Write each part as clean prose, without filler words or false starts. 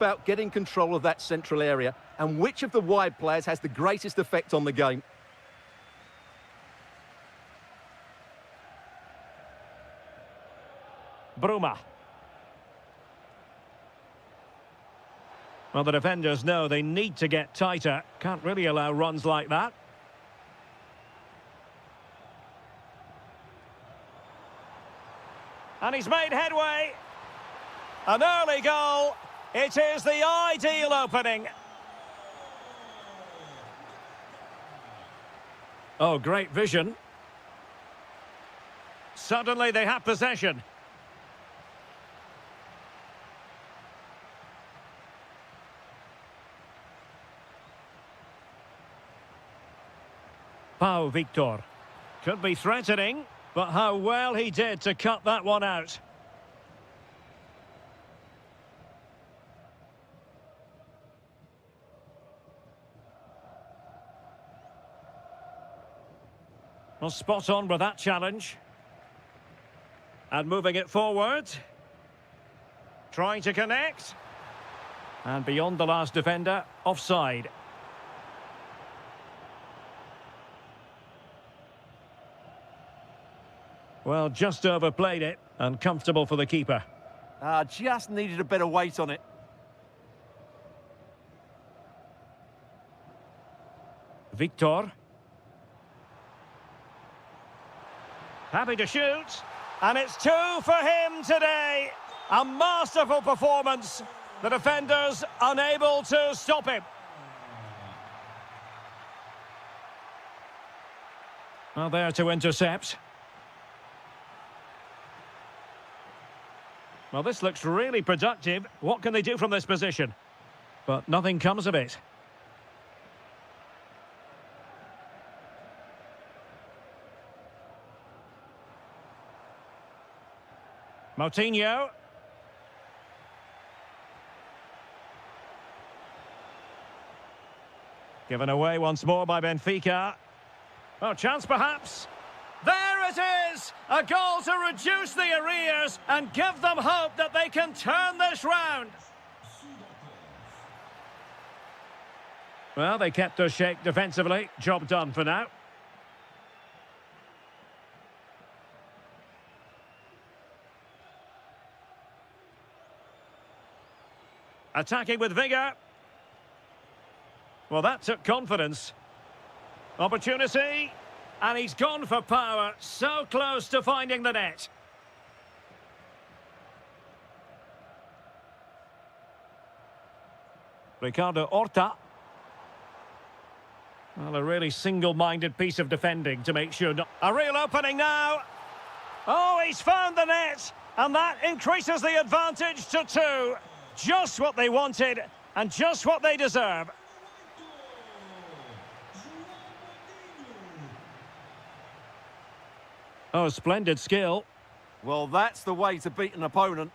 about getting control of that central area and which of the wide players has the greatest effect on the game. Bruma. Well, the defenders know they need to get tighter. Can't really allow runs like that. And he's made headway. An early goal. It is the ideal opening. Oh, great vision. Suddenly they have possession. Pau Victor. Could be threatening, but how well he did to cut that one out. Well, spot on with that challenge. And moving it forward. Trying to connect. And beyond the last defender, offside. Well, just overplayed it, and comfortable for the keeper. Just needed a bit of weight on it. Victor. Happy to shoot, and it's 2 for him today. A masterful performance. The defenders unable to stop him. Well, there to intercept. Well, this looks really productive. What can they do from this position? But nothing comes of it. Moutinho. Given away once more by Benfica. Oh, chance perhaps. There it is! A goal to reduce the arrears and give them hope that they can turn this round. Well, they kept their shape defensively. Job done for now. Attacking with vigour. Well, that took confidence. Opportunity. And he's gone for power, so close to finding the net. Ricardo Horta. Well, a really single-minded piece of defending to make sure... A real opening now. Oh, he's found the net. And that increases the advantage to 2. Just what they wanted and just what they deserve. Oh, splendid skill. Well, that's the way to beat an opponent.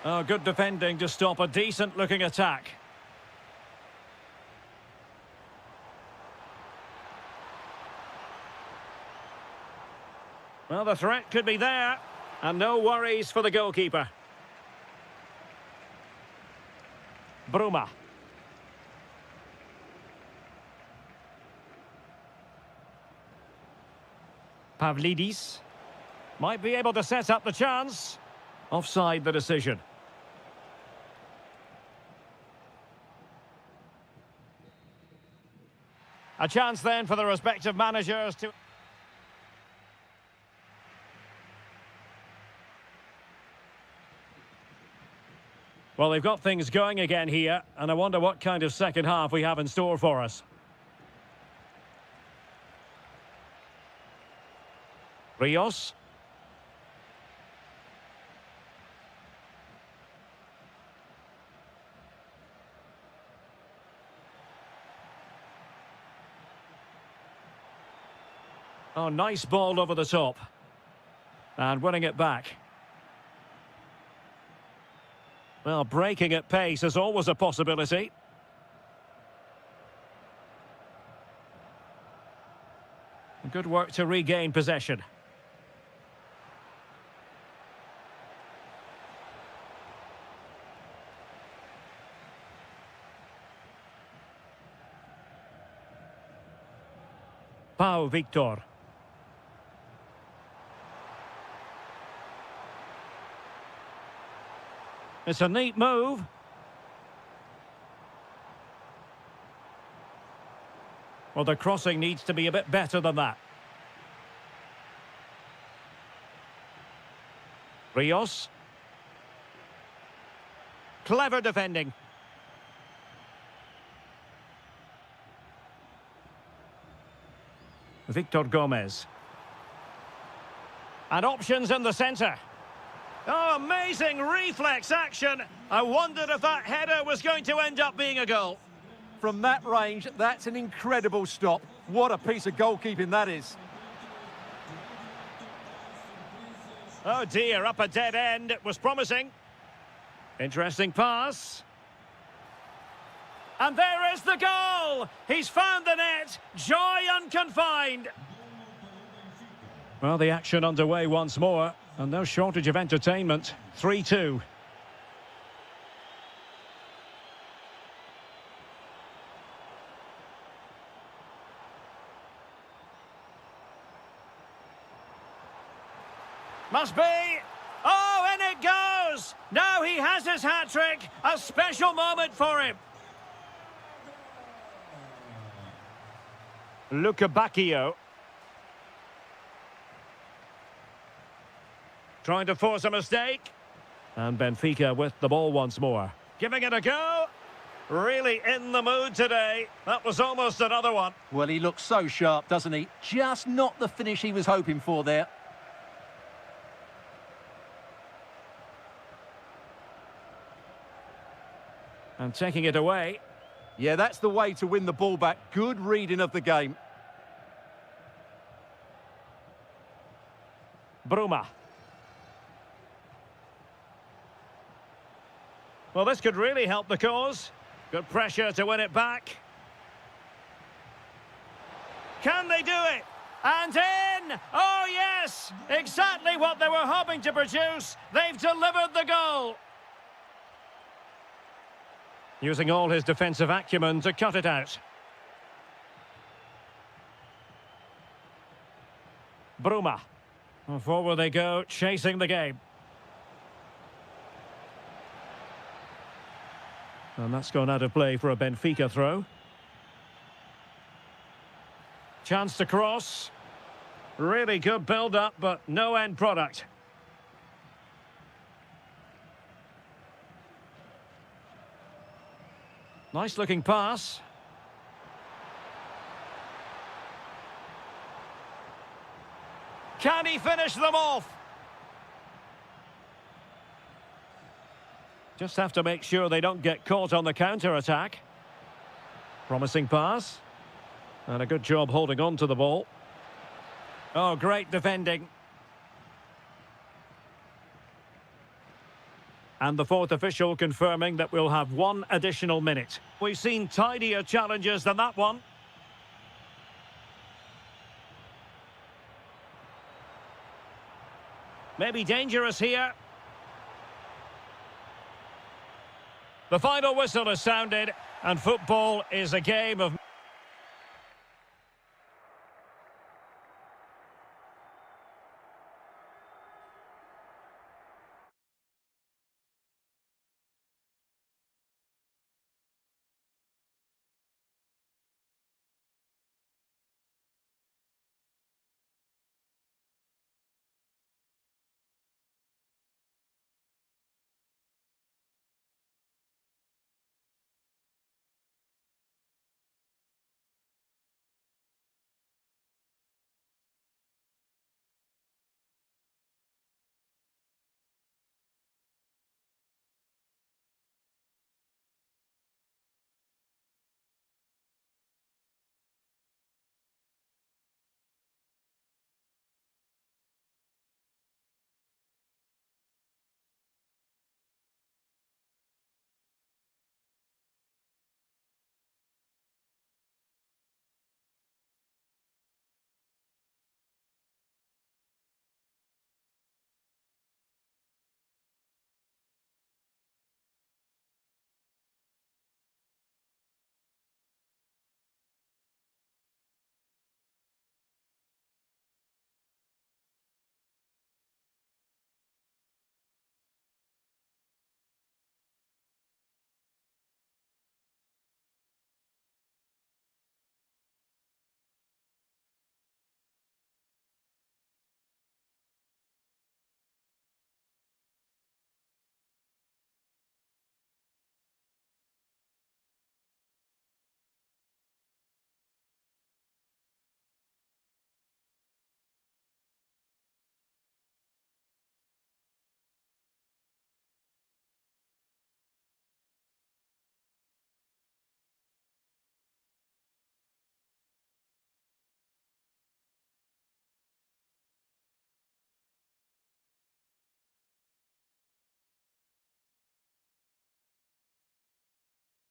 Oh, good defending to stop a decent-looking attack. Well, the threat could be there. And no worries for the goalkeeper. Bruma. Pavlidis. Might be able to set up the chance. Offside the decision. A chance then for the respective managers to... Well, they've got things going again here, and I wonder what kind of second half we have in store for us. Rios. Oh, nice ball over the top. And winning it back. Well, breaking at pace is always a possibility. Good work to regain possession. Pau Victor. It's a neat move. Well, the crossing needs to be a bit better than that. Rios. Clever defending. Victor Gomez. And options in the centre. Oh, amazing reflex action. I wondered if that header was going to end up being a goal. From that range, that's an incredible stop. What a piece of goalkeeping that is. Oh dear, up a dead end. It was promising. Interesting pass. And there is the goal! He's found the net. Joy unconfined. Well, the action underway once more. And no shortage of entertainment. 3-2. Must be. Oh, and it goes! Now he has his hat-trick. A special moment for him. Luca Bacchio. Trying to force a mistake. And Benfica with the ball once more. Giving it a go. Really in the mood today. That was almost another one. Well, he looks so sharp, doesn't he? Just not the finish he was hoping for there. And taking it away. Yeah, that's the way to win the ball back. Good reading of the game. Bruma. Well, this could really help the cause. Good pressure to win it back. Can they do it? And in! Oh, yes! Exactly what they were hoping to produce. They've delivered the goal. Using all his defensive acumen to cut it out. Bruma. Well, forward they go, chasing the game. And that's gone out of play for a Benfica throw. Chance to cross. Really good build-up, but no end product. Nice-looking pass. Can he finish them off? Just have to make sure they don't get caught on the counter-attack. Promising pass. And a good job holding on to the ball. Oh, great defending. And the fourth official confirming that we'll have one additional minute. We've seen tidier challenges than that one. Maybe dangerous here. The final whistle has sounded, and football is a game of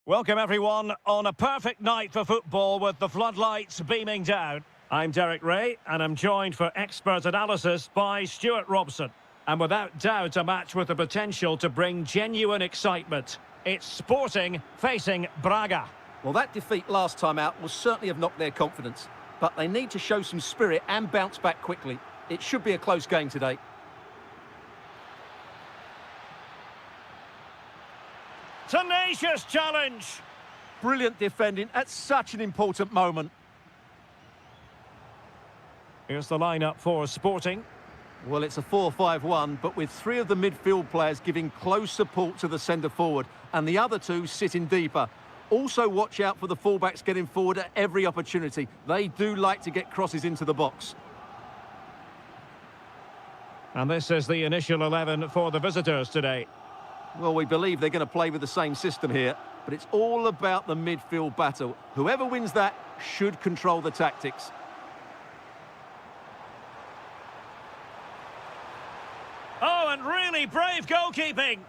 Welcome everyone on a perfect night for football with the floodlights beaming down. I'm Derek Ray and I'm joined for expert analysis by Stuart Robson. And without doubt a match with the potential to bring genuine excitement. It's Sporting facing Braga. Well, that defeat last time out will certainly have knocked their confidence. But they need to show some spirit and bounce back quickly. It should be a close game today. Tenacious challenge. Brilliant defending at such an important moment. Here's the lineup for Sporting. Well, it's a 4-5-1, but with three of the midfield players giving close support to the centre forward and the other two sitting deeper. Also watch out for the fullbacks getting forward at every opportunity. They do like to get crosses into the box. And this is the initial 11 for the visitors today. Well, we believe they're going to play with the same system here, but it's all about the midfield battle. Whoever wins that should control the tactics. Oh, and really brave goalkeeping.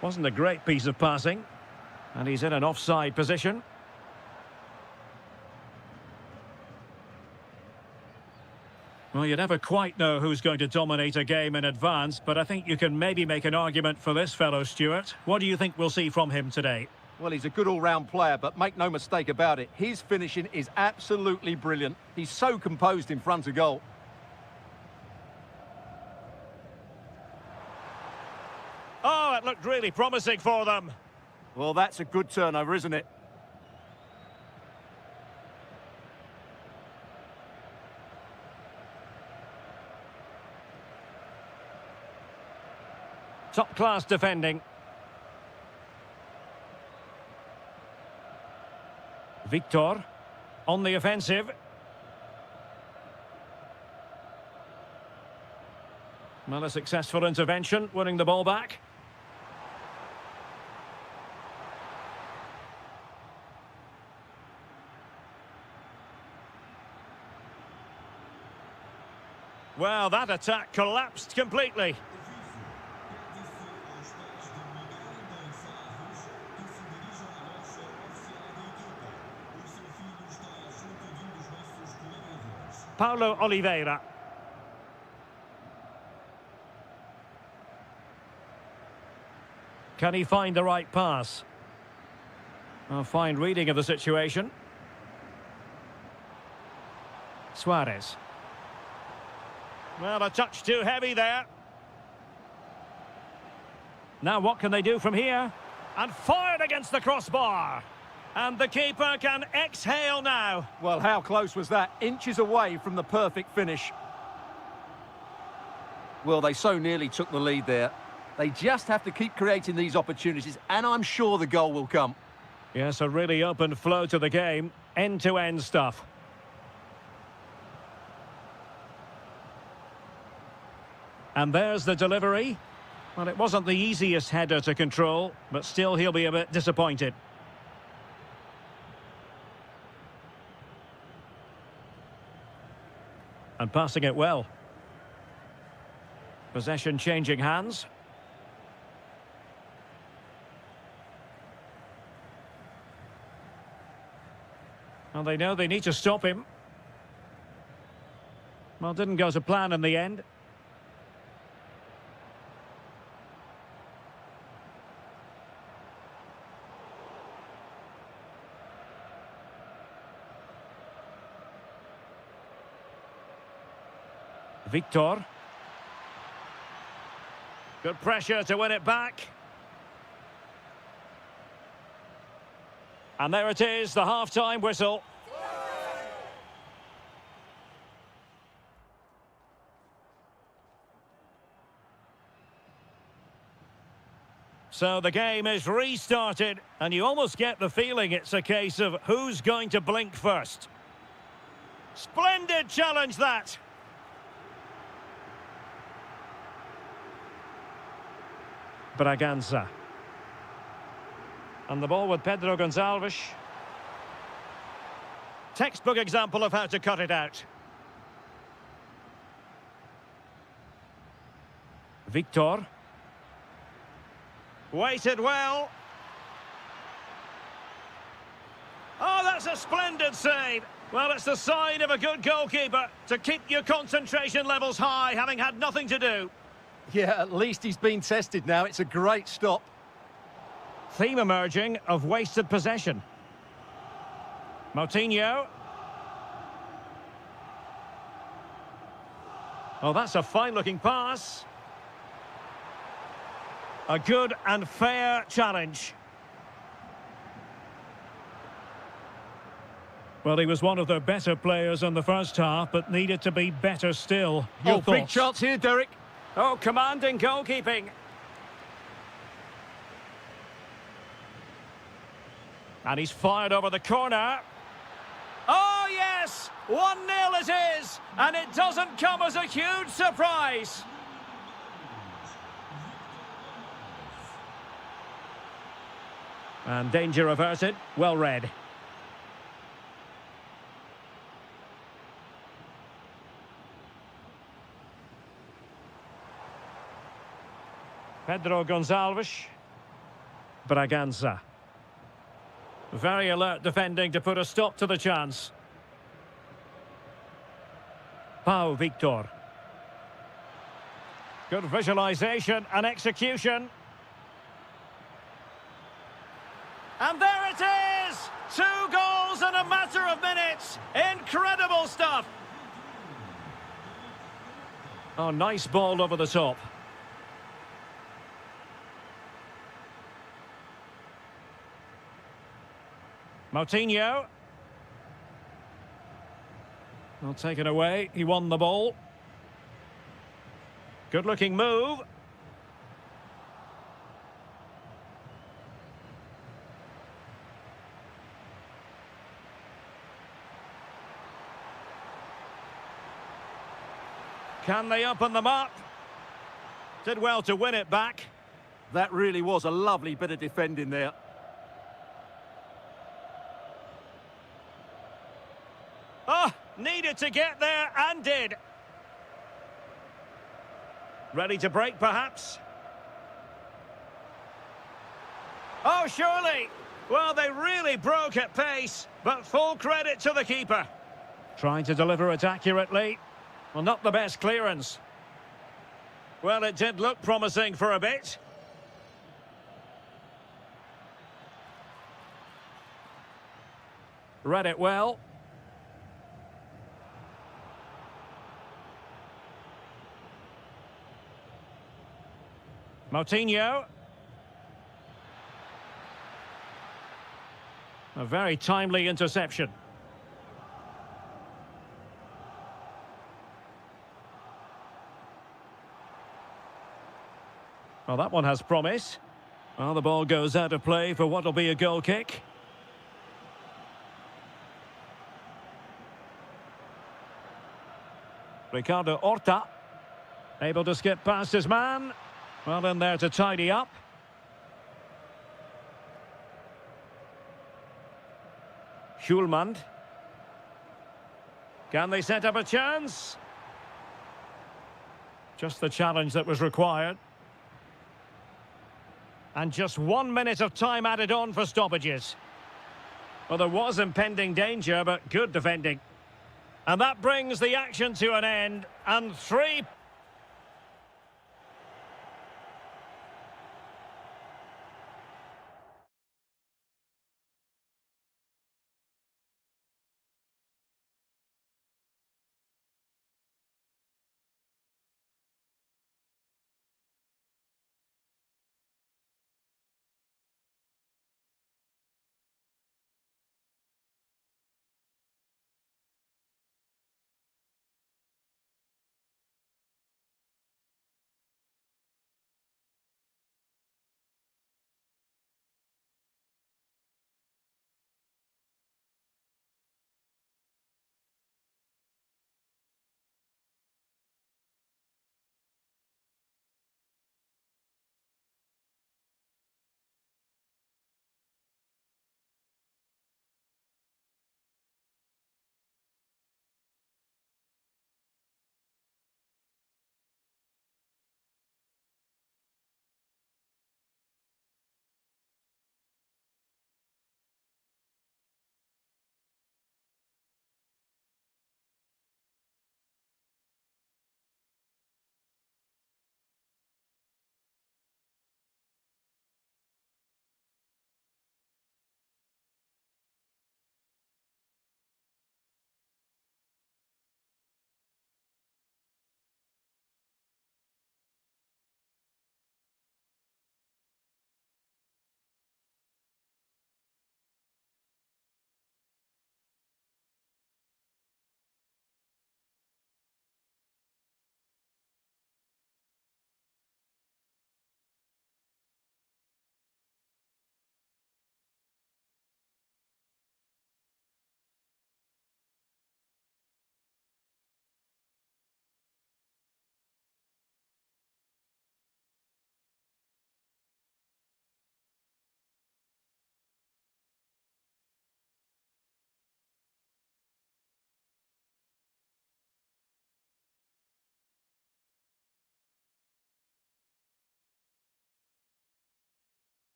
Wasn't a great piece of passing. And he's in an offside position. Well, you never quite know who's going to dominate a game in advance, but I think you can maybe make an argument for this fellow, Stuart. What do you think we'll see from him today? Well, he's a good all-round player, but make no mistake about it, his finishing is absolutely brilliant. He's so composed in front of goal. Oh, it looked really promising for them. Well, that's a good turnover, isn't it? Top-class defending. Victor on the offensive. Well, a successful intervention, winning the ball back. Well, that attack collapsed completely. Paulo Oliveira. Can he find the right pass? A fine reading of the situation. Suarez. Well, a touch too heavy there. Now what can they do from here? And fired against the crossbar. And the keeper can exhale now. Well, how close was that? Inches away from the perfect finish. Well, they so nearly took the lead there. They just have to keep creating these opportunities, and I'm sure the goal will come. Yes, a really open flow to the game. End-to-end stuff. And there's the delivery. Well, it wasn't the easiest header to control, but still he'll be a bit disappointed. And passing it well. Possession changing hands. Well, they know they need to stop him. Well, didn't go to plan in the end. Victor. Good pressure to win it back. And there it is, the half-time whistle. So the game is restarted, and you almost get the feeling it's a case of who's going to blink first. Splendid challenge, that. Braganza. And the ball with Pedro Gonçalves. Textbook example of how to cut it out. Victor. Waited well. Oh, that's a splendid save. Well, it's the sign of a good goalkeeper to keep your concentration levels high, having had nothing to do. Yeah, at least he's been tested now. It's a great stop. Theme emerging of wasted possession. Moutinho. Oh, that's a fine-looking pass. A good and fair challenge. Well, he was one of their better players in the first half, but needed to be better still. Your big thoughts? chance here, Derek. Oh, commanding goalkeeping. And he's fired over the corner. Oh, yes! 1-0 it is! And it doesn't come as a huge surprise. And danger averted. Well read. Pedro Gonçalves. Braganza. Very alert defending to put a stop to the chance. Pau Victor. Good visualisation and execution. And there it is! 2 goals in a matter of minutes. Incredible stuff. Oh, nice ball over the top. Moutinho. Well, taken away. He won the ball. Good-looking move. Can they open them up? Did well to win it back. That really was a lovely bit of defending there. Oh, needed to get there and did. Ready to break, perhaps? Oh, surely. Well, they really broke at pace, but full credit to the keeper. Trying to deliver it accurately. Well, not the best clearance. Well, it did look promising for a bit. Read it well. Moutinho. A very timely interception. Well, that one has promise. Well, the ball goes out of play for what will be a goal kick. Ricardo Horta. Able to skip past his man. Well, in there to tidy up. Schulman. Can they set up a chance? Just the challenge that was required. And just 1 minute of time added on for stoppages. Well, there was impending danger, but good defending. And that brings the action to an end. And 3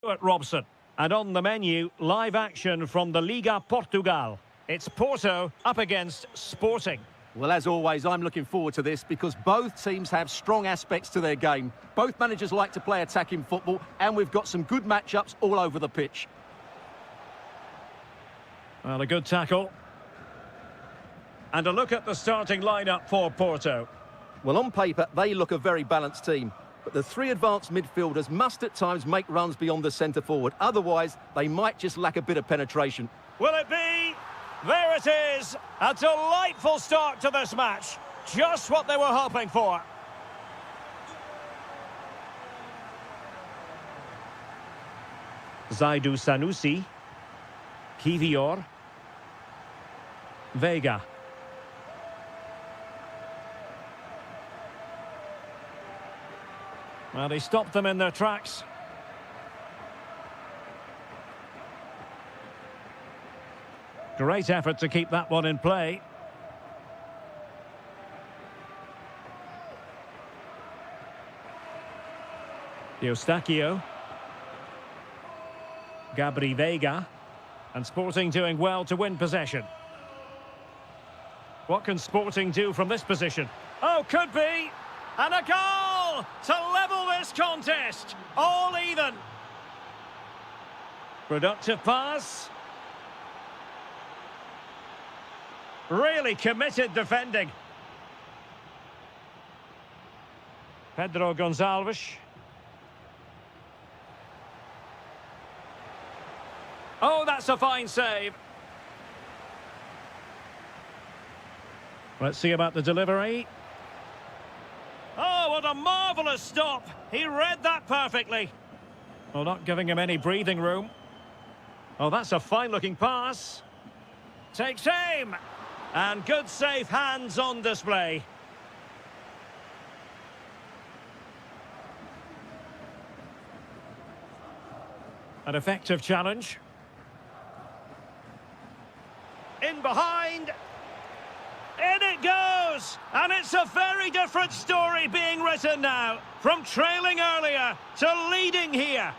At Robson. And on the menu, live action from the Liga Portugal. It's Porto up against Sporting. Well, as always, I'm looking forward to this because both teams have strong aspects to their game. Both managers like to play attacking football, and we've got some good matchups all over the pitch. Well, a good tackle. And a look at the starting lineup for Porto. Well, on paper, they look a very balanced team. But the three advanced midfielders must at times make runs beyond the centre-forward. Otherwise, they might just lack a bit of penetration. Will it be? There it is. A delightful start to this match. Just what they were hoping for. Zaidu Sanusi. Kivior. Vega. Well, he stopped them in their tracks. Great effort to keep that one in play. Eustachio. Gabri Vega. And Sporting doing well to win possession. What can Sporting do from this position? Oh, could be! And a goal to level this contest. All even. Productive pass. Really committed defending. Pedro Gonçalves. Oh, that's a fine save. Let's see about the delivery. Oh, what a marvellous stop. He read that perfectly. Well, not giving him any breathing room. Oh, that's a fine-looking pass. Takes aim. And good safe hands on display. An effective challenge. In behind. In it goes! And it's a very different story being written now. From trailing earlier to leading here.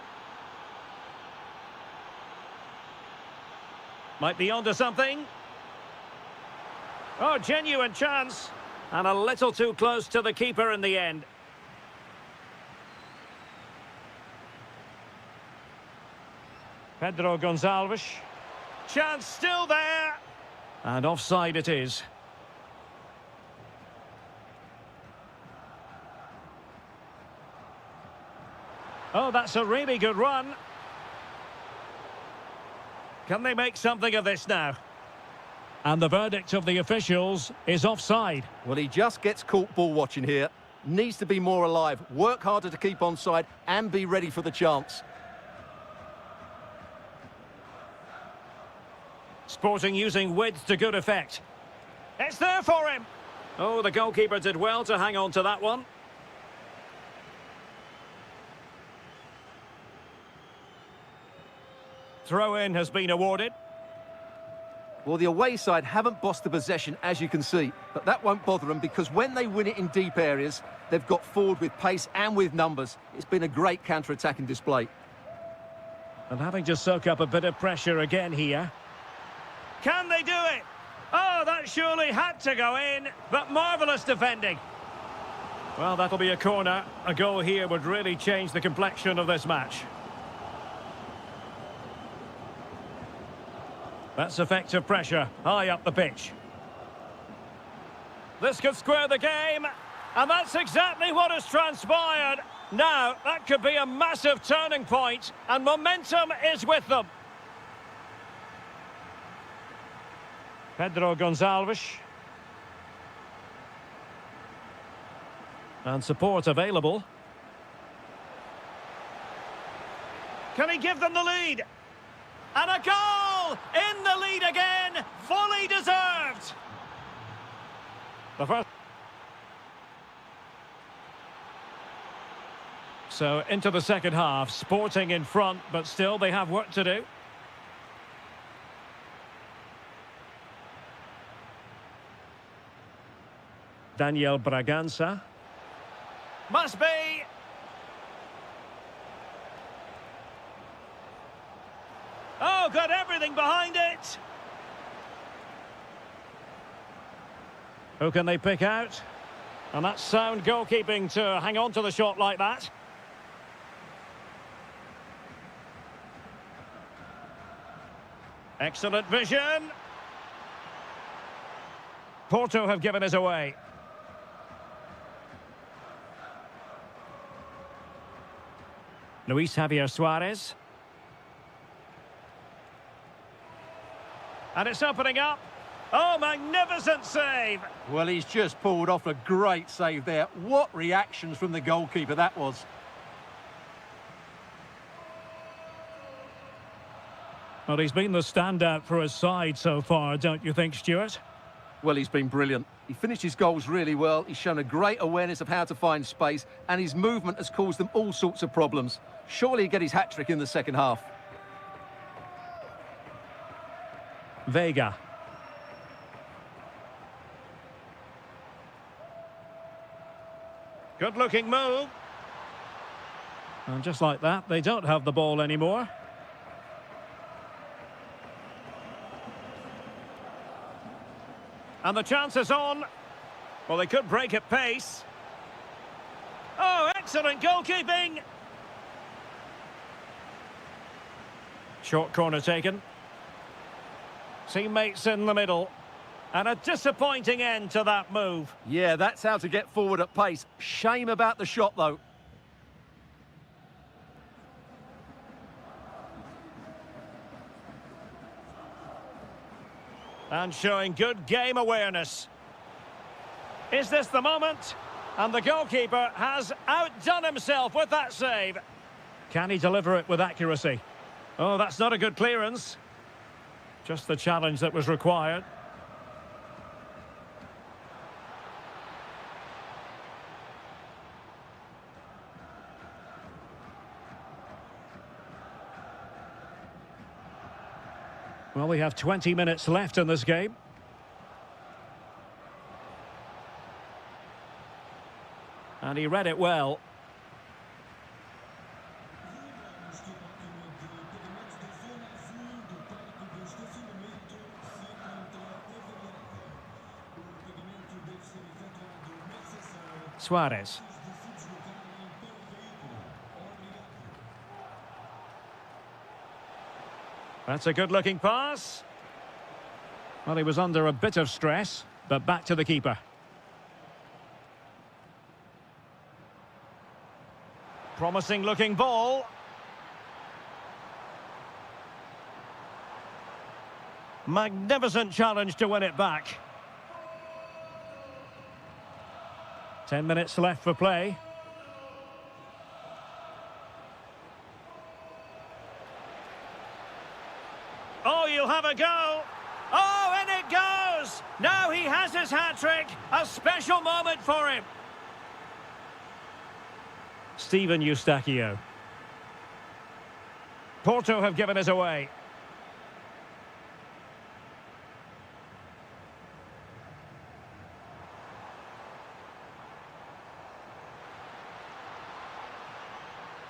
Might be onto something. Oh, genuine chance. And a little too close to the keeper in the end. Pedro Gonçalves. Chance still there. And offside it is. Oh, that's a really good run. Can they make something of this now? And the verdict of the officials is offside. Well, he just gets caught ball watching here. Needs to be more alive, work harder to keep onside and be ready for the chance. Sporting using width to good effect. It's there for him. Oh, the goalkeeper did well to hang on to that one. Throw-in has been awarded. Well, the away side haven't bossed the possession, as you can see, but that won't bother them because when they win it in deep areas, they've got forward with pace and with numbers. It's been a great counter-attacking display. And having to soak up a bit of pressure again here. Can they do it? Oh, that surely had to go in, but marvellous defending. Well, that'll be a corner. A goal here would really change the complexion of this match. That's effective pressure, high up the pitch. This could square the game, and that's exactly what has transpired. Now, that could be a massive turning point, and momentum is with them. Pedro Gonçalves. And support available. Can he give them the lead? And a goal! In the lead again! Fully deserved! The first... So, into the second half. Sporting in front, but still they have work to do. Daniel Bragança. Must be! everything behind it. Who can they pick out? And that's sound goalkeeping to hang on to the shot like that. Excellent vision. Porto have given us away. Luis Javier Suarez. And it's opening up. Oh, magnificent save. Well, he's just pulled off a great save there. What reactions from the goalkeeper that was. Well, he's been the standout for his side so far, don't you think, Stuart? Well, he's been brilliant. He finished his goals really well. He's shown a great awareness of how to find space, and his movement has caused them all sorts of problems. Surely he'll get his hat-trick in the second half. Vega. Good-looking move. And just like that, they don't have the ball anymore. And the chance is on. Well, they could break at pace. Oh, excellent goalkeeping. Short corner taken. Teammates in the middle. And a disappointing end to that move. Yeah, that's how to get forward at pace. Shame about the shot, though. And showing good game awareness. Is this the moment? And the goalkeeper has outdone himself with that save. Can he deliver it with accuracy? Oh, that's not a good clearance. Just the challenge that was required. Well, we have 20 minutes left in this game. And he read it well. Suarez. That's a good-looking pass. Well, he was under a bit of stress, but back to the keeper. Promising-looking ball. Magnificent challenge to win it back. 10 minutes left for play. Oh, you'll have a go. Oh, and it goes. Now he has his hat-trick. A special moment for him. Steven Eustachio. Porto have given us away.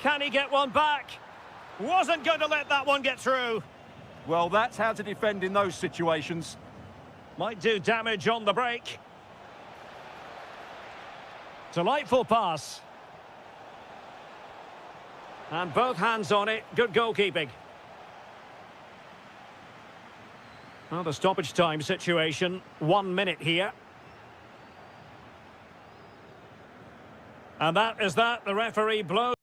Can he get one back? Wasn't going to let that one get through. Well, that's how to defend in those situations. Might do damage on the break. Delightful pass. And both hands on it. Good goalkeeping. Well, the stoppage time situation. 1 minute here. And that is that. The referee blows.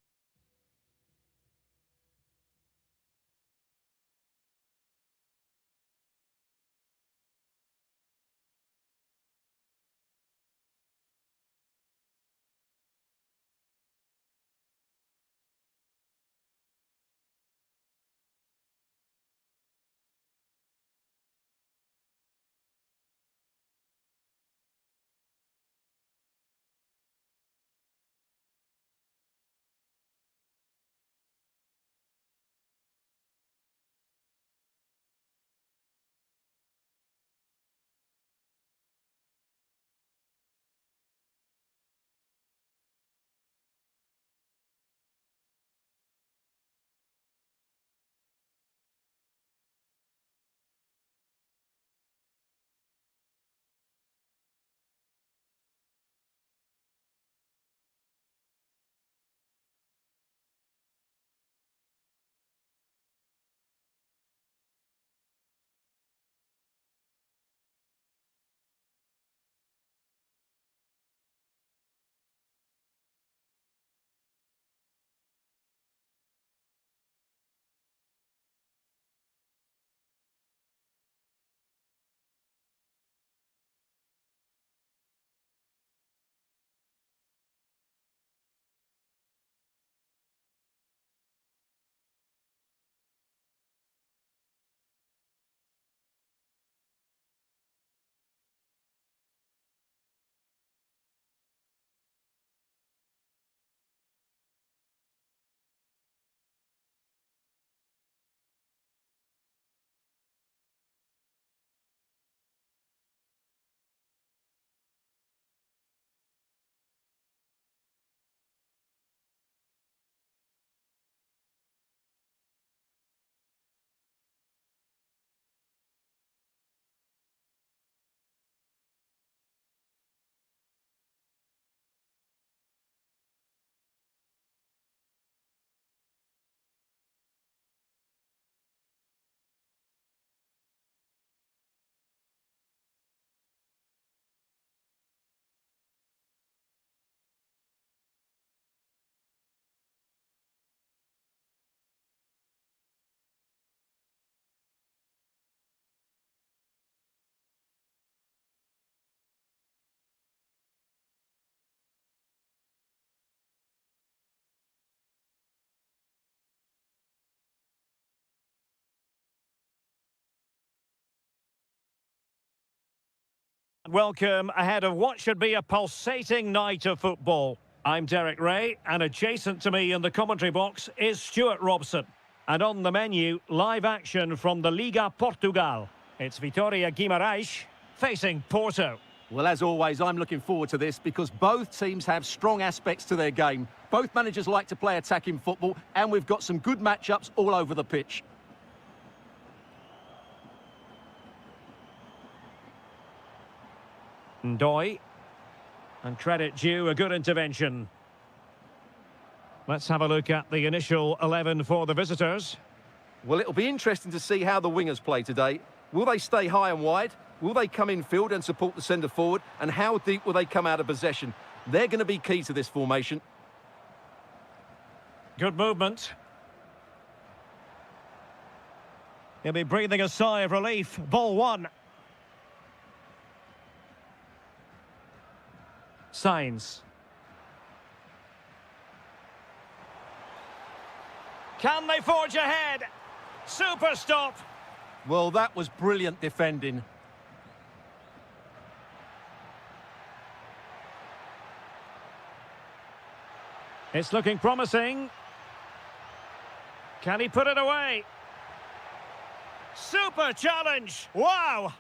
Welcome ahead of what should be a pulsating night of football. I'm Derek Ray, and adjacent to me in the commentary box is Stuart Robson. And on the menu, live action from the Liga Portugal. It's Vitória Guimarães facing Porto. Well, as always, I'm looking forward to this because both teams have strong aspects to their game. Both managers like to play attacking football, and we've got some good matchups all over the pitch. Ndoi. And credit due, a good intervention. Let's have a look at the initial 11 for the visitors. Well, it'll be interesting to see how the wingers play today. Will they stay high and wide? Will they come in field and support the centre forward? And how deep will they come out of possession? They're going to be key to this formation. Good movement. He'll be breathing a sigh of relief. Ball one. Signs. Can they forge ahead? Super stop. Well, that was brilliant defending. It's looking promising. Can he put it away? Super challenge. Wow.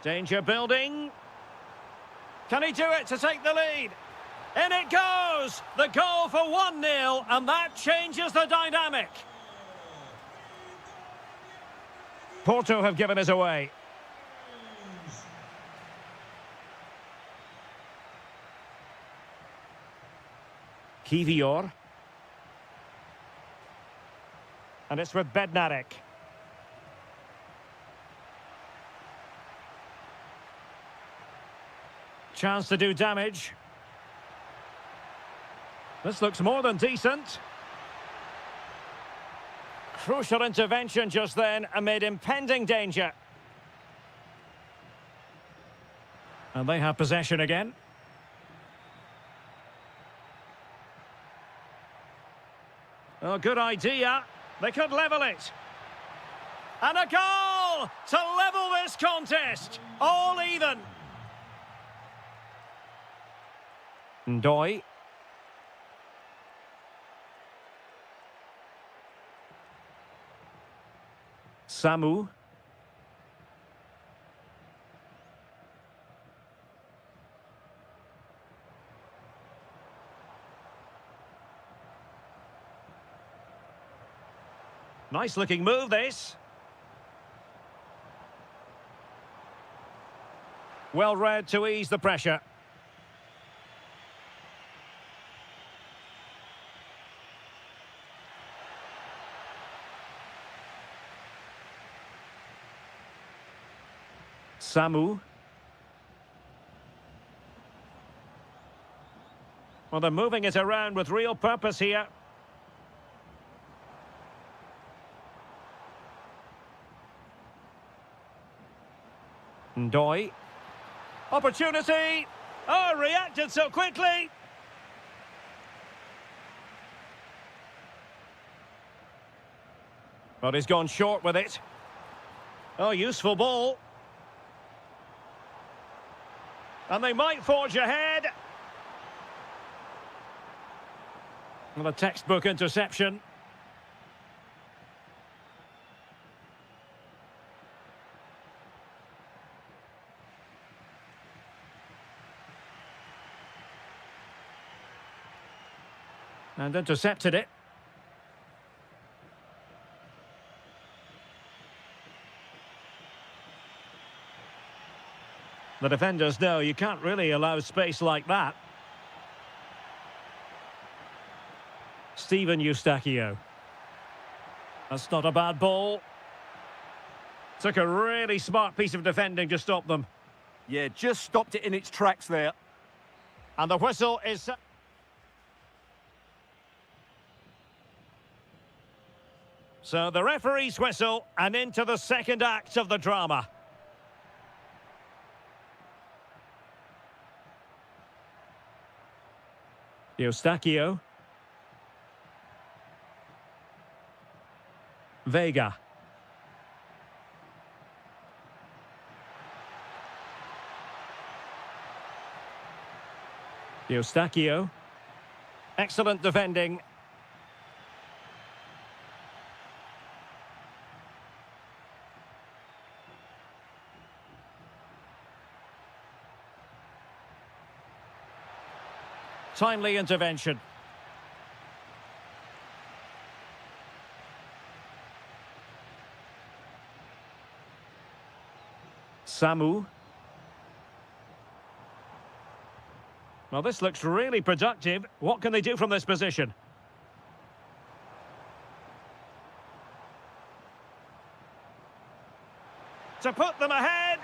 Danger building. Can he do it to take the lead? In it goes! The goal for 1-0, and that changes the dynamic. Porto have given us away. Kivior. And it's with Bednarek. Chance to do damage. This looks more than decent. Crucial intervention just then amid impending danger. And they have possession again. Oh, good idea. They could level it. And a goal to level this contest. All even. Ndoi. Samu. Nice looking move, this. Well read to ease the pressure. Samu. Well, they're moving it around with real purpose here. Ndoi. Opportunity. Oh, reacted so quickly. But he's gone short with it. Oh, useful ball. And they might forge ahead. Well, a textbook interception. And intercepted it. The defenders know you can't really allow space like that. Steven Eustáquio. That's not a bad ball. Took a really smart piece of defending to stop them. Yeah, just stopped it in its tracks there. And the whistle is... So the referee's whistle, and into the second act of the drama. Eustáquio. Vega. Eustachio. Excellent defending. Timely intervention. Samu. Well, this looks really productive. What can they do from this position? To put them ahead.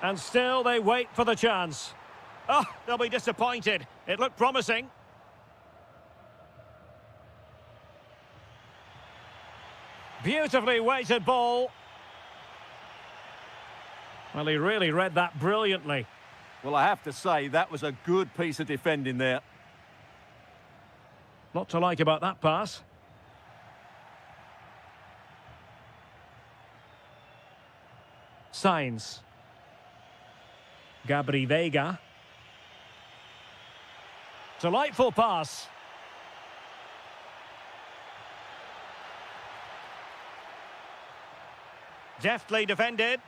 And still they wait for the chance. Oh, they'll be disappointed. It looked promising. Beautifully weighted ball. Well, he really read that brilliantly. Well, I have to say, that was a good piece of defending there. Lot to like about that pass. Signs. Gabri Vega. Delightful pass. Deftly defended.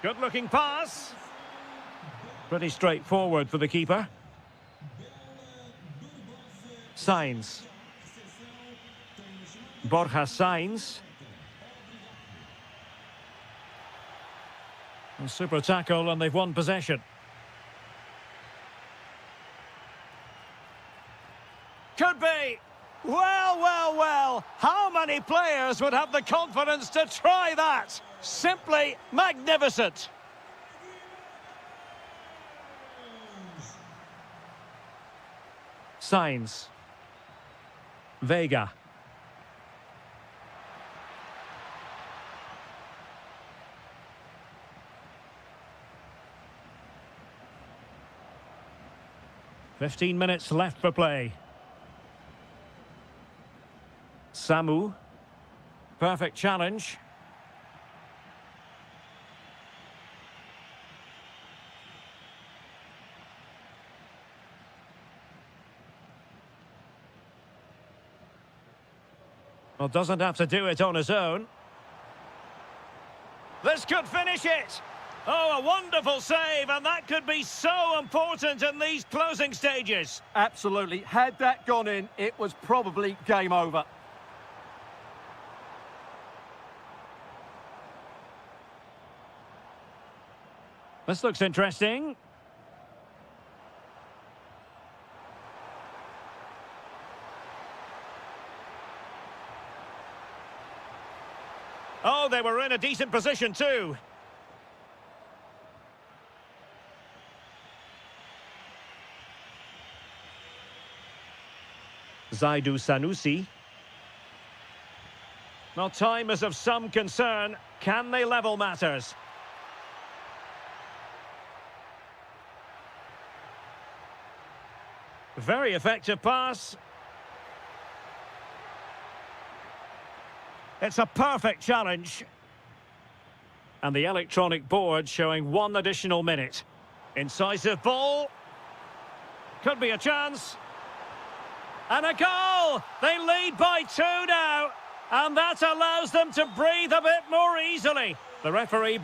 Good-looking pass. Pretty straightforward for the keeper. Signs. Borja Signs. A super tackle and they've won possession. Could be. Well, well, well. How many players would have the confidence to try that? Simply magnificent. Signs. Vega. "15 minutes left for play. Samu. Perfect challenge. Well, doesn't have to do it on his own. This could finish it. Oh, a wonderful save, and that could be so important in these closing stages. Absolutely. Had that gone in, it was probably game over. This looks interesting. Oh, they were in a decent position too. Zaidu Sanusi. Well, time is of some concern. Can they level matters? Very effective pass. It's a perfect challenge. And the electronic board showing 1 additional minute. Incisive ball. Could be a chance. And a goal! They lead by 2 now. And that allows them to breathe a bit more easily. The referee...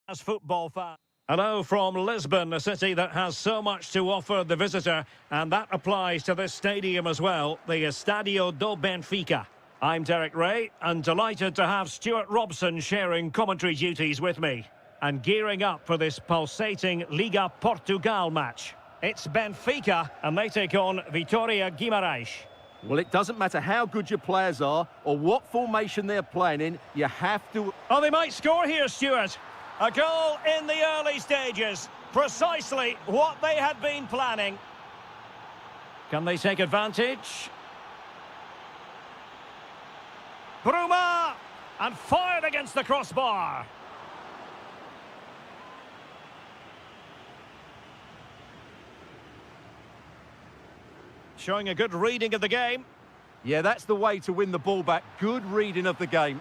As football fan. Hello from Lisbon, a city that has so much to offer the visitor, and that applies to this stadium as well, the Estadio do Benfica. I'm Derek Ray, and delighted to have Stuart Robson sharing commentary duties with me, and gearing up for this pulsating Liga Portugal match. It's Benfica, and they take on Vitória Guimarães. Well, it doesn't matter how good your players are or what formation they're playing in, you have to... Oh, they might score here, Stuart. A goal in the early stages. Precisely what they had been planning. Can they take advantage? Bruma! And fired against the crossbar. Showing a good reading of the game. Yeah, that's the way to win the ball back. Good reading of the game.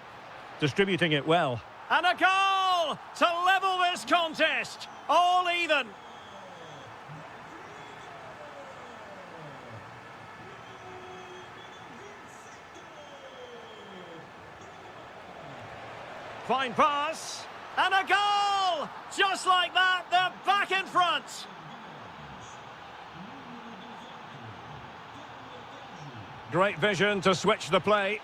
Distributing it well. And a goal to level this contest. All even. Fine pass. And a goal! Just like that, they're back in front. Great vision to switch the play.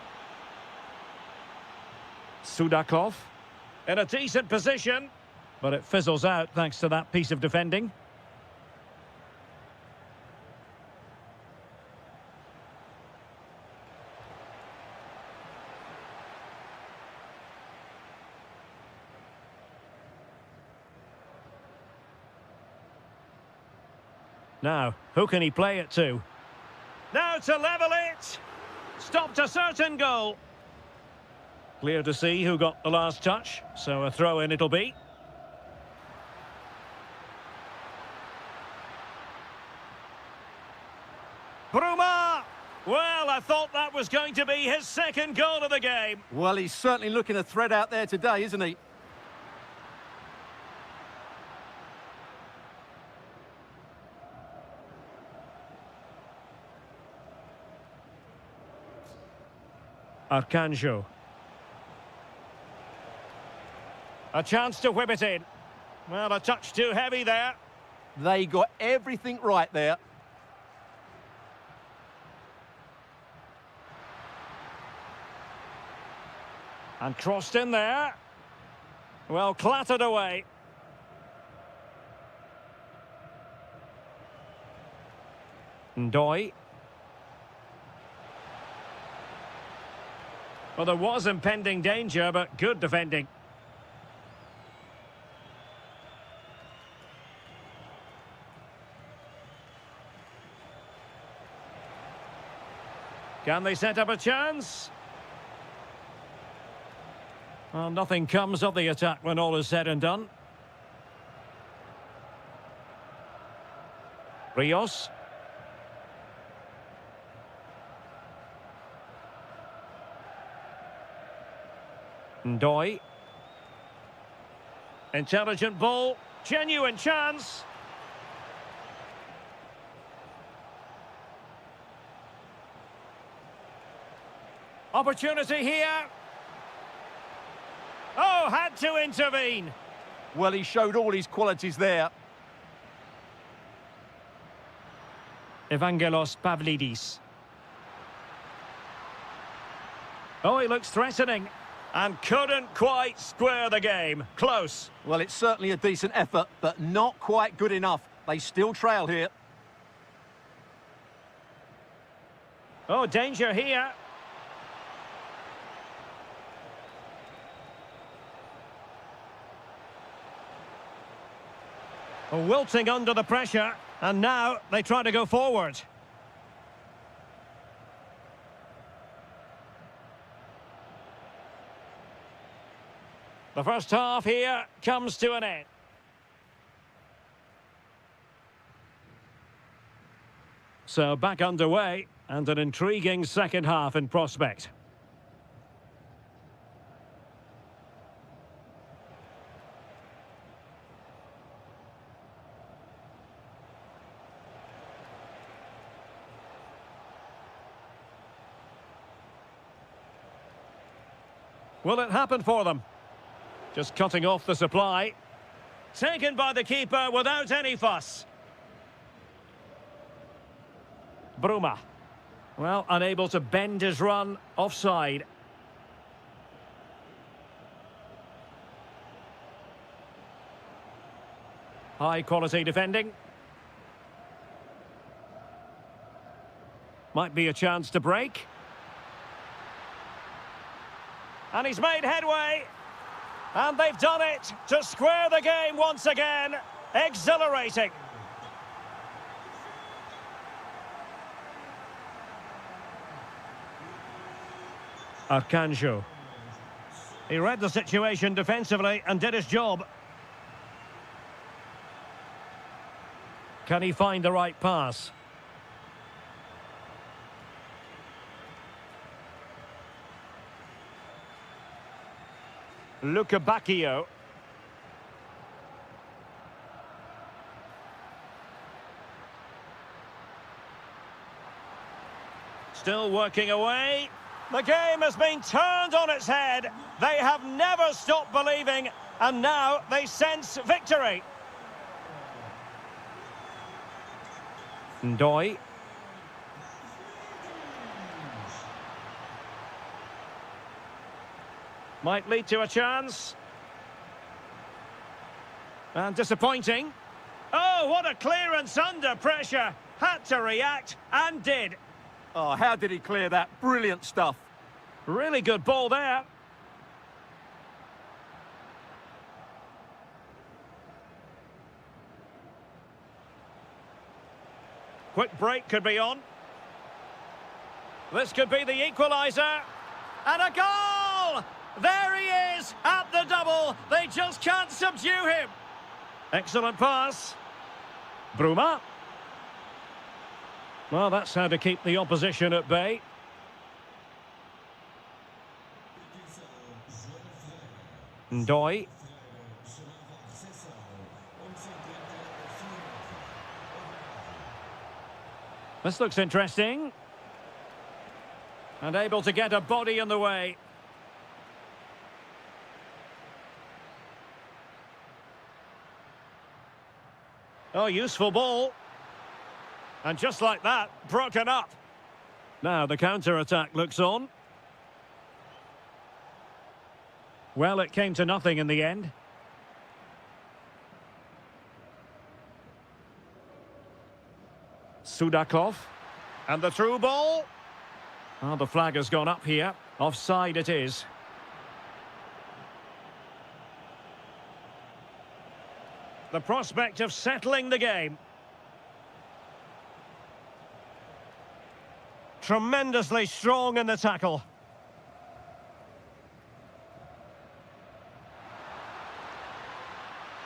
Sudakov in a decent position, but it fizzles out thanks to that piece of defending. Now, who can he play it to? Now to level it! Stopped a certain goal. Clear to see who got the last touch, so a throw-in it'll be. Bruma! Well, I thought that was going to be his second goal of the game. Well, he's certainly looking a threat out there today, isn't he? Arcanjo. A chance to whip it in. Well, a touch too heavy there. They got everything right there. And crossed in there. Well, clattered away. Ndoi. Well, there was impending danger, but good defending. Can they set up a chance? Well, nothing comes of the attack when all is said and done. Rios. Ndoi. Intelligent ball. Genuine chance. Opportunity here. Oh, had to intervene. Well, he showed all his qualities there. Evangelos Pavlidis. Oh, he looks threatening. And couldn't quite square the game. Close. Well, it's certainly a decent effort, but not quite good enough. They still trail here. Oh, danger here. Wilting under the pressure, and now they try to go forward. The first half here comes to an end. So back underway, and an intriguing second half in prospect. Will it happen for them? Just cutting off the supply. Taken by the keeper without any fuss. Bruma. Well, unable to bend his run. Offside. High quality defending. Might be a chance to break. And he's made headway. And they've done it to square the game once again. Exhilarating. Arcanjo. He read the situation defensively and did his job. Can he find the right pass? Luca Bacchio. Still working away. The game has been turned on its head. They have never stopped believing, and now they sense victory. Ndoi. Might lead to a chance. And disappointing. Oh, what a clearance under pressure. Had to react, and did. Oh, how did he clear that? Brilliant stuff. Really good ball there. Quick break could be on. This could be the equaliser. And a goal! There he is at the double. They just can't subdue him. Excellent pass. Bruma. Well, that's how to keep the opposition at bay. Ndoi. This looks interesting. And able to get a body in the way. Oh, useful ball. And just like that, broken up. Now the counter-attack looks on. Well, it came to nothing in the end. Sudakov. And the through ball. Oh, the flag has gone up here. Offside it is. The prospect of settling the game. Tremendously strong in the tackle.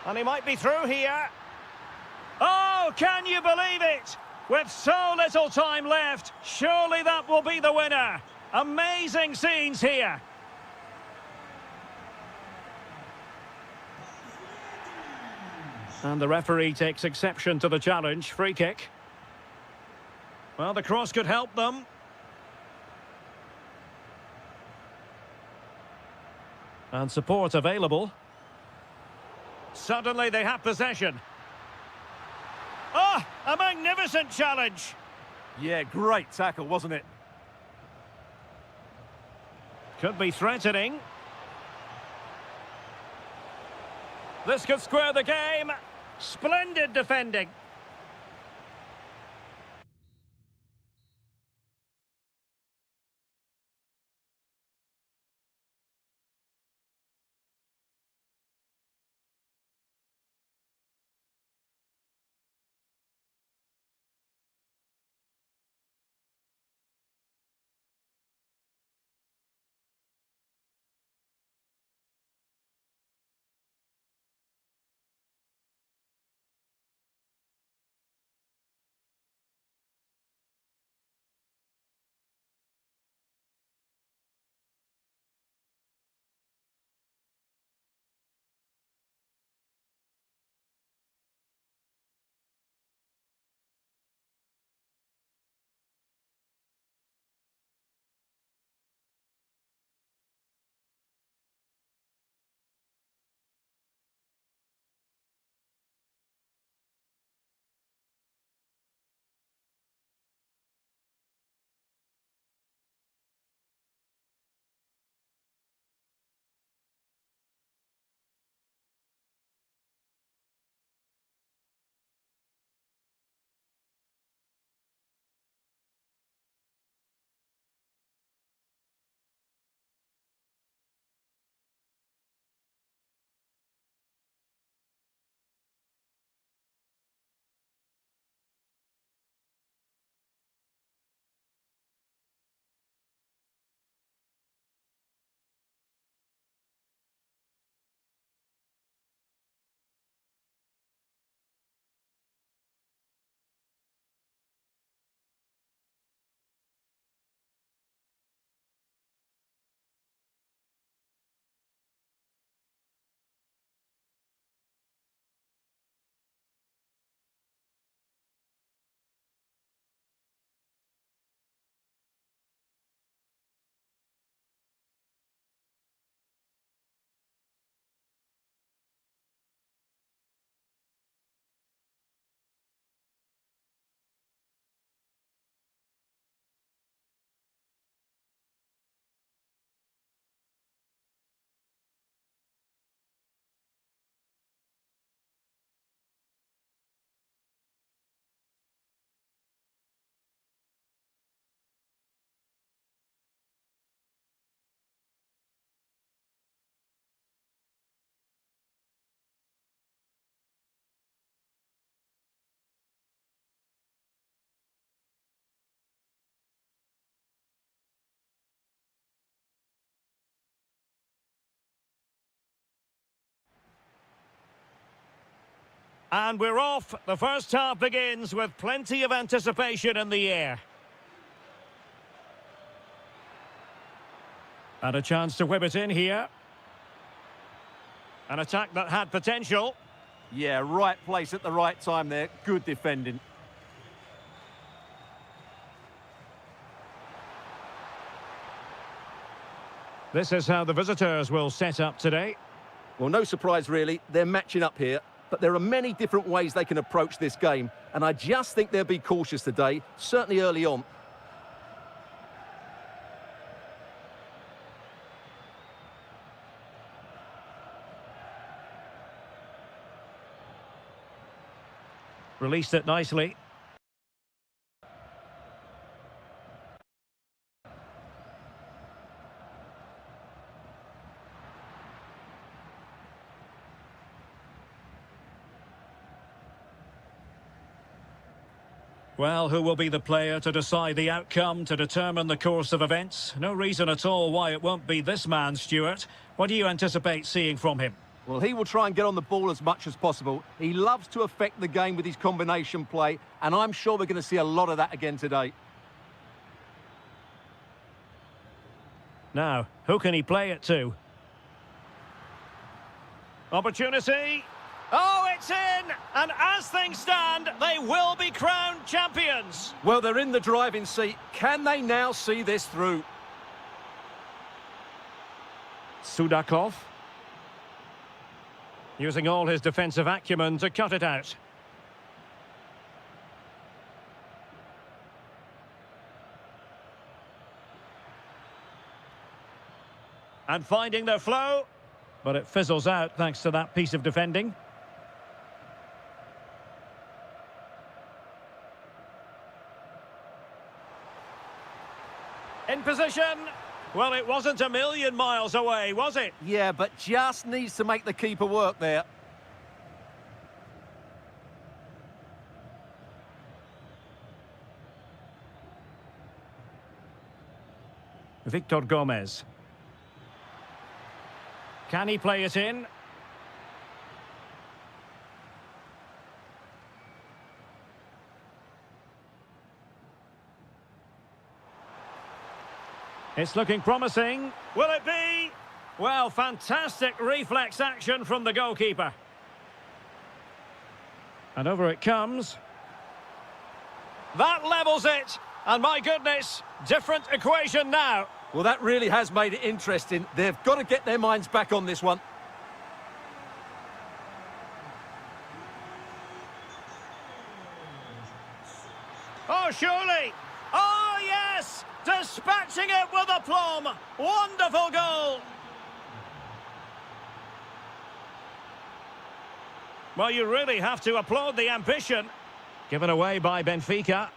And he might be through here. Oh, can you believe it? With so little time left, surely that will be the winner. Amazing scenes here. And the referee takes exception to the challenge. Free kick. Well, the cross could help them. And support available. Suddenly they have possession. Oh, a magnificent challenge. Yeah, great tackle, wasn't it? Could be threatening. This could square the game. Splendid defending. And we're off. The first half begins with plenty of anticipation in the air. And a chance to whip it in here. An attack that had potential. Yeah, right place at the right time there. Good defending. This is how the visitors will set up today. Well, no surprise really. They're matching up here. But there are many different ways they can approach this game. And I just think they'll be cautious today, certainly early on. Released it nicely. Well, who will be the player to decide the outcome, to determine the course of events? No reason at all why it won't be this man, Stuart. What do you anticipate seeing from him? Well, he will try and get on the ball as much as possible. He loves to affect the game with his combination play, and I'm sure we're going to see a lot of that again today. Now, who can he play it to? Opportunity. Oh, it's in! And as things stand, they will be crowned champions. Well, they're in the driving seat. Can they now see this through? Sudakov. Using all his defensive acumen to cut it out. And finding their flow. But it fizzles out thanks to that piece of defending. In position. Well, it wasn't a million miles away, was it? Yeah, but just needs to make the keeper work there. Victor Gomez. Can he play it in? It's looking promising. Will it be? Well, fantastic reflex action from the goalkeeper. And over it comes. That levels it. And my goodness, different equation now. Well, that really has made it interesting. They've got to get their minds back on this one. Oh, surely. Oh, yes. Dispatching it with aplomb. Wonderful goal. Well, you really have to applaud the ambition. Given away by Benfica.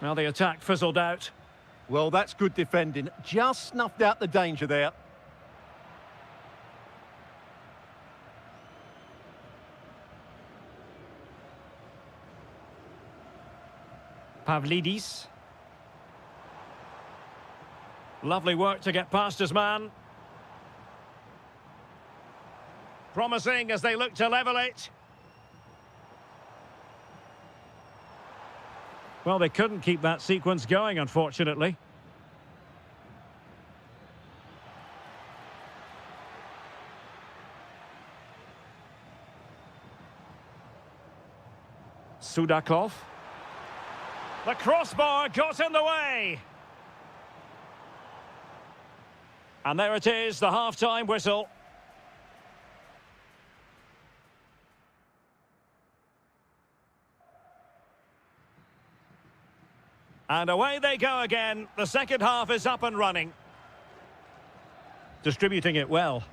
Well, the attack fizzled out. Well, that's good defending. Just snuffed out the danger there. Pavlidis. Lovely work to get past his man. Promising as they look to level it. Well, they couldn't keep that sequence going, unfortunately. Sudakov. The crossbar got in the way. And there it is, the half-time whistle. And away they go again. The second half is up and running. Distributing it well.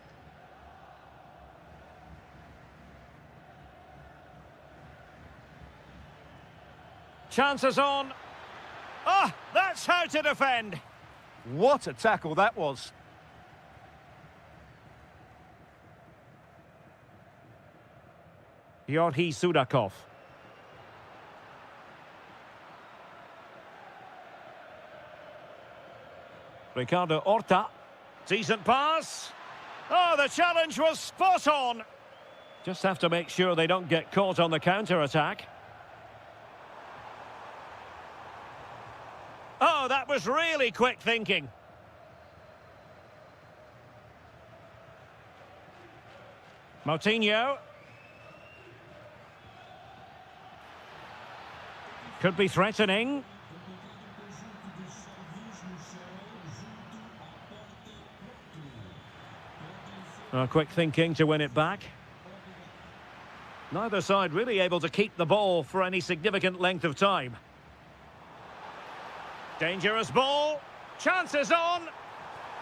Chances on. Ah, that's how to defend. What a tackle that was. Georgi Sudakov. Ricardo Horta. Decent pass. Oh, the challenge was spot on. Just have to make sure they don't get caught on the counter-attack. Oh, that was really quick thinking. Moutinho. Could be threatening. Oh, quick thinking to win it back. Neither side really able to keep the ball for any significant length of time. Dangerous ball. Chances on.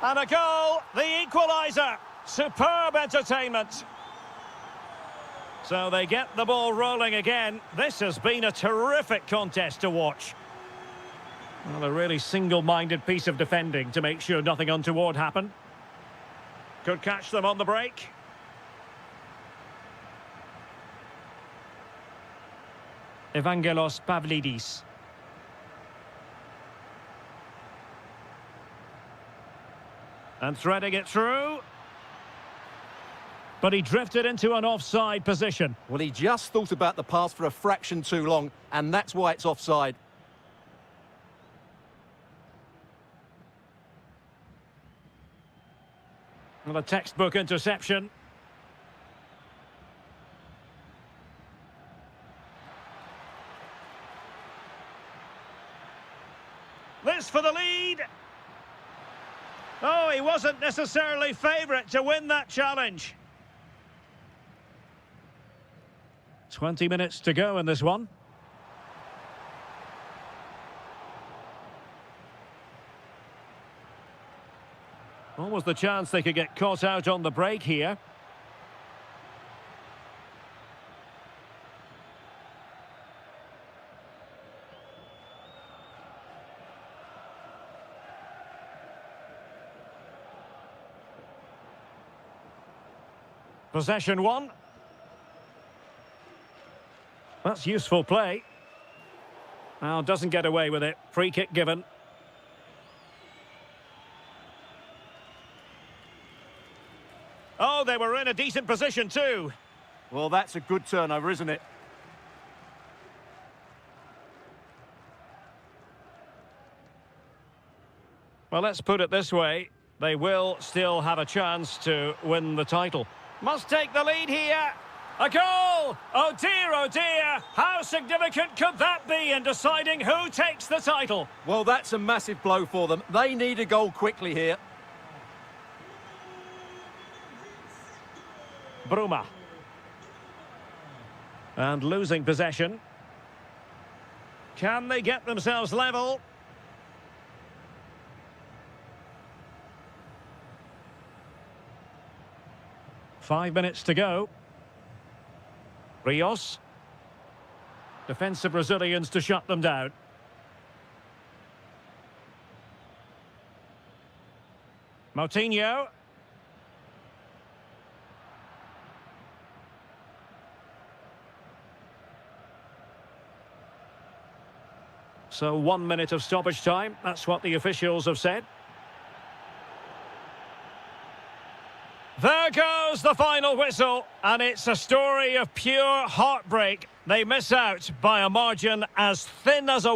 And a goal. The equaliser. Superb entertainment. So they get the ball rolling again. This has been a terrific contest to watch. Well, a really single-minded piece of defending to make sure nothing untoward happened. Could catch them on the break. Evangelos Pavlidis. And threading it through. But he drifted into an offside position. Well, he just thought about the pass for a fraction too long, and that's why it's offside. Well, a textbook interception. This for the lead. Oh, he wasn't necessarily favourite to win that challenge. 20 minutes to go in this one. Almost the chance they could get caught out on the break here. Possession one. That's useful play. Now doesn't get away with it. Free kick given. Oh, they were in a decent position too. Well, that's a good turnover, isn't it? Well, let's put it this way. They will still have a chance to win the title. Must take the lead here. A goal! Oh dear, how significant could that be in deciding who takes the title? Well, that's a massive blow for them. They need a goal quickly here. Bruma. And losing possession. Can they get themselves level? Five minutes to go. Rios. Defensive Brazilians to shut them down. Moutinho. So 1 minute of stoppage time. That's what the officials have said. There goes the final whistle, and it's a story of pure heartbreak. They miss out by a margin as thin as a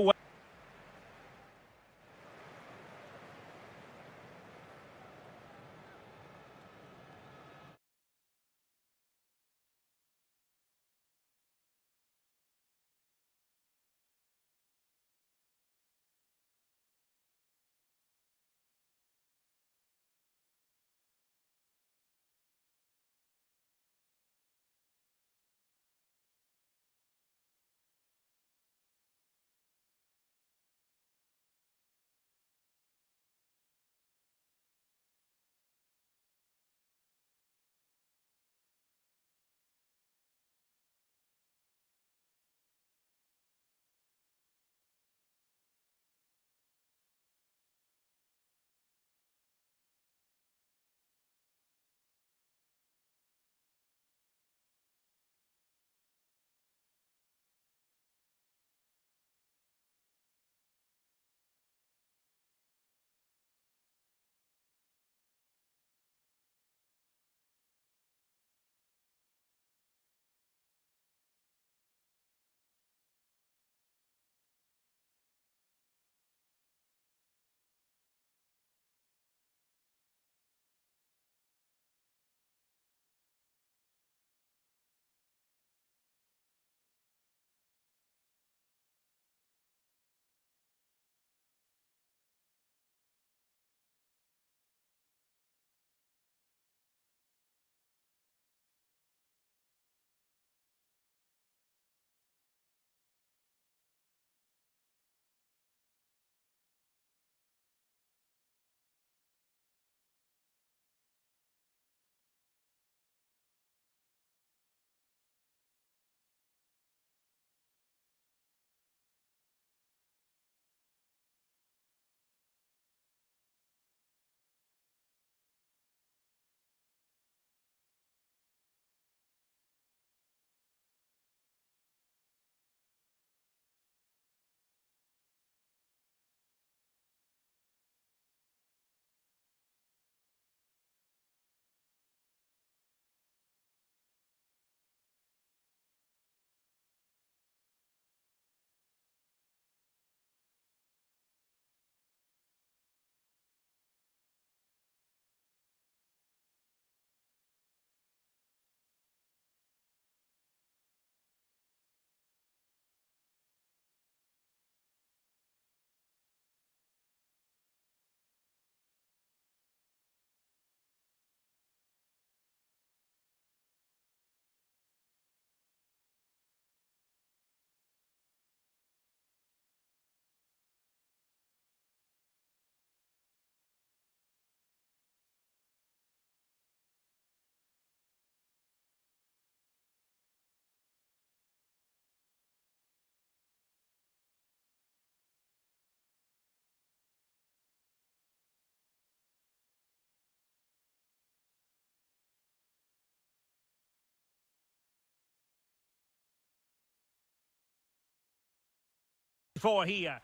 for here.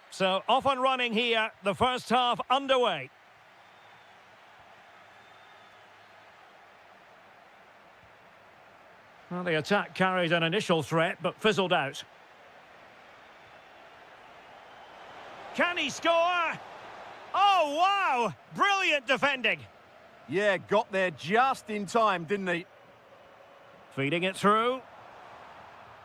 So off and running here, the first half underway. Well, the attack carried an initial threat, but fizzled out. Can he score? Oh, wow! Brilliant defending. Yeah, got there just in time, didn't he? Feeding it through.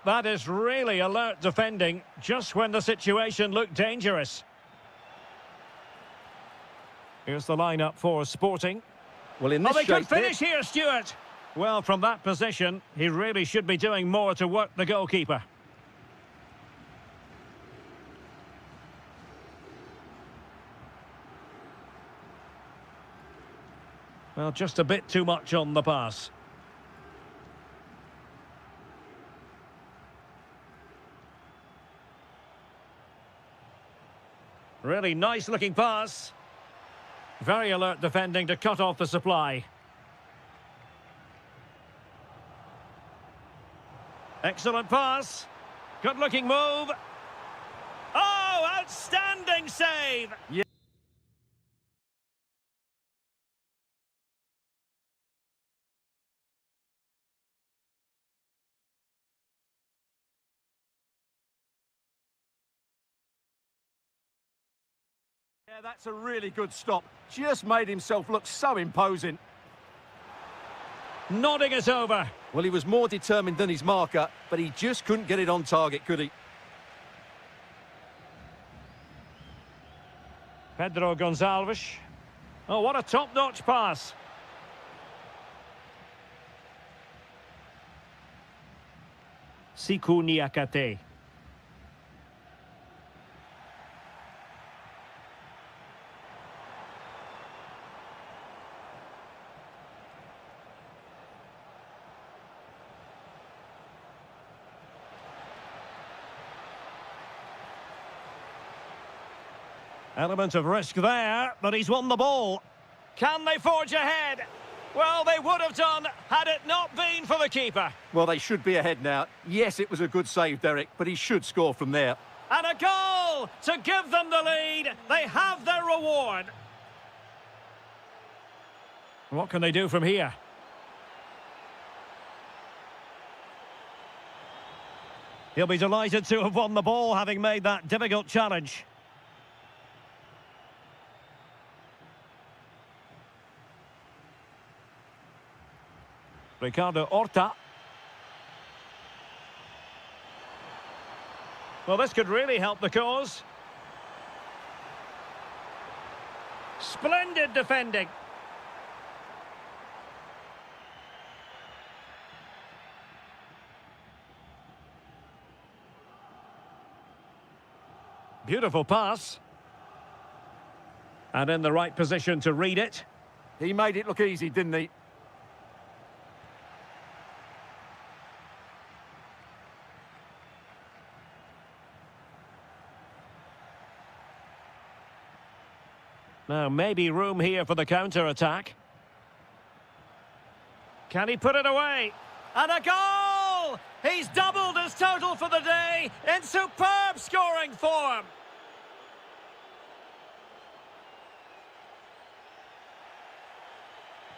That is really alert defending, just when the situation looked dangerous. Here's the lineup for Sporting. Well, in this they could shape, finish here, Stuart. Well, from that position, he really should be doing more to work the goalkeeper. Well, just a bit too much on the pass. Really nice looking pass. Very alert defending to cut off the supply. Excellent pass. Good looking move. Oh, outstanding save. Yeah. Yeah, that's a really good stop. Just made himself look so imposing. Nodding it over. Well, he was more determined than his marker, but he just couldn't get it on target, could he? Pedro Gonçalves. Oh, what a top-notch pass. Siku Niakate. Element of risk there, but he's won the ball. Can they forge ahead? Well, they would have done had it not been for the keeper. Well, they should be ahead now. Yes, it was a good save, Derek, but he should score from there. And a goal to give them the lead. They have their reward. What can they do from here? He'll be delighted to have won the ball, having made that difficult challenge. Ricardo Horta. Well, this could really help the cause. Splendid defending. Beautiful pass. And in the right position to read it. He made it look easy, didn't he? Now, maybe room here for the counter-attack. Can he put it away? And a goal! He's doubled his total for the day in superb scoring form.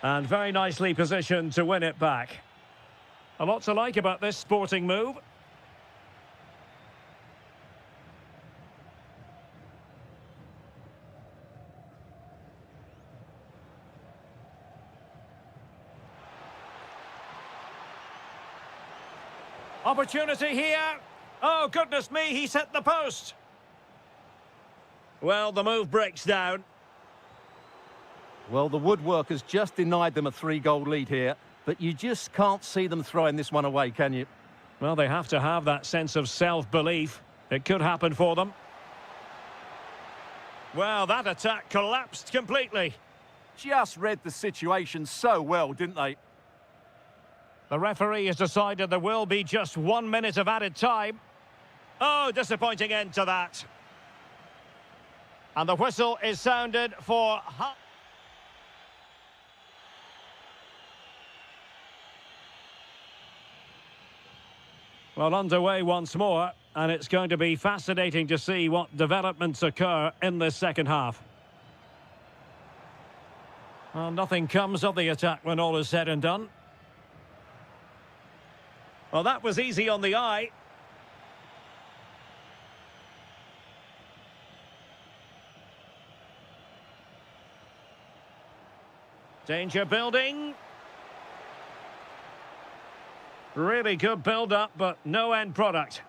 And very nicely positioned to win it back. A lot to like about this Sporting move. Opportunity here. Oh, goodness me, he's hit the post. Well, the move breaks down. Well, the woodworkers just denied them a 3-goal lead here, but you just can't see them throwing this one away, can you? Well, they have to have that sense of self-belief. It could happen for them. Well, that attack collapsed completely. Just read the situation so well, didn't they? The referee has decided there will be just 1 minute of added time. Oh, disappointing end to that. And the whistle is sounded for... Well, underway once more, and it's going to be fascinating to see what developments occur in this second half. Well, nothing comes of the attack when all is said and done. Well, that was easy on the eye. Danger building. Really good build-up, but no end product.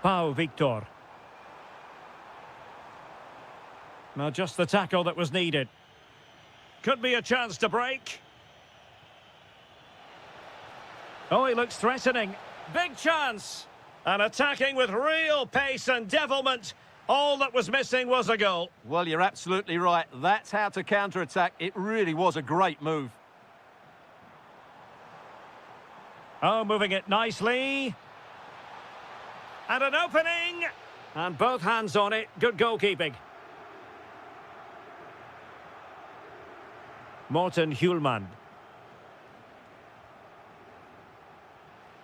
Pau Victor. Now just the tackle that was needed. Could be a chance to break. Oh, he looks threatening. Big chance. And attacking with real pace and devilment. All that was missing was a goal. Well, you're absolutely right. That's how to counter-attack. It really was a great move. Oh, moving it nicely. And an opening. And both hands on it. Good goalkeeping. Morten Hjulman.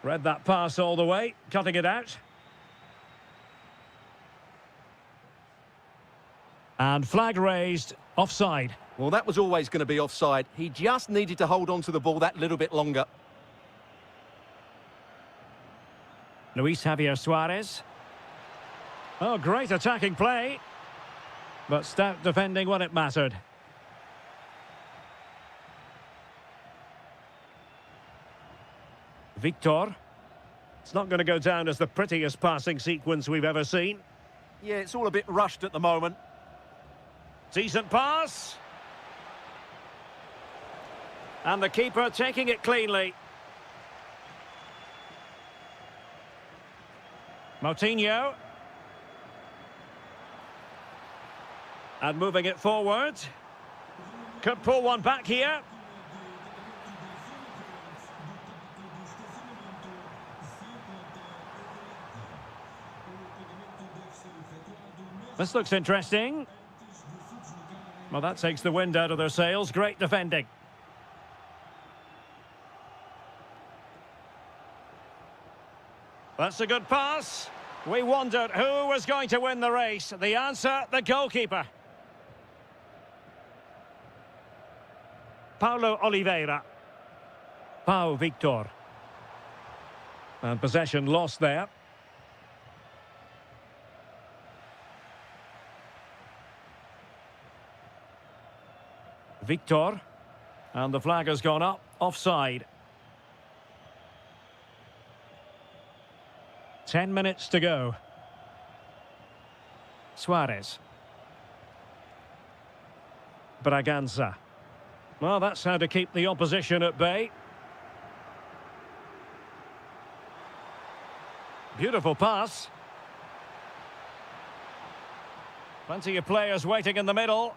Read that pass all the way, cutting it out. And flag raised, offside. Well, that was always going to be offside. He just needed to hold on to the ball that little bit longer. Luis Javier Suarez. Oh, great attacking play. But stout defending when it mattered. Victor. It's not going to go down as the prettiest passing sequence we've ever seen. Yeah, it's all a bit rushed at the moment. Decent pass. And the keeper taking it cleanly. Moutinho. And moving it forward. Could pull one back here. This looks interesting. Well, that takes the wind out of their sails. Great defending. That's a good pass. We wondered who was going to win the race. The answer, the goalkeeper. Paulo Oliveira. Pau Victor. And possession lost there. Victor. And the flag has gone up. Offside. 10 minutes to go. Suarez. Braganza. Well, that's how to keep the opposition at bay. Beautiful pass. Plenty of players waiting in the middle.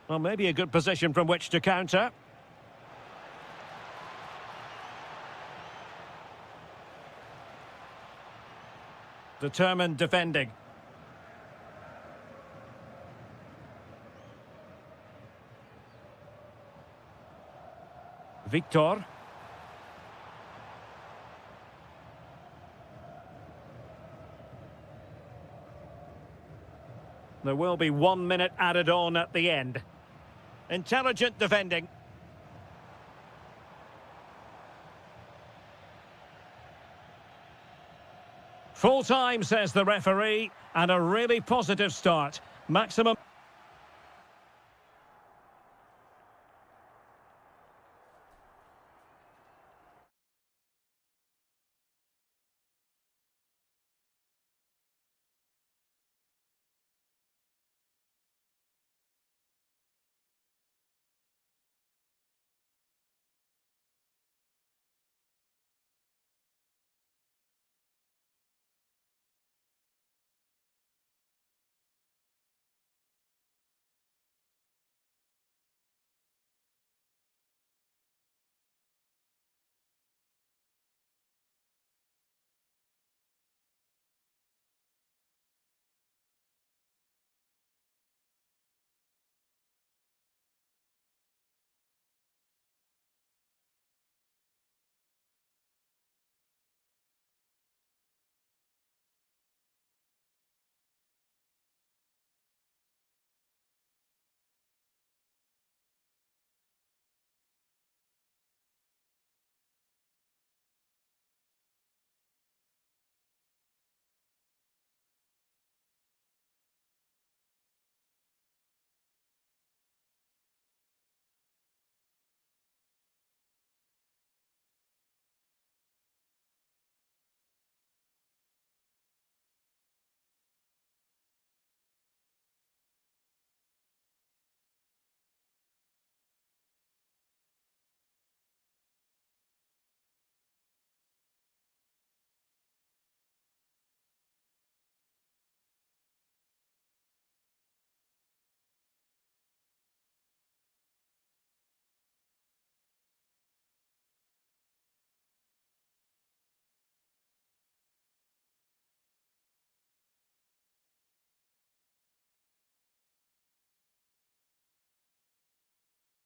Well, maybe a good position from which to counter. Determined defending. Victor. There will be 1 minute added on at the end. Intelligent defending. Full time, says the referee, and a really positive start. Maximum.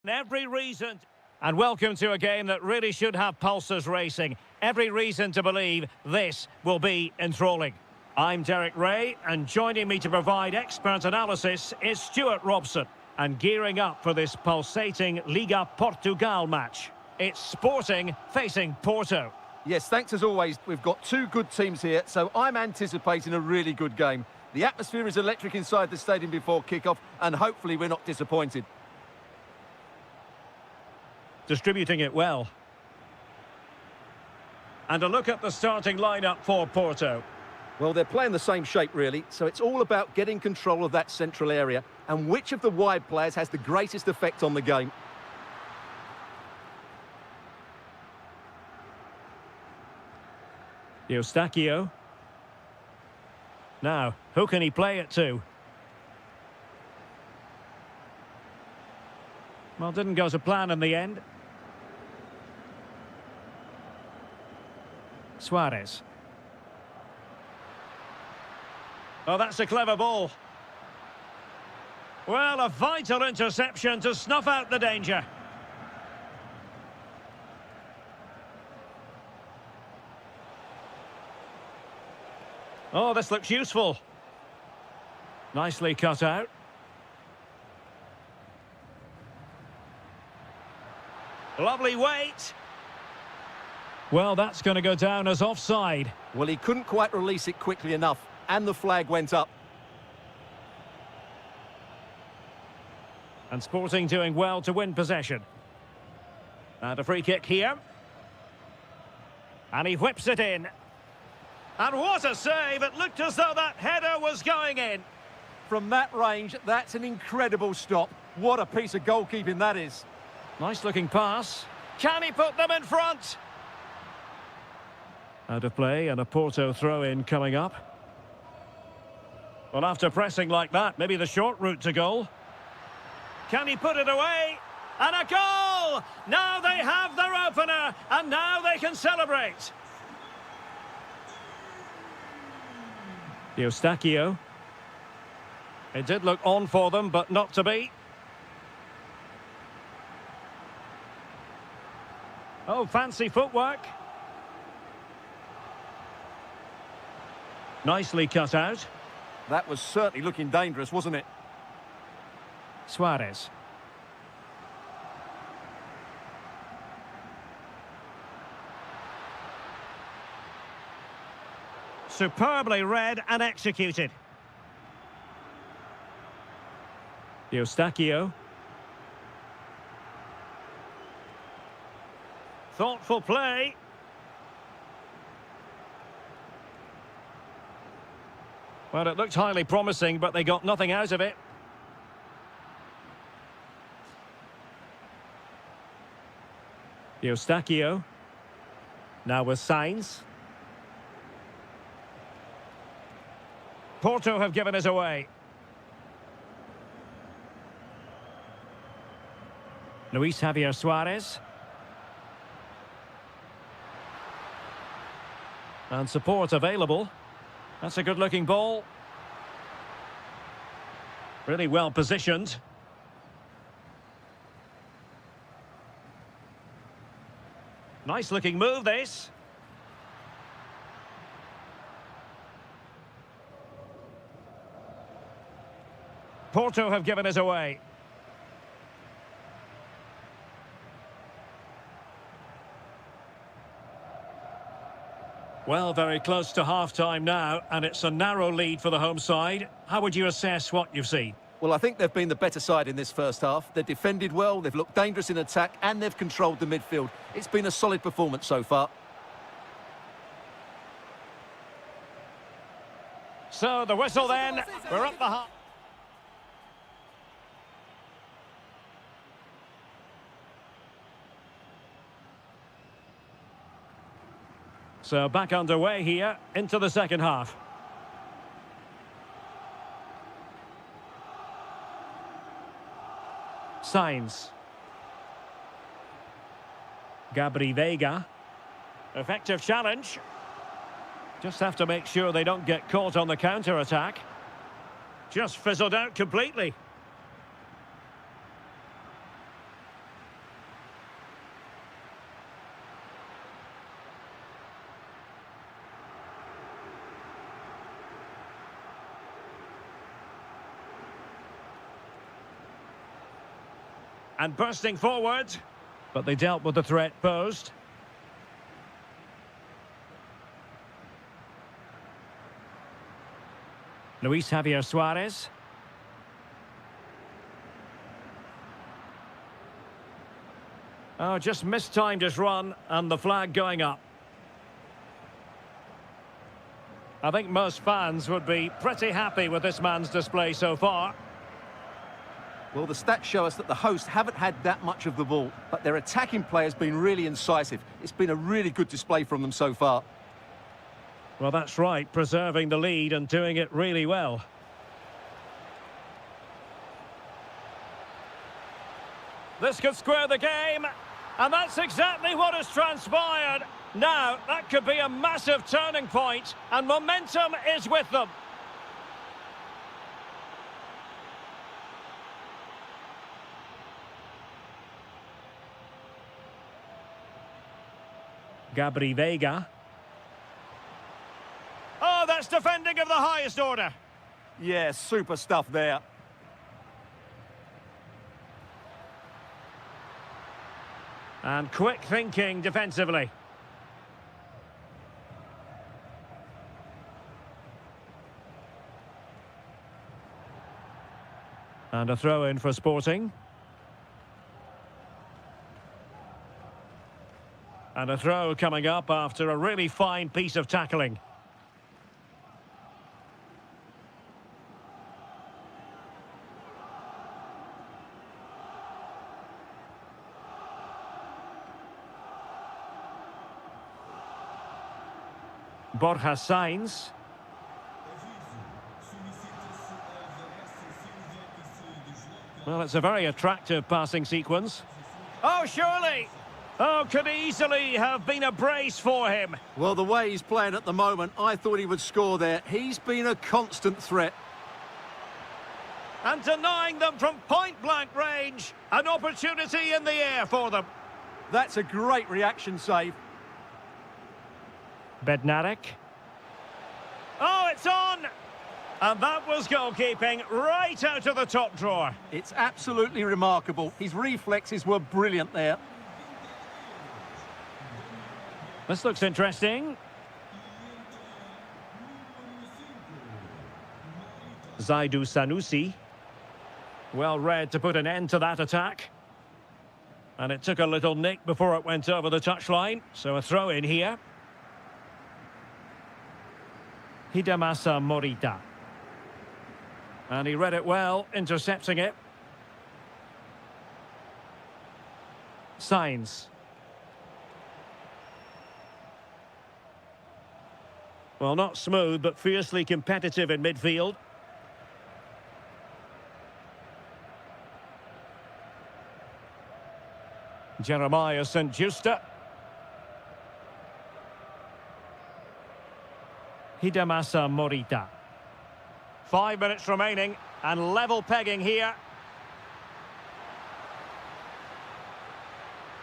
Every reason. And welcome to a game that really should have pulses racing. Every reason to believe this will be enthralling. I'm Derek Ray, and joining me to provide expert analysis is Stuart Robson. And gearing up for this pulsating Liga Portugal match, it's Sporting facing Porto. Yes, thanks as always. We've got two good teams here, so I'm anticipating a really good game. The atmosphere is electric inside the stadium before kick-off, and hopefully we're not disappointed. Distributing it well. And a look at the starting lineup for Porto. Well, they're playing the same shape, really, so it's all about getting control of that central area and which of the wide players has the greatest effect on the game. Eustáquio. Now, who can he play it to? Well, didn't go to plan in the end. Suarez. Oh, that's a clever ball. Well, a vital interception to snuff out the danger. Oh, this looks useful. Nicely cut out. Lovely weight. Well, that's going to go down as offside. Well, he couldn't quite release it quickly enough, and the flag went up. And Sporting doing well to win possession. And a free kick here. And he whips it in. And what a save! It looked as though that header was going in. From that range, that's an incredible stop. What a piece of goalkeeping that is. Nice looking pass. Can he put them in front? Out of play, and a Porto throw-in coming up. Well, after pressing like that, maybe the short route to goal. Can he put it away? And a goal! Now they have their opener, and now they can celebrate. Eustáquio. It did look on for them, but not to be. Oh, fancy footwork. Nicely cut out. That was certainly looking dangerous, wasn't it? Suarez. Superbly read and executed. Eustáquio. Thoughtful play. Well, it looked highly promising, but they got nothing out of it. Eustáquio. Now with signs. Porto have given us away. Luis Javier Suarez. And support available. That's a good-looking ball. Really well positioned. Nice-looking move, this. Porto have given us away. Well, very close to half-time now, and it's a narrow lead for the home side. How would you assess what you've seen? Well, I think they've been the better side in this first half. They've defended well, they've looked dangerous in attack, and they've controlled the midfield. It's been a solid performance so far. So, the whistle then. We're up the half. So back underway here into the second half. Signs. Gabri Veiga. Effective challenge. Just have to make sure they don't get caught on the counter-attack. Just fizzled out completely. And bursting forward. But they dealt with the threat posed. Luis Javier Suarez. Oh, just mistimed his run, and the flag going up. I think most fans would be pretty happy with this man's display so far. Well, the stats show us that the hosts haven't had that much of the ball, but their attacking play has been really incisive. It's been a really good display from them so far. Well, that's right, preserving the lead and doing it really well. This could square the game, and that's exactly what has transpired. Now, that could be a massive turning point, and momentum is with them. Gabri Veiga. Oh, that's defending of the highest order. Yeah, super stuff there. And quick thinking defensively. And a throw-in for Sporting. And a throw coming up after a really fine piece of tackling. Borja Sainz. Well, it's a very attractive passing sequence. Oh, surely! Oh, could easily have been a brace for him. Well, the way he's playing at the moment, I thought he would score there. He's been a constant threat. And denying them from point-blank range. An opportunity in the air for them. That's a great reaction save. Bednarek. Oh, it's on! And that was goalkeeping right out of the top drawer. It's absolutely remarkable. His reflexes were brilliant there. This looks interesting. Zaidu Sanusi. Well read to put an end to that attack. And it took a little nick before it went over the touchline. So a throw in here. Hidemasa Morita. And he read it well, intercepting it. Sainz. Well, not smooth, but fiercely competitive in midfield. Jeremiah St. Justa. Hidemasa Morita. 5 minutes remaining, and level pegging here.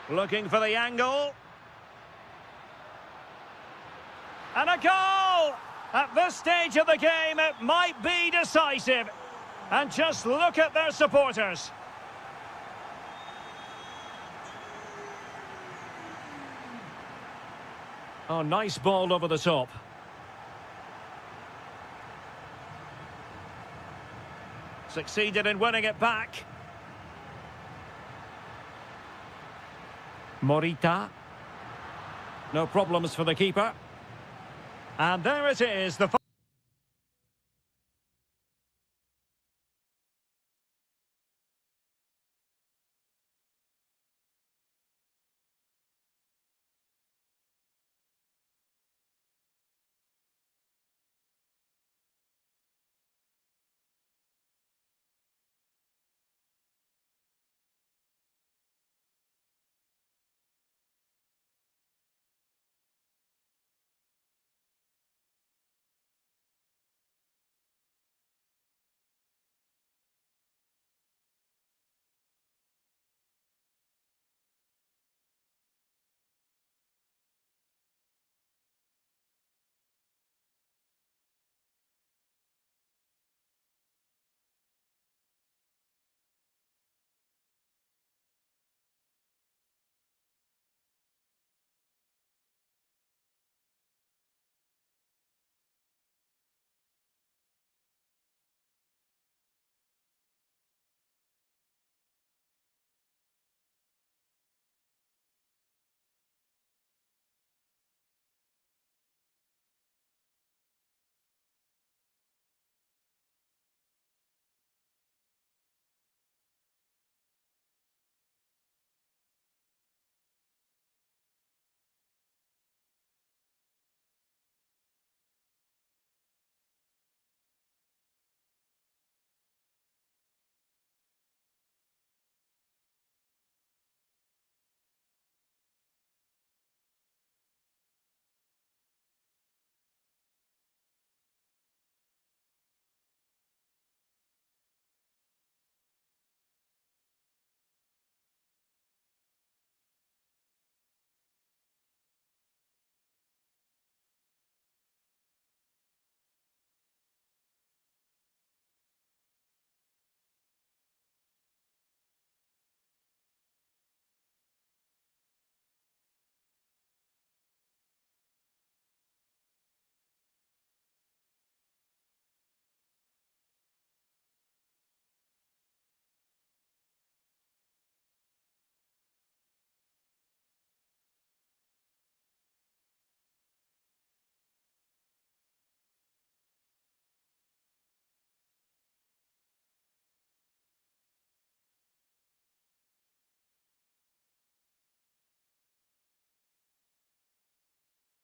Looking for the angle. And a goal! At this stage of the game, it might be decisive. And just look at their supporters. Oh, nice ball over the top. Succeeded in winning it back. Morita. No problems for the keeper. And there it is, the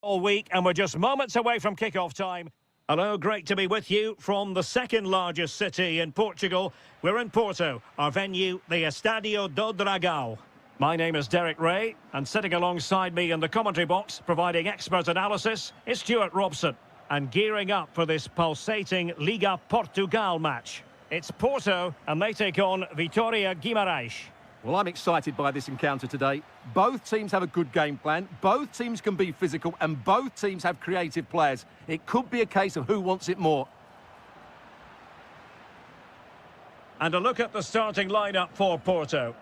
All week, and we're just moments away from kick-off time. Hello, great to be with you from the second largest city in Portugal. We're in Porto, our venue, the Estádio do Dragão. My name is Derek Ray, and sitting alongside me in the commentary box, providing expert analysis, is Stuart Robson. And gearing up for this pulsating Liga Portugal match. It's Porto, and they take on Vitória Guimarães. Well, I'm excited by this encounter today. Both teams have a good game plan, both teams can be physical, and both teams have creative players. It could be a case of who wants it more. And a look at the starting lineup for Porto.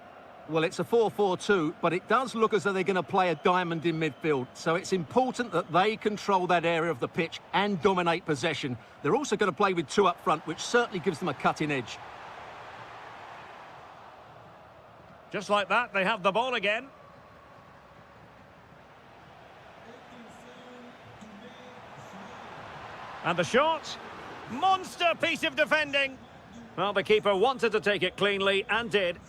Well, it's a 4-4-2, but it does look as though they're going to play a diamond in midfield. So it's important that they control that area of the pitch and dominate possession. They're also going to play with two up front, which certainly gives them a cutting edge. Just like that, they have the ball again. And the shot. Monster piece of defending. Well, the keeper wanted to take it cleanly and did.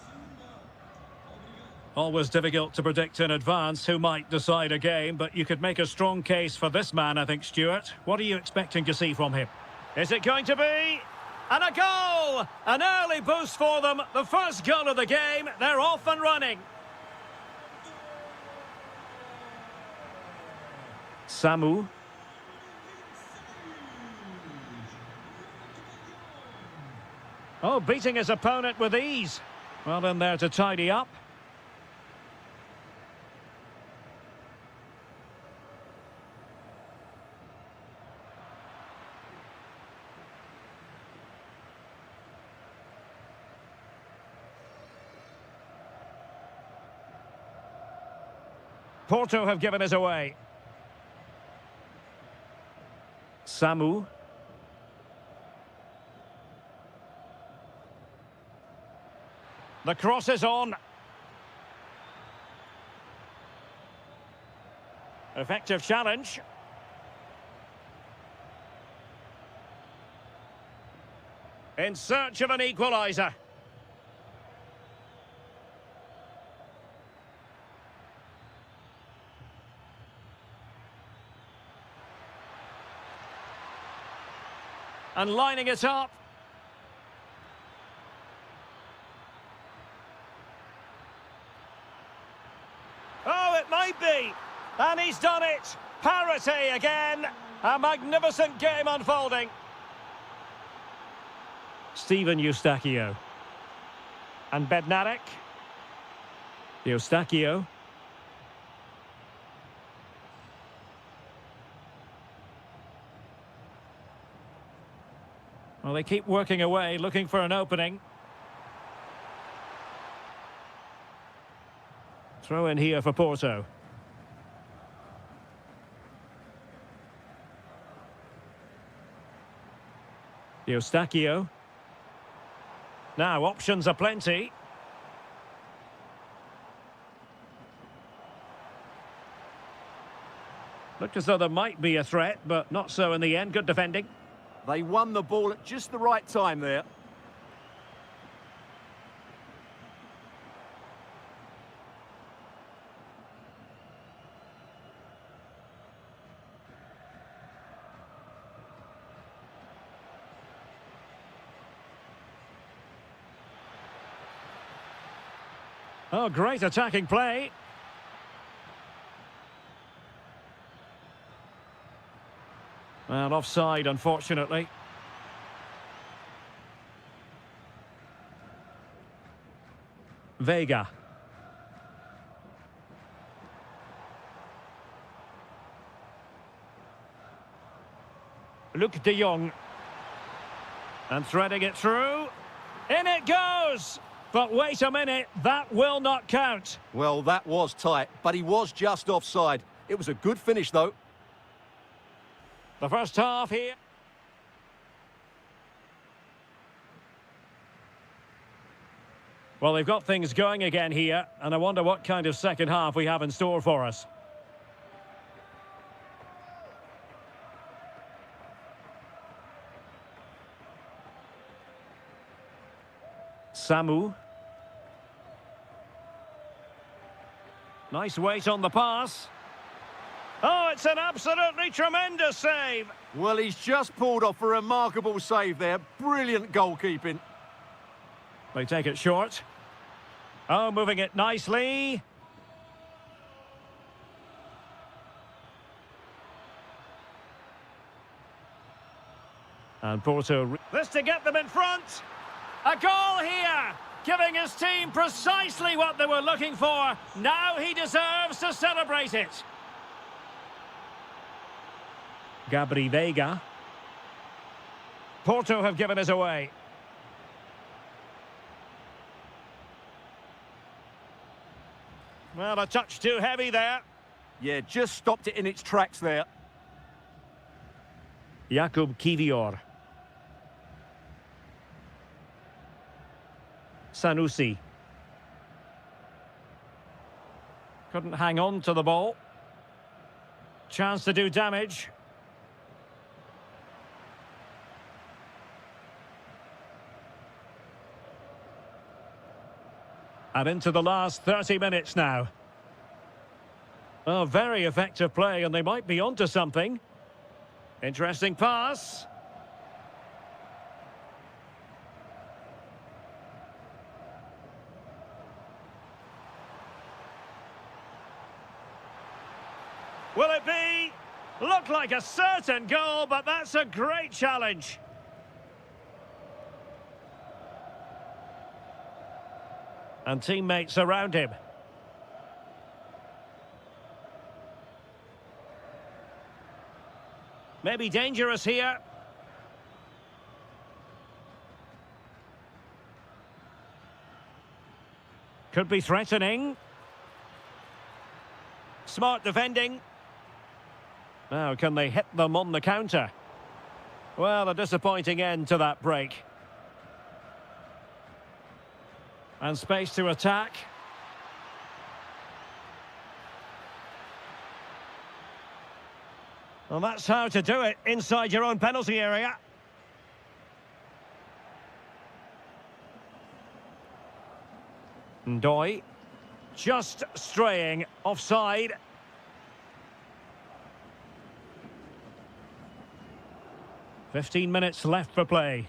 Always difficult to predict in advance who might decide a game, but you could make a strong case for this man, I think, Stuart. What are you expecting to see from him? Is it going to be? And a goal! An early boost for them. The first goal of the game. They're off and running. Samu. Oh, beating his opponent with ease. Well, in there to tidy up. Porto have given us away. Samu. The cross is on. Effective challenge. In search of an equaliser. And lining it up. Oh, it might be. And he's done it. Parity again. A magnificent game unfolding. Steven Eustáquio. And Bednarek. Eustáquio. Well, they keep working away, looking for an opening. Throw in here for Porto. Eustáquio. Now, options are plenty. Looked as though there might be a threat, but not so in the end. Good defending. They won the ball at just the right time there. Oh, great attacking play. Well, offside, unfortunately. Vega. Luke de Jong. And threading it through. In it goes! But wait a minute, that will not count. Well, that was tight, but he was just offside. It was a good finish, though. The first half here. Well, they've got things going again here, and I wonder what kind of second half we have in store for us. Samu. Nice weight on the pass. Oh, it's an absolutely tremendous save. Well, he's just pulled off a remarkable save there. Brilliant goalkeeping. They take it short. Oh, moving it nicely. And Porto... This to get them in front. A goal here, giving his team precisely what they were looking for. Now he deserves to celebrate it. Gabri Veiga. Porto have given us away. Well, a touch too heavy there. Yeah, just stopped it in its tracks there. Jakub Kivior. Sanusi. Couldn't hang on to the ball. Chance to do damage. And into the last 30 minutes now. Oh, very effective play, and they might be onto something. Interesting pass. Will it be? Looked like a certain goal, but that's a great challenge. And teammates around him. Maybe dangerous here. Could be threatening. Smart defending. Now, can they hit them on the counter? Well, a disappointing end to that break. And space to attack. Well, that's how to do it inside your own penalty area. Ndoye. Just straying offside. "15 minutes left for play.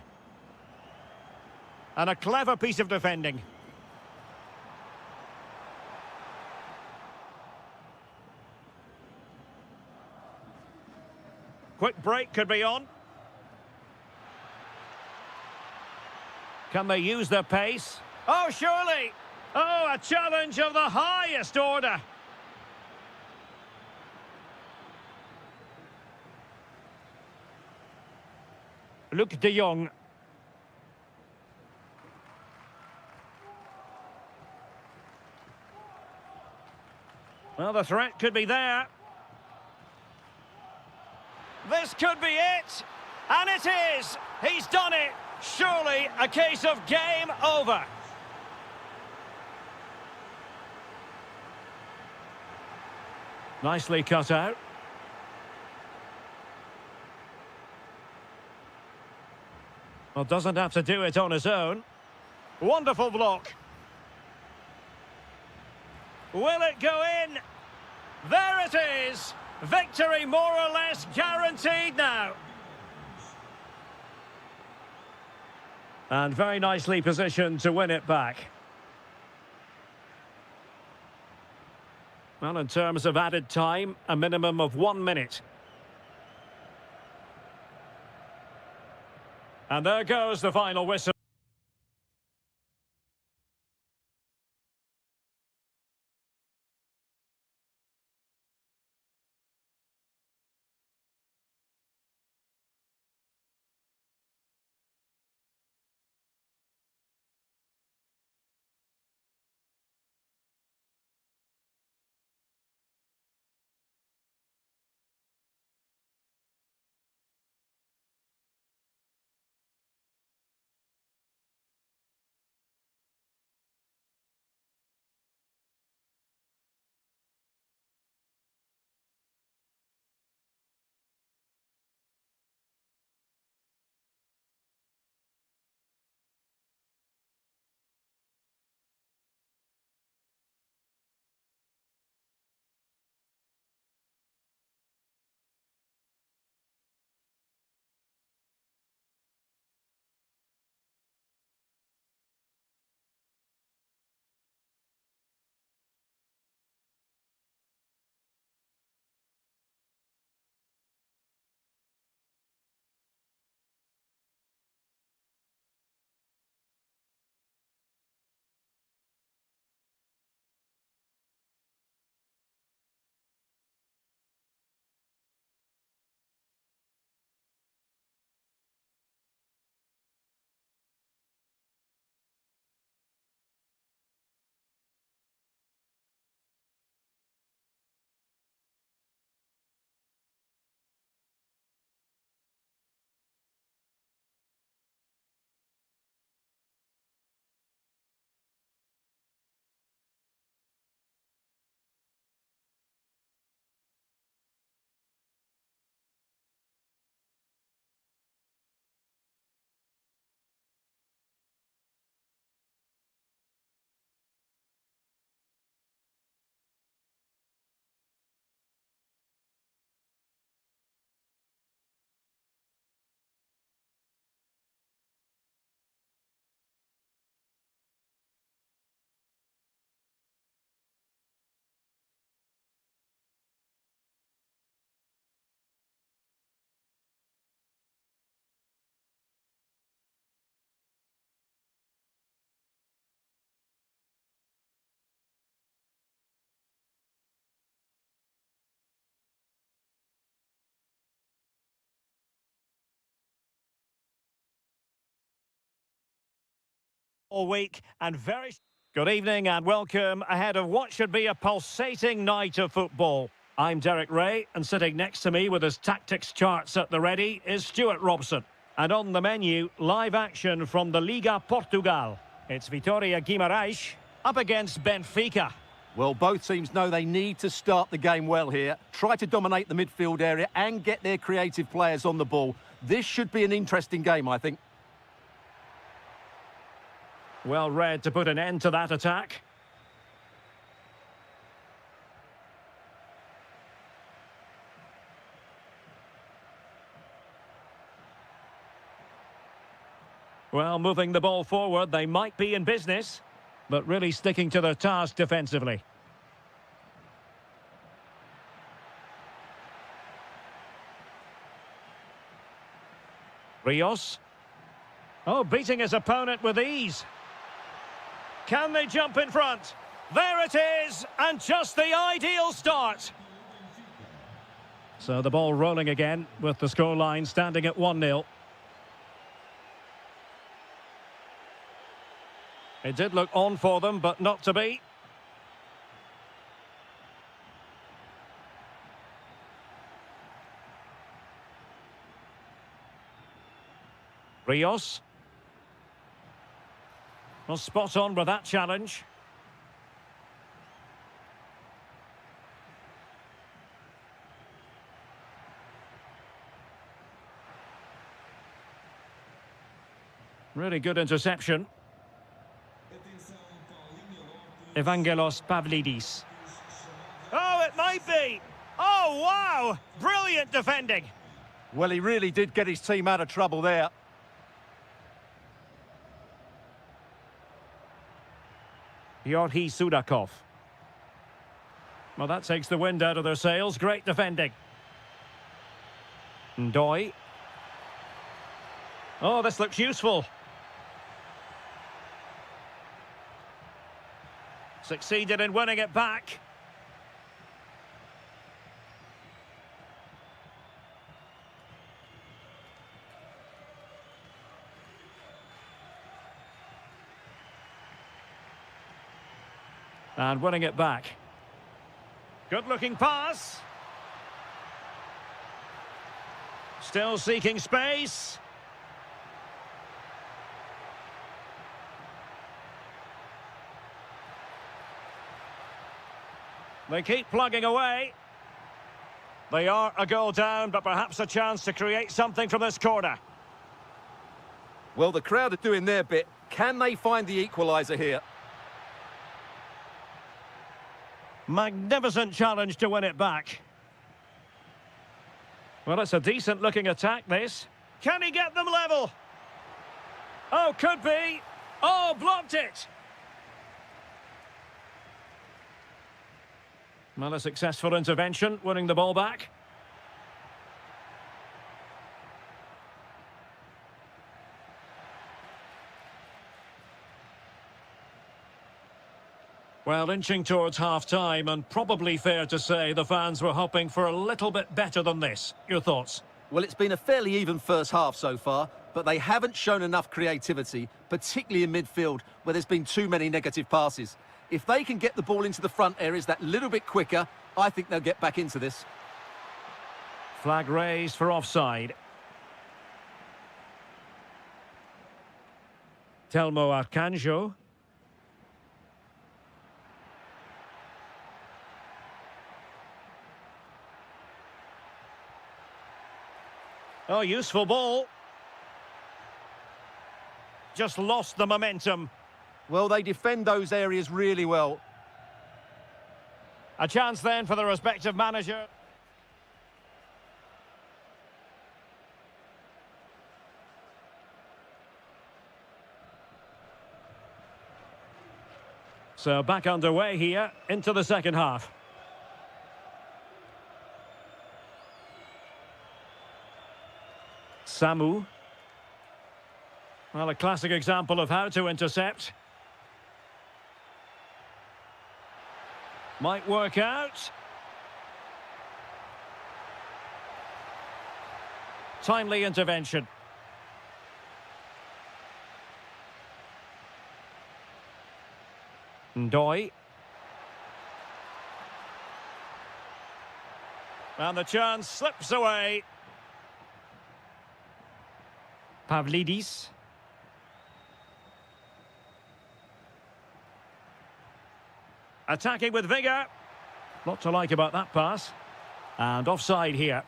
And a clever piece of defending. Quick break could be on. Can they use their pace? Oh, surely! Oh, a challenge of the highest order. Luc de Jong. Well, the threat could be there. This could be it. And it is. He's done it. Surely a case of game over. Nicely cut out. Well, doesn't have to do it on his own. Wonderful block. Will it go in? There it is. Victory more or less guaranteed now. And very nicely positioned to win it back. Well, in terms of added time, a minimum of 1 minute. And there goes the final whistle. all week and very... Good evening and welcome ahead of what should be a pulsating night of football. I'm Derek Ray, and sitting next to me with his tactics charts at the ready is Stuart Robson. And on the menu, live action from the Liga Portugal. It's Vitória Guimarães up against Benfica. Well, both teams know they need to start the game well here, try to dominate the midfield area and get their creative players on the ball. This should be an interesting game, I think. Well read to put an end to that attack. Well, moving the ball forward, they might be in business, but really sticking to their task defensively. Rios. Oh, beating his opponent with ease. Can they jump in front? There it is, and just the ideal start. So the ball rolling again with the scoreline standing at 1-0. It did look on for them, but not to be. Rios. Well, spot on with that challenge. Really good interception. Evangelos Pavlidis. Oh, it might be. Oh, wow! Brilliant defending. Well, he really did get his team out of trouble there. Yorhi Sudakov. Well, that takes the wind out of their sails. Great defending. Ndoi. Oh, this looks useful. Succeeded in winning it back. And winning it back. Good-looking pass. Still seeking space. They keep plugging away. They are a goal down, but perhaps a chance to create something from this corner. Well, the crowd are doing their bit. Can they find the equaliser here? Magnificent challenge to win it back. Well, it's a decent-looking attack, this. Can he get them level? Oh, could be. Oh, blocked it. Well, a successful intervention, winning the ball back. Well, inching towards half-time, and probably fair to say the fans were hoping for a little bit better than this. Your thoughts? Well, it's been a fairly even first half so far, but they haven't shown enough creativity, particularly in midfield, where there's been too many negative passes. If they can get the ball into the front areas that little bit quicker, I think they'll get back into this. Flag raised for offside. Telmo Arcanjo. Oh, useful ball. Just lost the momentum. Well, they defend those areas really well. A chance then for the respective manager. So back underway here into the second half. Samu. Well, a classic example of how to intercept. Might work out. Timely intervention. Ndoi. And the chance slips away. Pavlidis. Attacking with vigour. Lot to like about that pass. And offside here.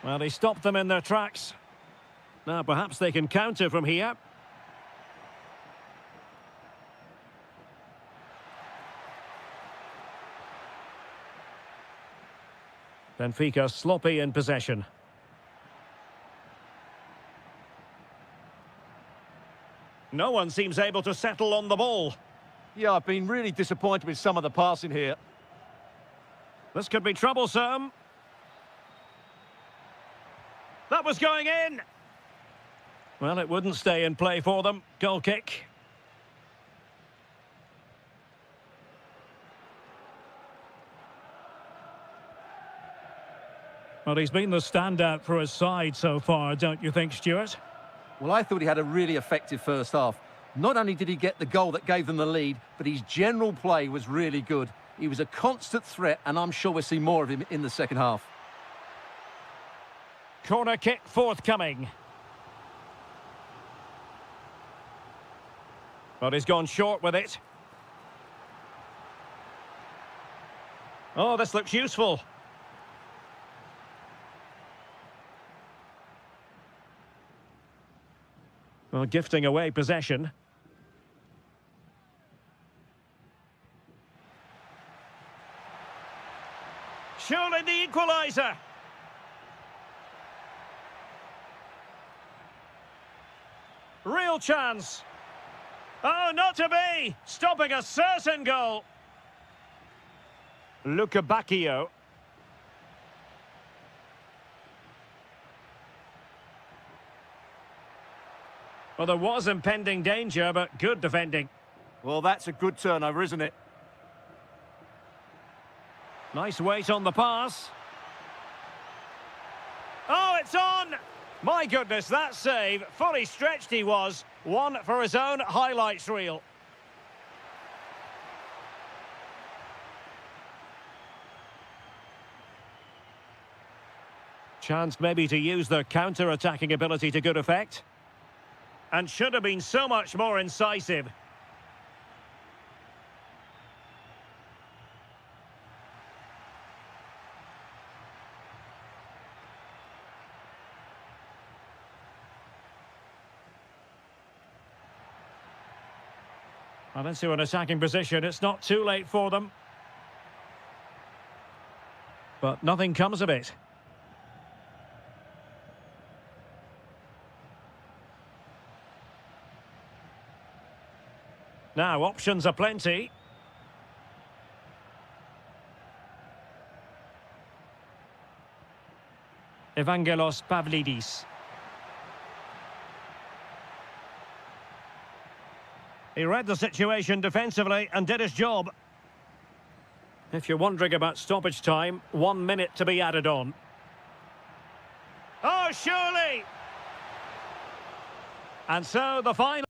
Well, he stopped them in their tracks. Now perhaps they can counter from here. Benfica sloppy in possession. No one seems able to settle on the ball. Yeah, I've been really disappointed with some of the passing here. This could be troublesome. That was going in. Well, it wouldn't stay in play for them. Goal kick. Well, he's been the standout for his side so far, don't you think, Stuart? Well, I thought he had a really effective first half. Not only did he get the goal that gave them the lead, but his general play was really good. He was a constant threat, and I'm sure we'll see more of him in the second half. Corner kick forthcoming. But he's gone short with it. Oh, this looks useful. Well, gifting away possession. Surely the equaliser. Real chance. Oh, not to be. Stopping a certain goal. Luca Bacchio. Well, there was impending danger, but good defending. Well, that's a good turnover, isn't it? Nice weight on the pass. Oh, it's on! My goodness, that save. Fully stretched he was. One for his own highlights reel. Chance maybe to use their counter-attacking ability to good effect. And should have been so much more incisive. Well, into an attacking position. It's not too late for them. But nothing comes of it. Now, options are plenty. Evangelos Pavlidis. He read the situation defensively and did his job. If you're wondering about stoppage time, 1 minute to be added on. Oh, surely! And so the final...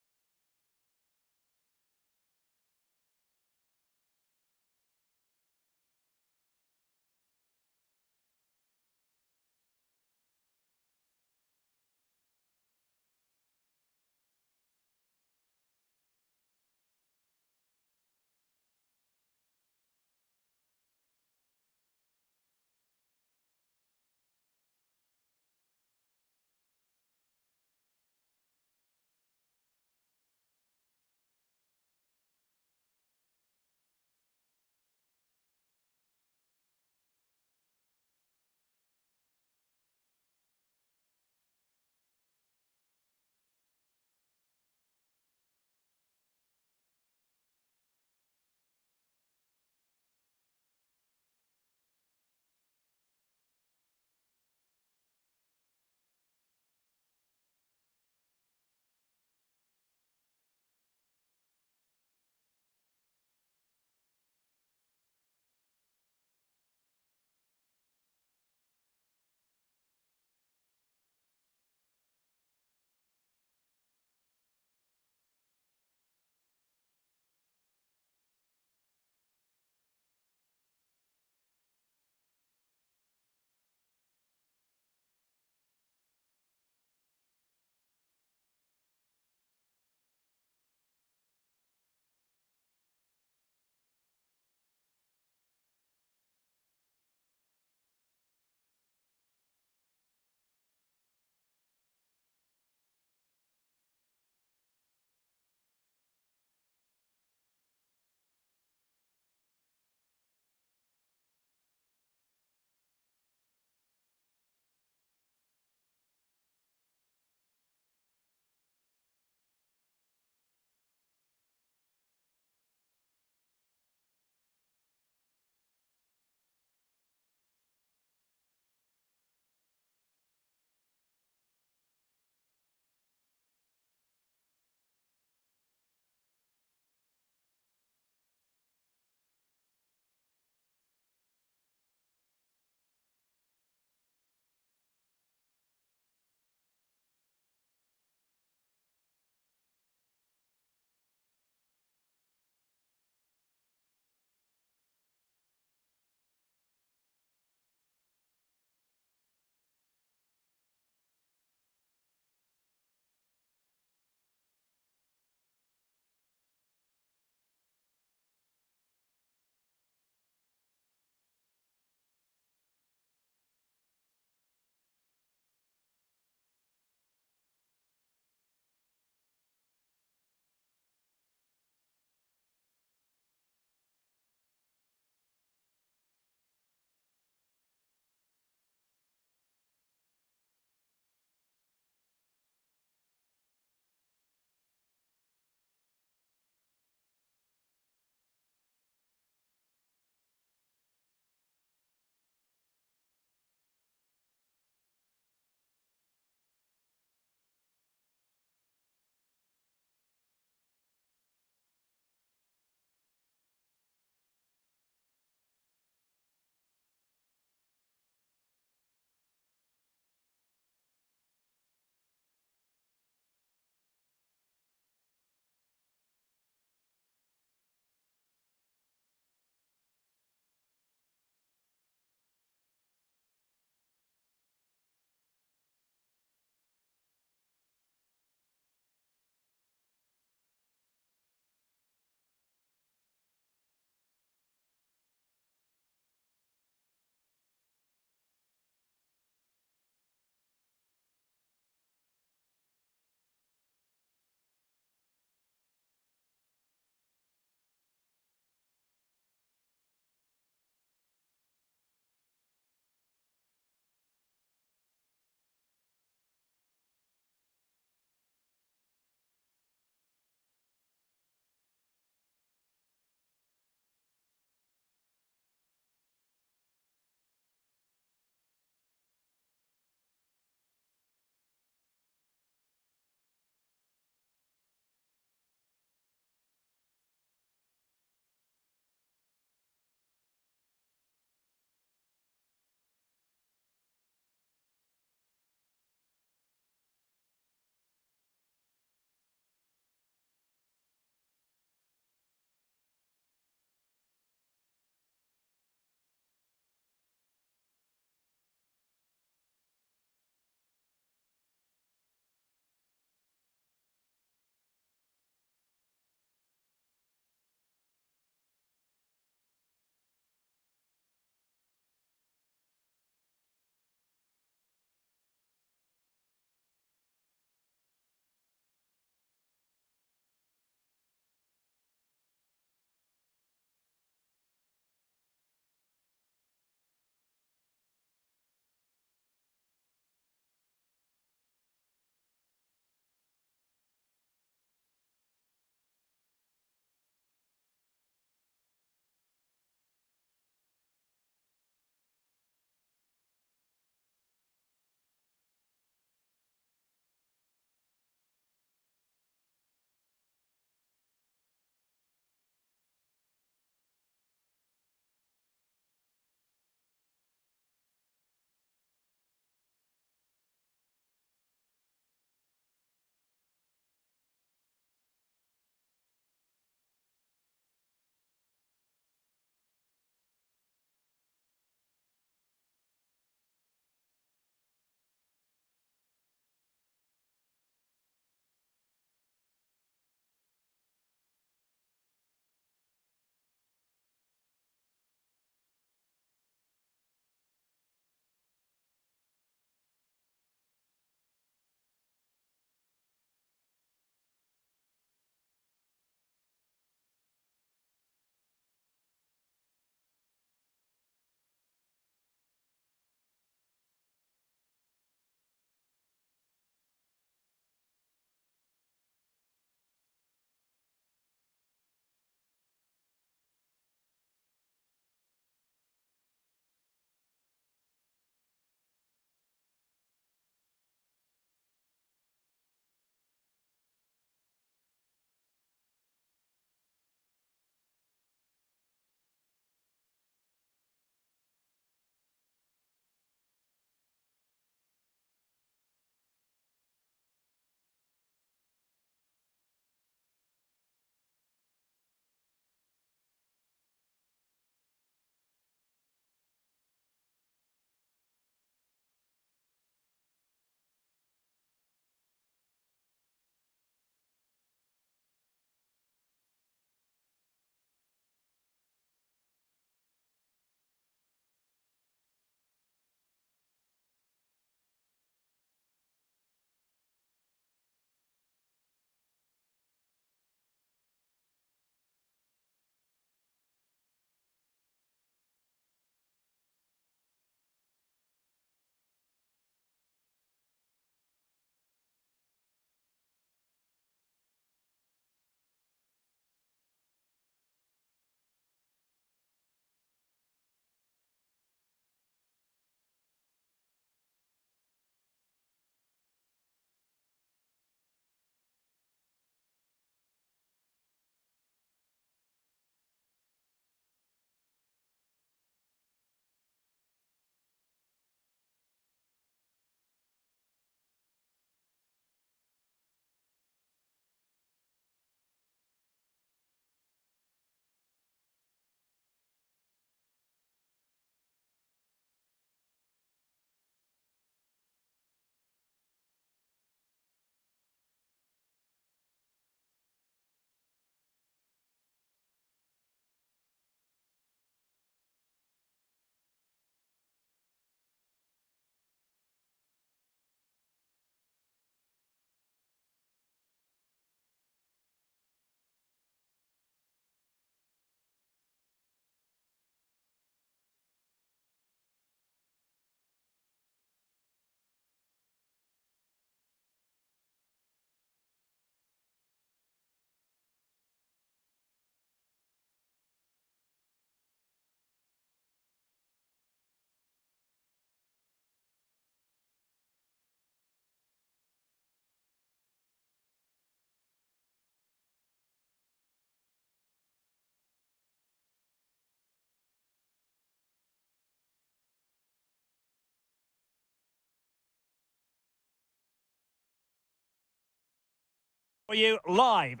For you live.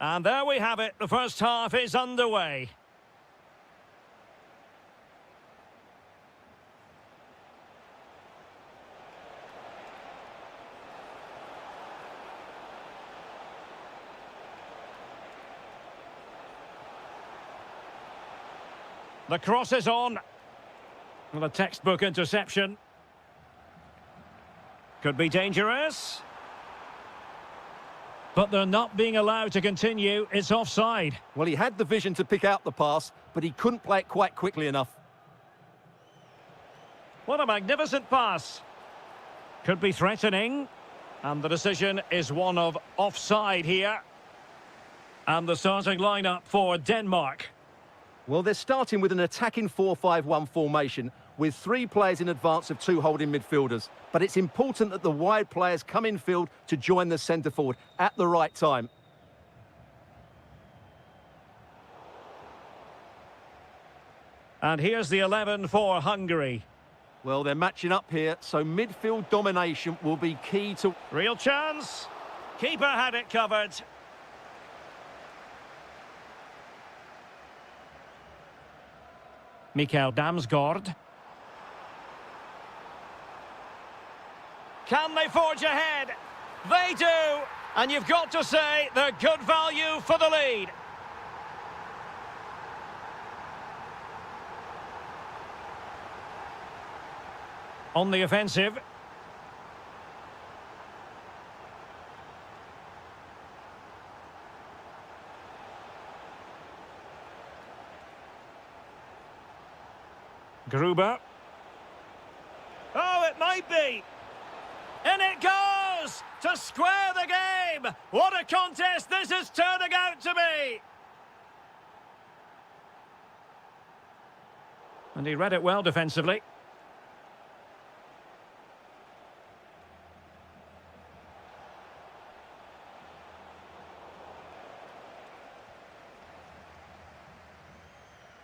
And there we have it. The first half is underway. The cross is on. Well, a textbook interception. Could be dangerous. But they're not being allowed to continue. It's offside. Well, he had the vision to pick out the pass, but he couldn't play it quite quickly enough. What a magnificent pass. Could be threatening. And the decision is one of offside here. And the starting lineup for Denmark. Well, they're starting with an attacking 4-5-1 formation with 3 players in advance of 2 holding midfielders. But it's important that the wide players come in field to join the centre forward at the right time. And here's the 11 for Hungary. Well, they're matching up here, so midfield domination will be key to... Real chance. Keeper had it covered. Mikael Damsgaard. Can they forge ahead? They do! And you've got to say they're good value for the lead. On the offensive. Gruber. Oh, it might be. And it goes to square the game. What a contest this is turning out to be. And he read it well defensively.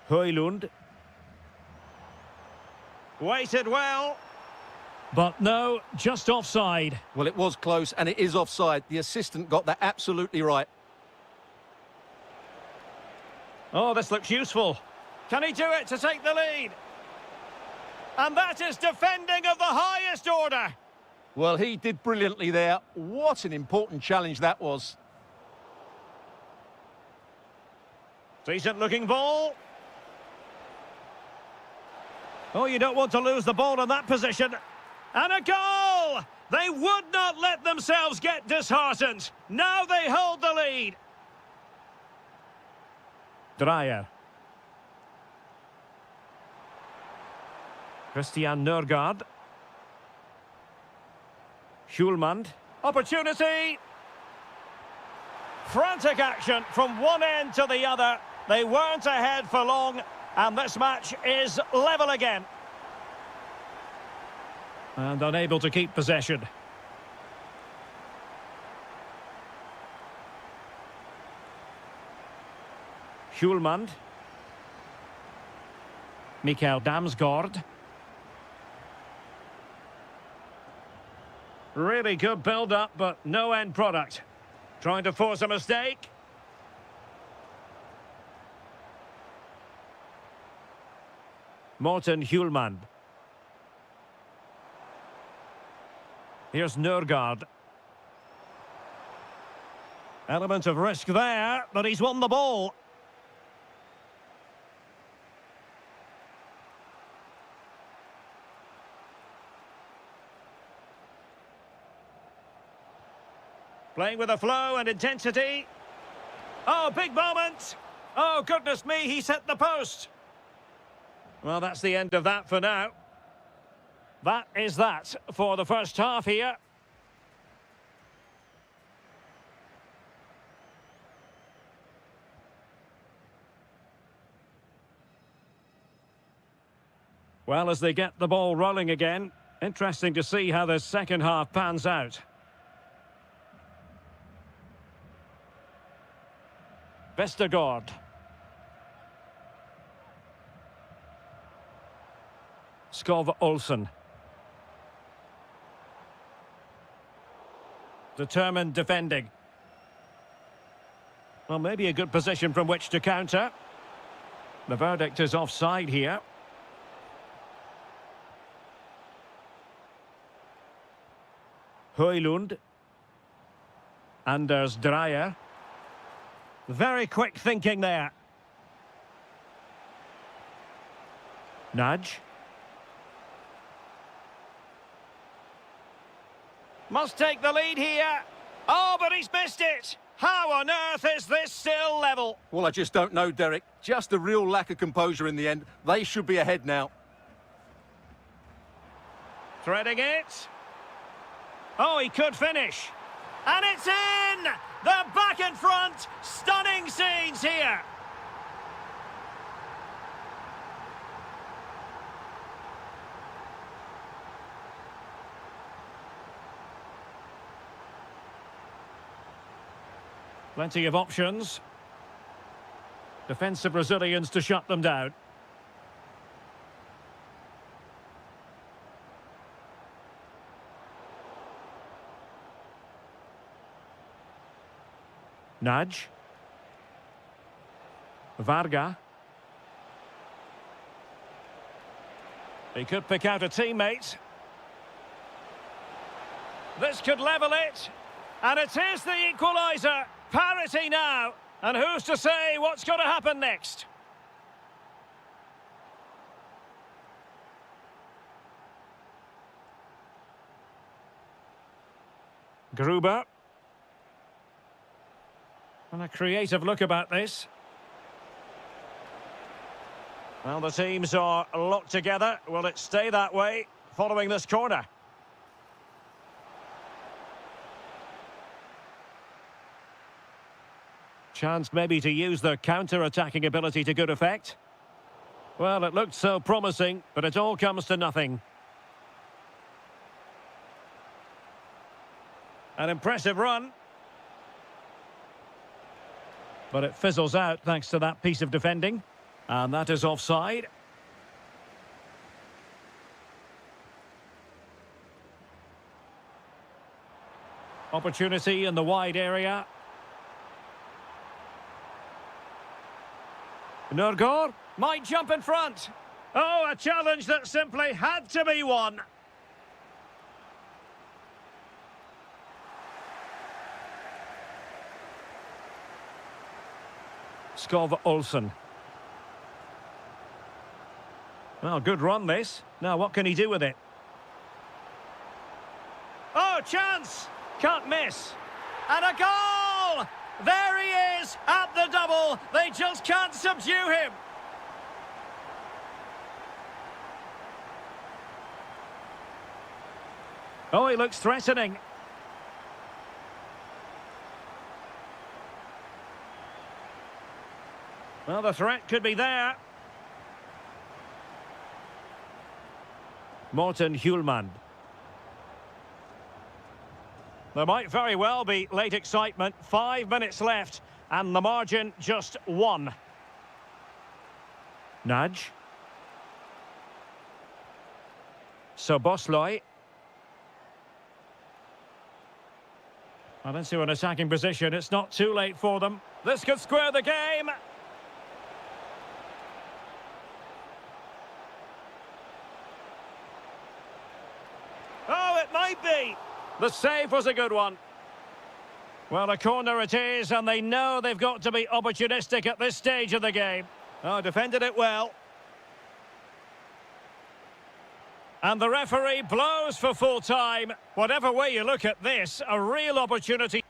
Højlund. Waited well. But no, just offside. Well, it was close, and it is offside. The assistant got that absolutely right. Oh, this looks useful. Can he do it to take the lead? And that is defending of the highest order. Well, he did brilliantly there. What an important challenge that was. Decent-looking ball. Oh, you don't want to lose the ball in that position. And a goal! They would not let themselves get disheartened. Now they hold the lead. Dreyer. Christian Nørgaard. Schulman. Opportunity. Frantic action from one end to the other. They weren't ahead for long, and this match is level again. And unable to keep possession. Schulman. Mikael Damsgaard. Really good build-up, but no end product. Trying to force a mistake. Morten Hjulmand. Here's Nørgaard. Element of risk there, but he's won the ball. Playing with a flow and intensity. Oh, big moment. Oh, goodness me, he's hit the post. Well, that's the end of that for now. That is that for the first half here. Well, as they get the ball rolling again, interesting to see how the second half pans out. Vestergaard. Skov Olsen. Determined defending. Well, maybe a good position from which to counter. The verdict is offside here. Højlund. Anders Dreyer. Very quick thinking there. Nudge. Must take the lead here. Oh, but he's missed it. How on earth is this still level? Well, I just don't know, Derek. Just a real lack of composure in the end. They should be ahead now. Threading it. Oh, he could finish. And it's in! They're back in front. Stunning scenes here. Plenty of options. Defensive Brazilians to shut them down. Nudge. Varga. He could pick out a teammate. This could level it. And it is the equaliser. Parity now. And who's to say what's going to happen next? Gruber. And a creative look about this. Well, the teams are locked together. Will it stay that way following this corner? Chance maybe to use their counter-attacking ability to good effect. Well, it looked so promising, but it all comes to nothing. An impressive run. But it fizzles out thanks to that piece of defending. And that is offside. Opportunity in the wide area. Nurgård might jump in front. Oh, a challenge that simply had to be won. Skov Olsen. Well, good run this. Now, what can he do with it? Oh, chance! Can't miss. And a goal! There he is at the double. They just can't subdue him. Oh, he looks threatening. Well, the threat could be there. Morten Hjulmand. There might very well be late excitement. 5 minutes left, and the margin just 1. Nudge. Soboslai. Well, into an attacking position. It's not too late for them. This could square the game. Oh, it might be. The save was a good one. Well, a corner it is, and they know they've got to be opportunistic at this stage of the game. Oh, defended it well. And the referee blows for full time. Whatever way you look at this, a real opportunity.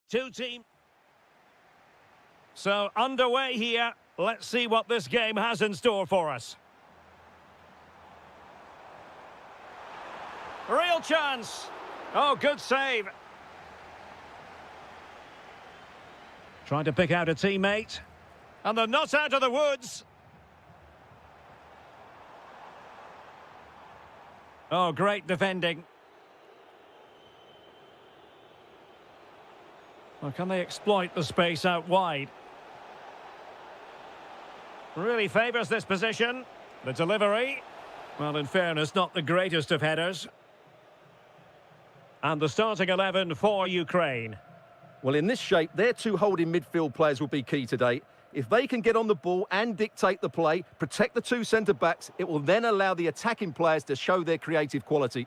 Two team. So underway here. Let's see what this game has in store for us. Real chance. Oh, good save. Trying to pick out a teammate. And they're not out of the woods. Oh, great defending. Well, can they exploit the space out wide? Really favours this position. The delivery. Well, in fairness, not the greatest of headers. And the starting 11 for Ukraine. Well, in this shape, their two holding midfield players will be key today. If they can get on the ball and dictate the play, protect the two centre-backs, it will then allow the attacking players to show their creative quality.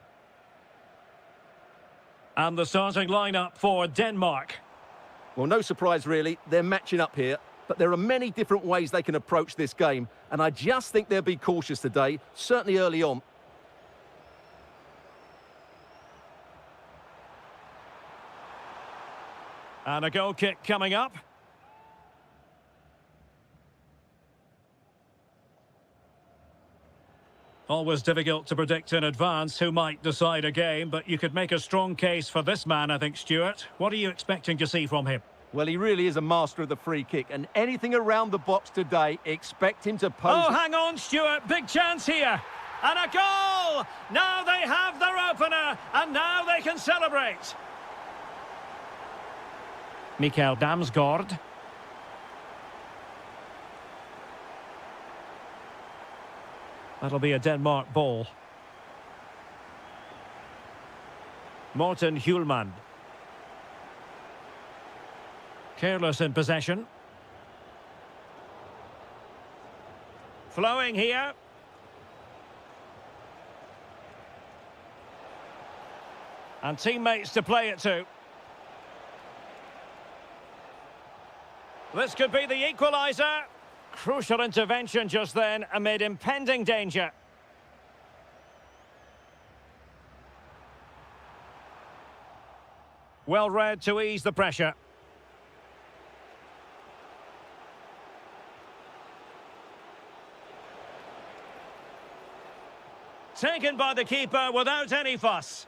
And the starting lineup for Denmark. Well, no surprise, really. They're matching up here. But there are many different ways they can approach this game. And I just think they'll be cautious today, certainly early on. And a goal kick coming up. Always difficult to predict in advance who might decide a game, but you could make a strong case for this man, I think, Stuart. What are you expecting to see from him? Well, he really is a master of the free kick, and anything around the box today, expect him to pose... Oh, hang on, Stuart. Big chance here. And a goal! Now they have their opener, and now they can celebrate. Mikael Damsgaard. That'll be a Denmark ball. Morten Hjulmand. Careless in possession. Flowing here. And teammates to play it to. This could be the equaliser. Crucial intervention just then amid impending danger. Well read to ease the pressure. Taken by the keeper without any fuss.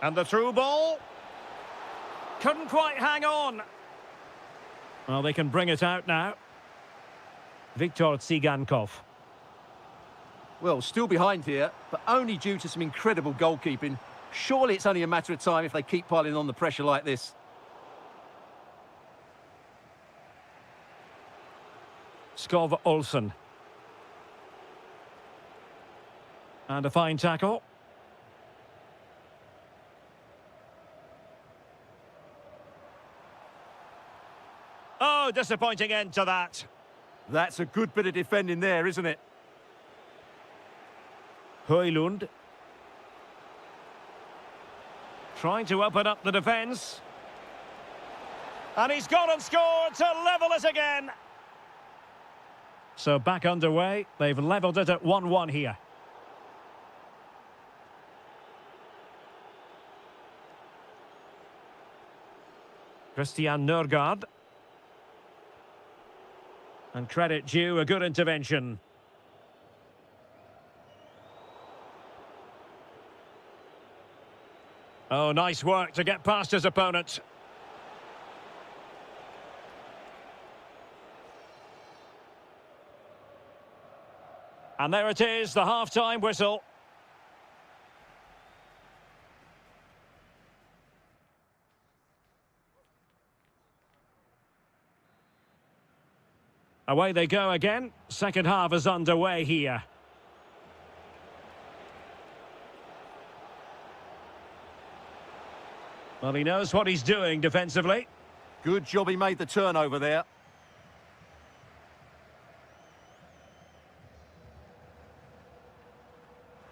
And the through ball. Couldn't quite hang on. Well, they can bring it out now. Viktor Tsigankov. Well, still behind here, but only due to some incredible goalkeeping. Surely it's only a matter of time if they keep piling on the pressure like this. Skov Olsen. And a fine tackle. Oh, disappointing end to that. That's a good bit of defending there, isn't it? Højlund. Trying to open up the defence. And he's gone and scored to level it again. So back underway. They've levelled it at 1-1 here. Christian Nørgaard. And credit due, a good intervention. Oh, nice work to get past his opponent. And there it is, the half-time whistle. Away they go again. Second half is underway here. Well, he knows what he's doing defensively. Good job he made the turnover there.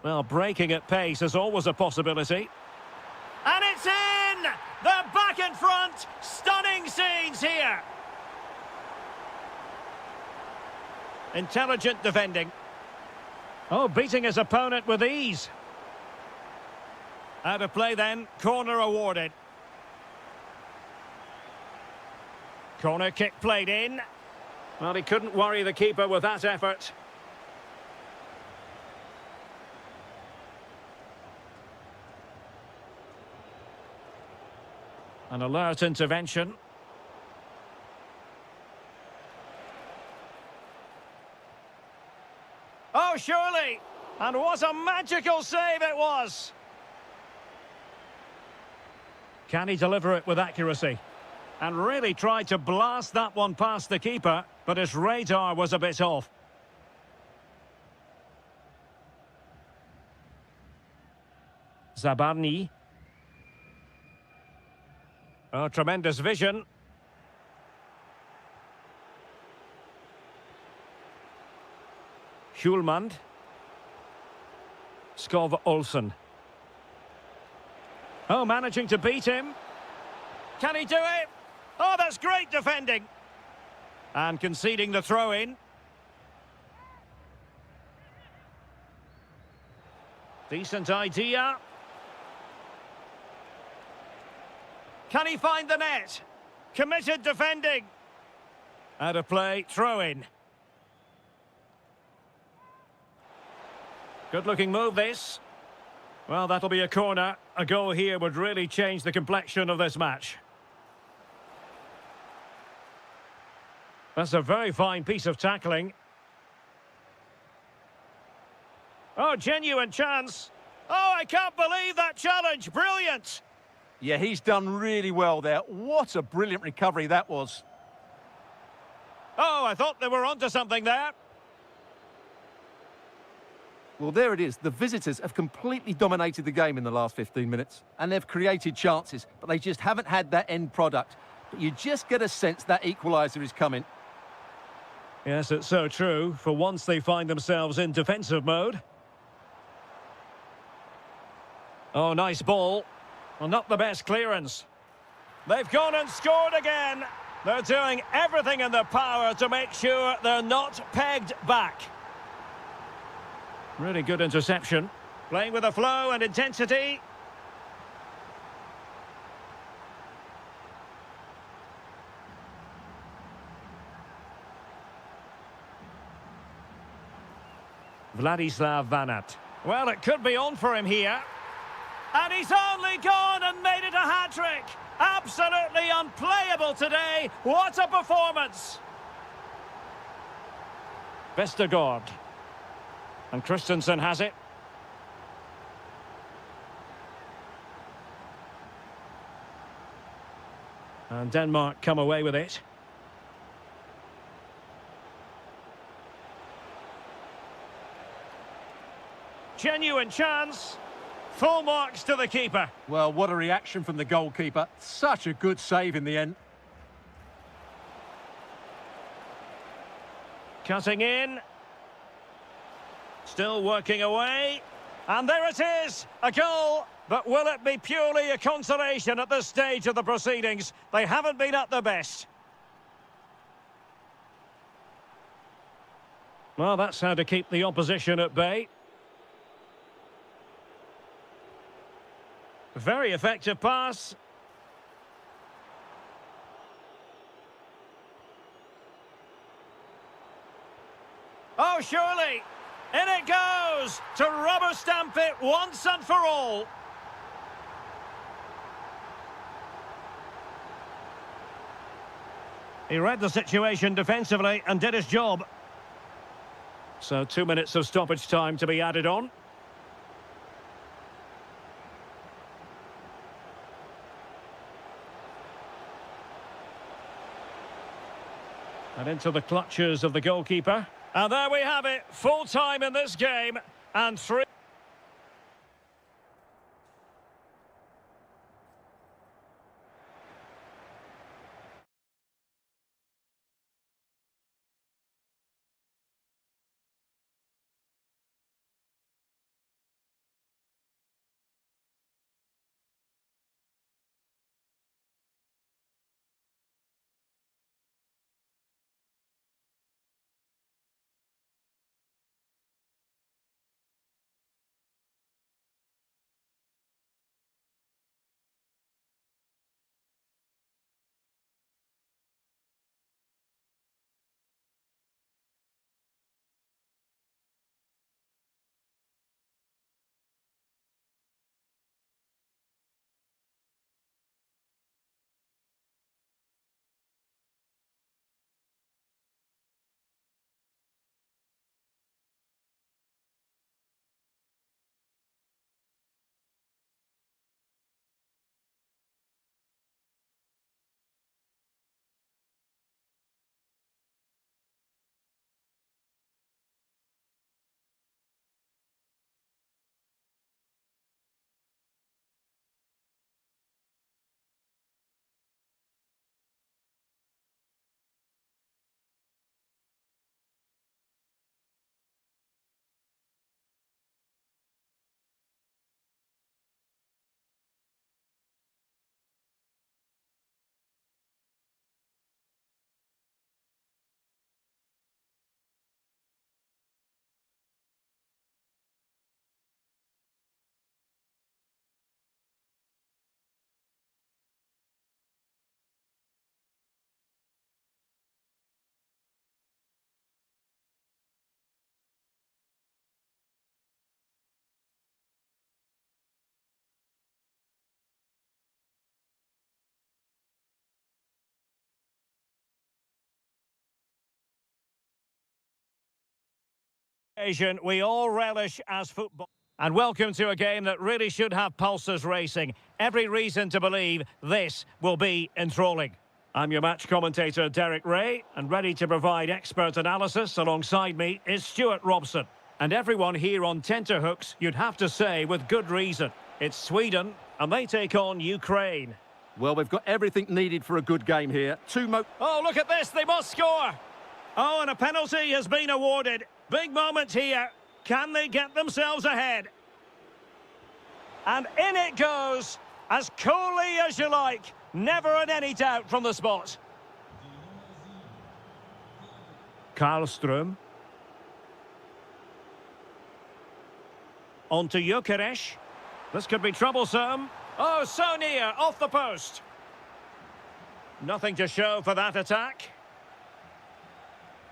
Well, breaking at pace is always a possibility. And it's in! They're back in front! Stunning scenes here! Intelligent defending. Oh, beating his opponent with ease. Out of play then, corner awarded. Corner kick played in. Well, he couldn't worry the keeper with that effort. An alert intervention. Oh, surely! And what a magical save it was! Can he deliver it with accuracy? And really tried to blast that one past the keeper, but his radar was a bit off. Zabarni. Oh, tremendous vision. Hjulmand. Skov Olsen. Oh, managing to beat him. Can he do it? Oh, that's great defending. And conceding the throw-in. Decent idea. Can he find the net? Committed defending. Out of play, throw-in. Good-looking move, this. Well, that'll be a corner. A goal here would really change the complexion of this match. That's a very fine piece of tackling. Oh, genuine chance. Oh, I can't believe that challenge. Brilliant. Yeah, he's done really well there. What a brilliant recovery that was. Oh, I thought they were onto something there. Well, there it is. The visitors have completely dominated the game in the last 15 minutes. And they've created chances, but they just haven't had that end product. But you just get a sense that equaliser is coming. Yes, it's so true. For once they find themselves in defensive mode. Oh, nice ball. Well, not the best clearance. They've gone and scored again. They're doing everything in their power to make sure they're not pegged back. Really good interception. Playing with a flow and intensity. Vladislav Vanat. Well, it could be on for him here. And he's only gone and made it a hat-trick. Absolutely unplayable today. What a performance. Vestergaard. And Christensen has it. And Denmark come away with it. Genuine chance. Full marks to the keeper. Well, what a reaction from the goalkeeper. Such a good save in the end. Cutting in. Still working away. And there it is, a goal. But will it be purely a consolation at this stage of the proceedings? They haven't been at their best. Well, that's how to keep the opposition at bay. Very effective pass. Oh, surely. In it goes to rubber stamp it once and for all. He read the situation defensively and did his job. So 2 minutes of stoppage time to be added on. And into the clutches of the goalkeeper. And there we have it, full time in this game. And 3. Occasion we all relish as football. And welcome to a game that really should have pulses racing. Every reason to believe this will be enthralling. I'm your match commentator, Derek Ray, and ready to provide expert analysis alongside me is Stuart Robson. And everyone here on tenterhooks, you'd have to say with good reason. It's Sweden, and they take on Ukraine. Well, we've got everything needed for a good game here. Oh, look at this, they must score! Oh, and a penalty has been awarded. Big moment here. Can they get themselves ahead? And in it goes, as coolly as you like. Never in any doubt from the spot. Karlström. On to Gyökeres. This could be troublesome. Oh, so near, off the post. Nothing to show for that attack.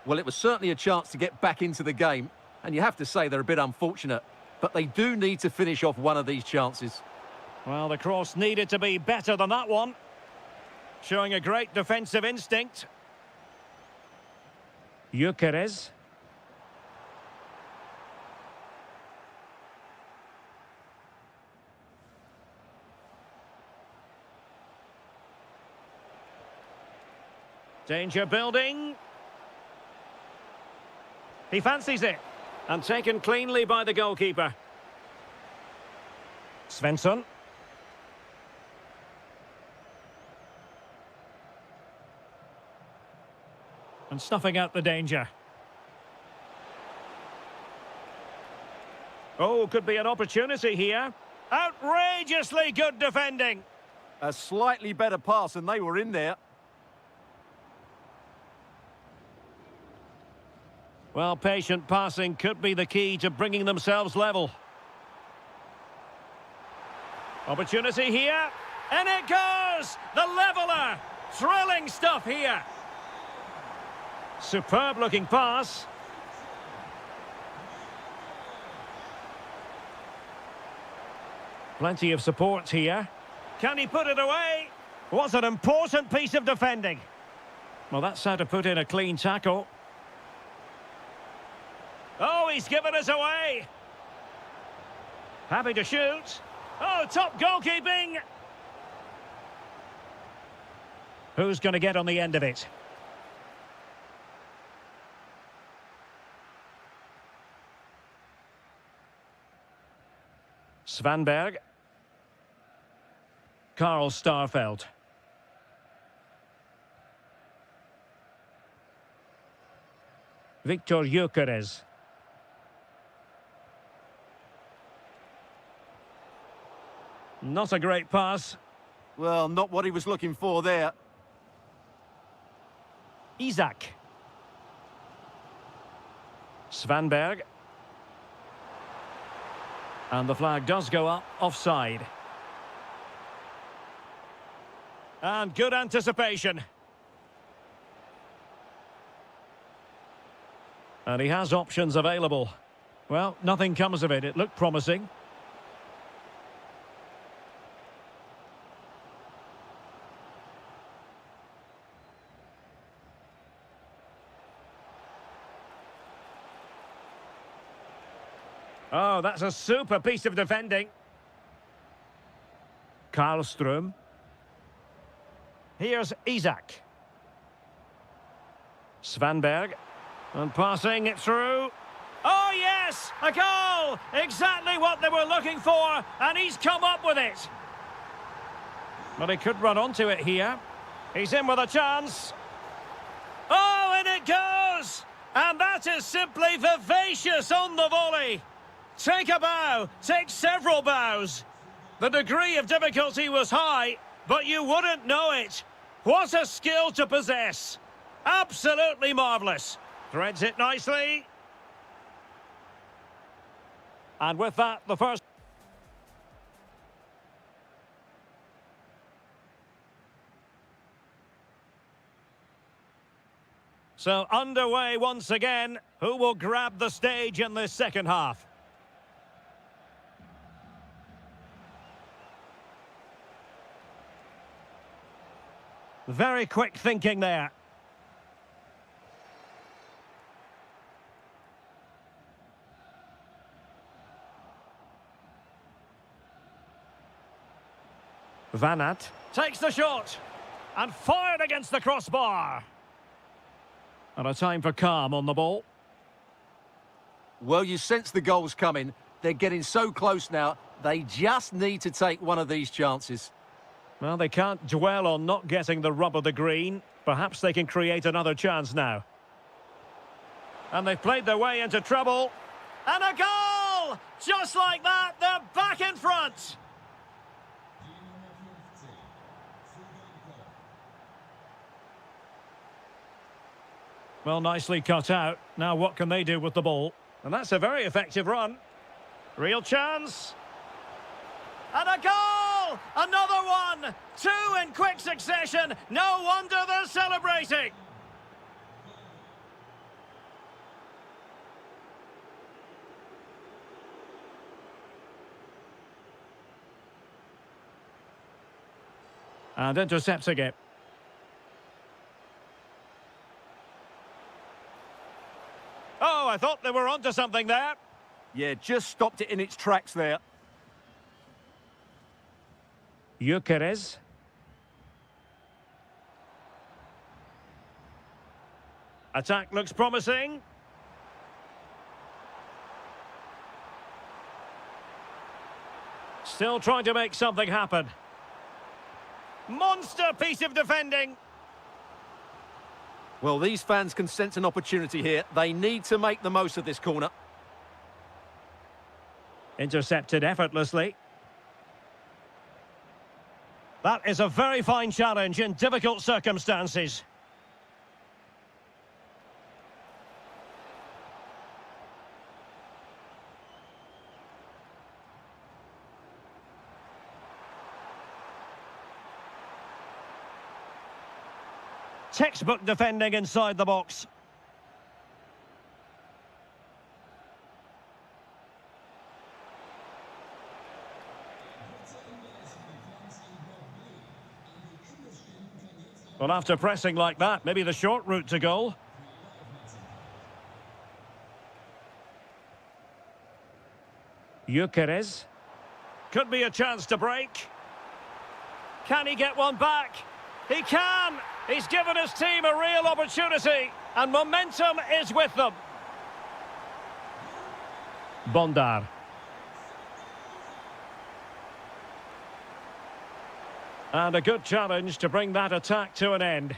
Well, it was certainly a chance to get back into the game, and you have to say they're a bit unfortunate, but they do need to finish off one of these chances. Well, the cross needed to be better than that one. Showing a great defensive instinct. Gyökeres. Danger building. He fancies it. And taken cleanly by the goalkeeper. Svensson. And snuffing out the danger. Oh, could be an opportunity here. Outrageously good defending. A slightly better pass, and they were in there. Well, patient passing could be the key to bringing themselves level. Opportunity here. And it goes! The leveller! Thrilling stuff here. Superb looking pass. Plenty of support here. Can he put it away? What an important piece of defending. Well, that's how to put in a clean tackle. Oh, he's given us away. Happy to shoot. Oh, top goalkeeping. Who's going to get on the end of it? Svanberg. Karl Starfelt. Viktor Gyökeres. Not a great pass. Well, not what he was looking for there. Isak. Svanberg. And the flag does go up, offside. And good anticipation. And he has options available. Well, nothing comes of it. It looked promising. Oh, that's a super piece of defending. Karlström. Here's Isak. Svanberg. And passing it through. Oh, yes! A goal! Exactly what they were looking for, and he's come up with it. But he could run onto it here. He's in with a chance. Oh, and it goes! And that is simply vivacious on the volley. Take a bow, take several bows. The degree of difficulty was high, but you wouldn't know it. What a skill to possess. Absolutely marvellous. Threads it nicely. And with that, the first... So underway once again. Who will grab the stage in this second half? Very quick thinking there. Vanat takes the shot and fired against the crossbar. And a time for calm on the ball. Well, you sense the goals coming. They're getting so close now. They just need to take one of these chances. Well, they can't dwell on not getting the rub of the green. Perhaps they can create another chance now. And they've played their way into trouble. And a goal! Just like that, they're back in front. Well, nicely cut out. Now what can they do with the ball? And that's a very effective run. Real chance. And a goal! Another one! Two in quick succession. No wonder they're celebrating. And intercepting it. Oh, I thought they were onto something there. Yeah, just stopped it in its tracks there. Gyökeres. Attack looks promising. Still trying to make something happen. Monster piece of defending. Well, these fans can sense an opportunity here. They need to make the most of this corner. Intercepted effortlessly. That is a very fine challenge in difficult circumstances. Textbook defending inside the box. Well, after pressing like that, maybe the short route to goal. Gyökeres. Could be a chance to break. Can he get one back? He can! He's given his team a real opportunity, and momentum is with them. Bondar. And a good challenge to bring that attack to an end.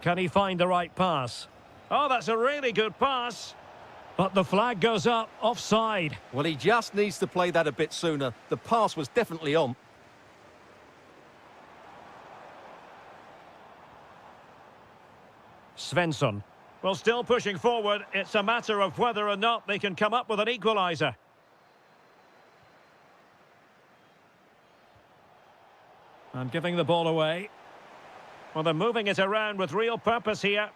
Can he find the right pass? Oh, that's a really good pass. But the flag goes up, offside. Well, he just needs to play that a bit sooner. The pass was definitely on. Svensson. Well, still pushing forward. It's a matter of whether or not they can come up with an equaliser. And giving the ball away. Well, they're moving it around with real purpose here.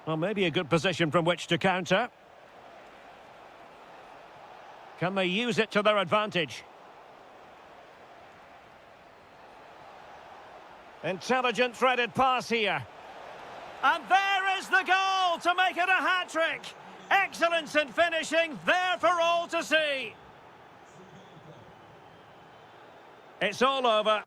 Well, maybe a good position from which to counter. Can they use it to their advantage? Intelligent threaded pass here. And there is the goal to make it a hat-trick. Excellence in finishing, there for all to see. It's all over.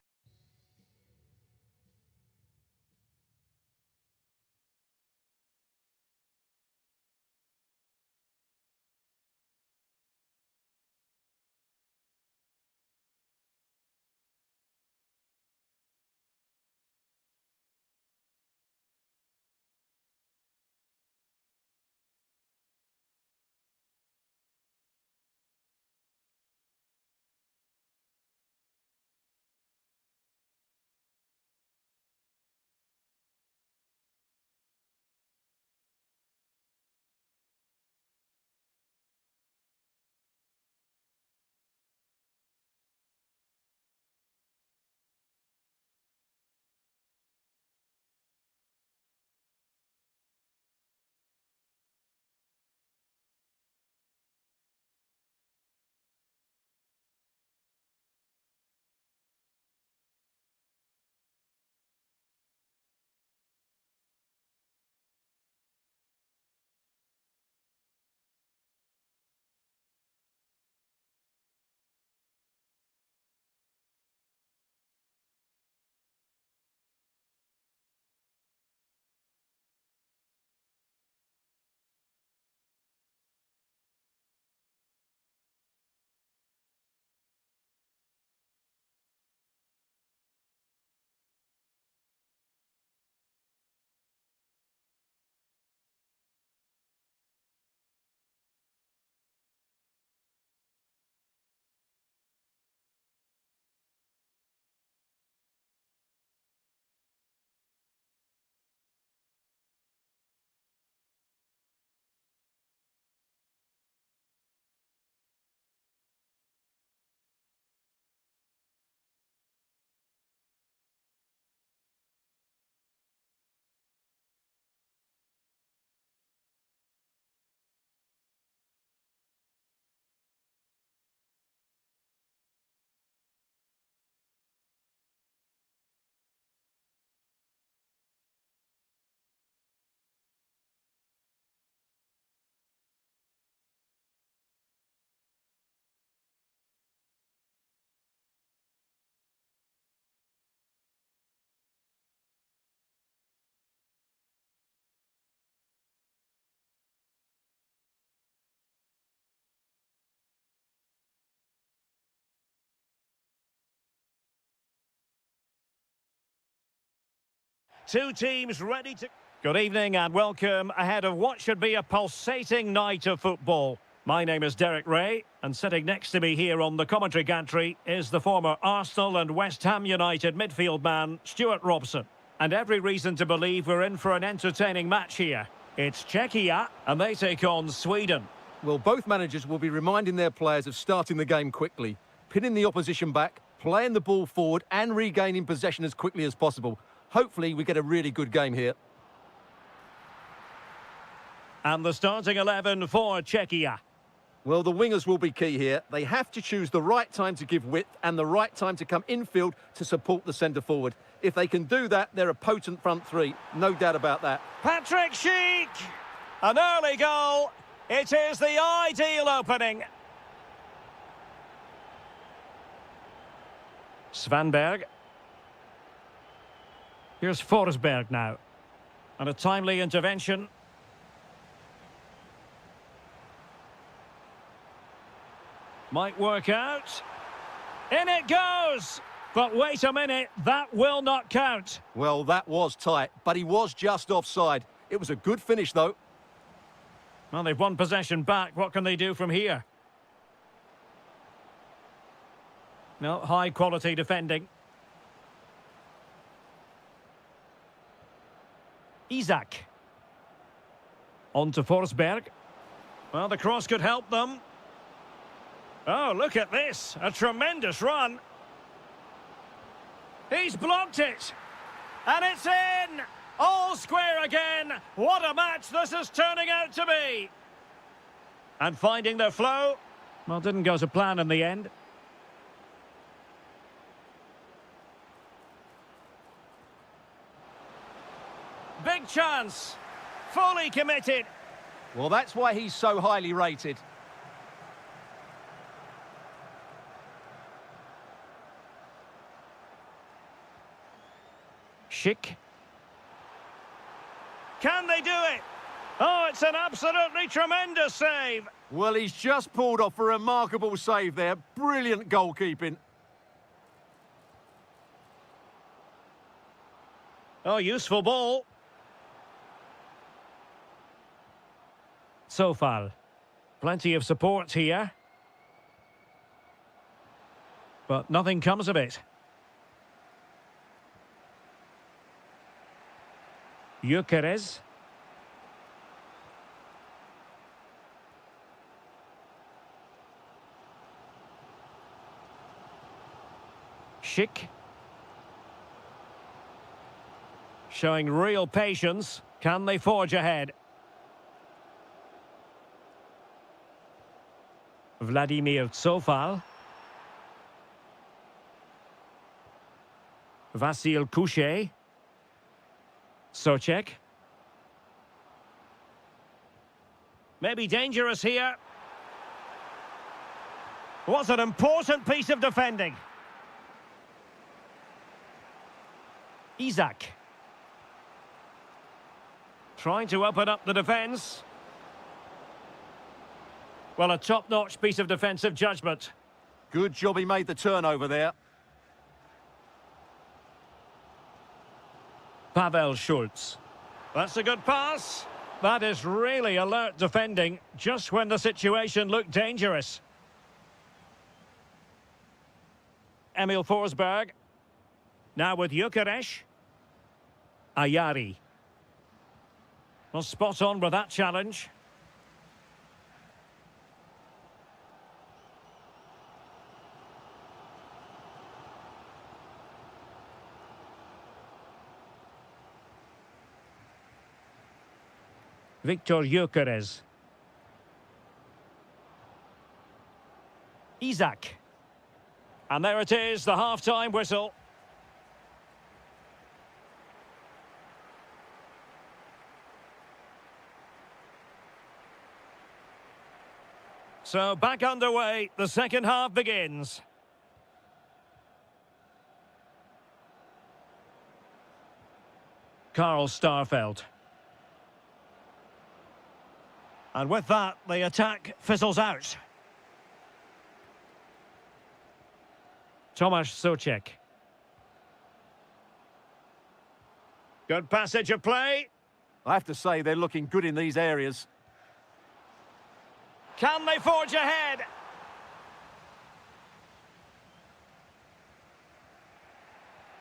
Two teams ready to... Good evening and welcome ahead of what should be a pulsating night of football. My name is Derek Ray, and sitting next to me here on the commentary gantry is the former Arsenal and West Ham United midfield man, Stuart Robson. And every reason to believe we're in for an entertaining match here. It's Czechia, and they take on Sweden. Well, both managers will be reminding their players of starting the game quickly, pinning the opposition back, playing the ball forward and regaining possession as quickly as possible. Hopefully we get a really good game here. And the starting 11 for Czechia. Well, the wingers will be key here. They have to choose the right time to give width and the right time to come infield to support the centre-forward. If they can do that, they're a potent front three. No doubt about that. Patrick Schick! An early goal. It is the ideal opening. Svanberg. Here's Forsberg now. And a timely intervention. Might work out. In it goes! But wait a minute, that will not count. Well, that was tight, but he was just offside. It was a good finish, though. Well, they've won possession back. What can they do from here? No, high-quality defending. Isak. On to Forsberg. Well, the cross could help them. Oh, look at this. A tremendous run. He's blocked it. And it's in. All square again. What a match this is turning out to be. And finding their flow. Well, didn't go to plan in the end. Big chance. Fully committed. Well, that's why he's so highly rated. Schick. Can they do it? Oh, it's an absolutely tremendous save. Well, he's just pulled off a remarkable save there. Brilliant goalkeeping. Oh, useful ball. Sofal. Plenty of support here. But nothing comes of it. Gyökeres. Schick. Showing real patience. Can they forge ahead? Vladimir Sofal. Vasil Kuche. Socek. Maybe dangerous here. What an important piece of defending. Isak. Trying to open up the defence. Well, a top-notch piece of defensive judgment. Good job he made the turnover there. Pavel Schultz. That's a good pass. That is really alert defending, just when the situation looked dangerous. Emil Forsberg. Now with Gyökeres. Ayari. Well, spot on with that challenge. Victor Gyökeres. Isak. And there it is, the half-time whistle. So back underway, the second half begins. Karl Starfelt. And with that, the attack fizzles out. Tomasz Socek. Good passage of play. I have to say they're looking good in these areas. Can they forge ahead?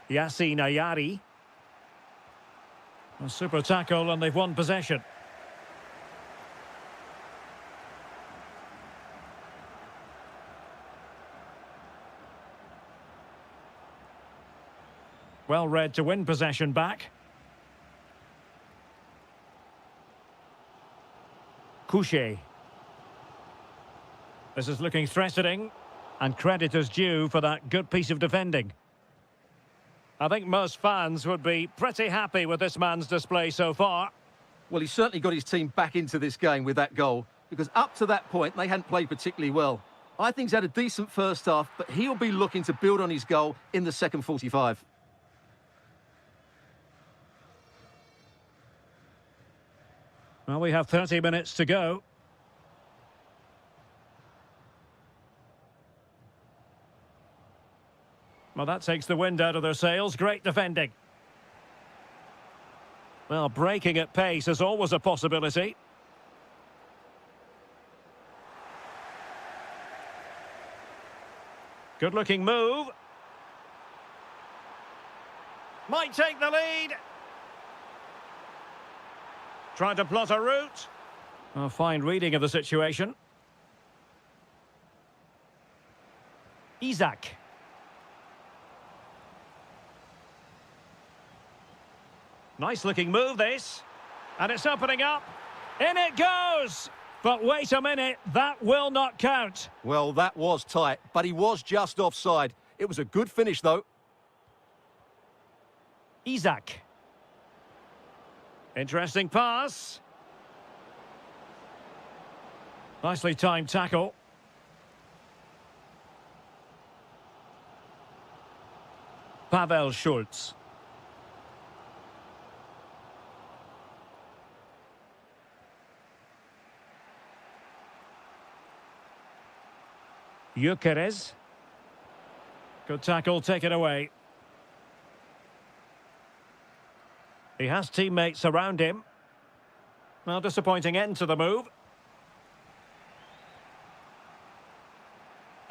Yassine Ayari. A super tackle and they've won possession. Well read to win possession back. Couché. This is looking threatening, and credit is due for that good piece of defending. I think most fans would be pretty happy with this man's display so far. Well, he certainly got his team back into this game with that goal, because up to that point, they hadn't played particularly well. I think he's had a decent first half, but he'll be looking to build on his goal in the second 45. Well, we have 30 minutes to go. Well, that takes the wind out of their sails. Great defending. Well, breaking at pace is always a possibility. Good-looking move. Might take the lead. Trying to plot a route. A fine reading of the situation. Isaac. Nice looking move this. And it's opening up. In it goes! But wait a minute, that will not count. Well, that was tight, but he was just offside. It was a good finish, though. Isaac. Interesting pass. Nicely timed tackle. Pavel Schultz. Gyökeres. Good tackle, take it away. He has teammates around him. Well, disappointing end to the move.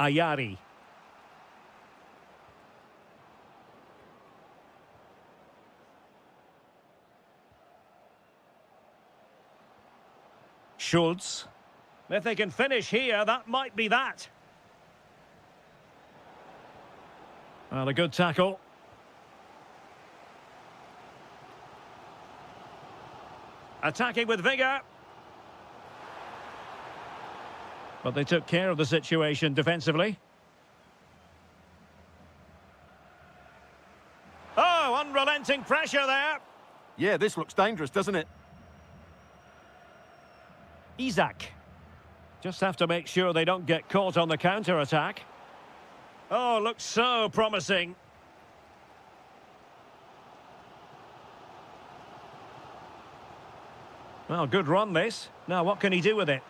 Ayari. Schultz. If they can finish here, that might be that. Well, a good tackle. Attacking with vigour. But they took care of the situation defensively. Oh, unrelenting pressure there. Yeah, this looks dangerous, doesn't it? Isaac. Just have to make sure they don't get caught on the counter-attack. Oh, looks so promising. Well, good run this. Now, what can he do with it?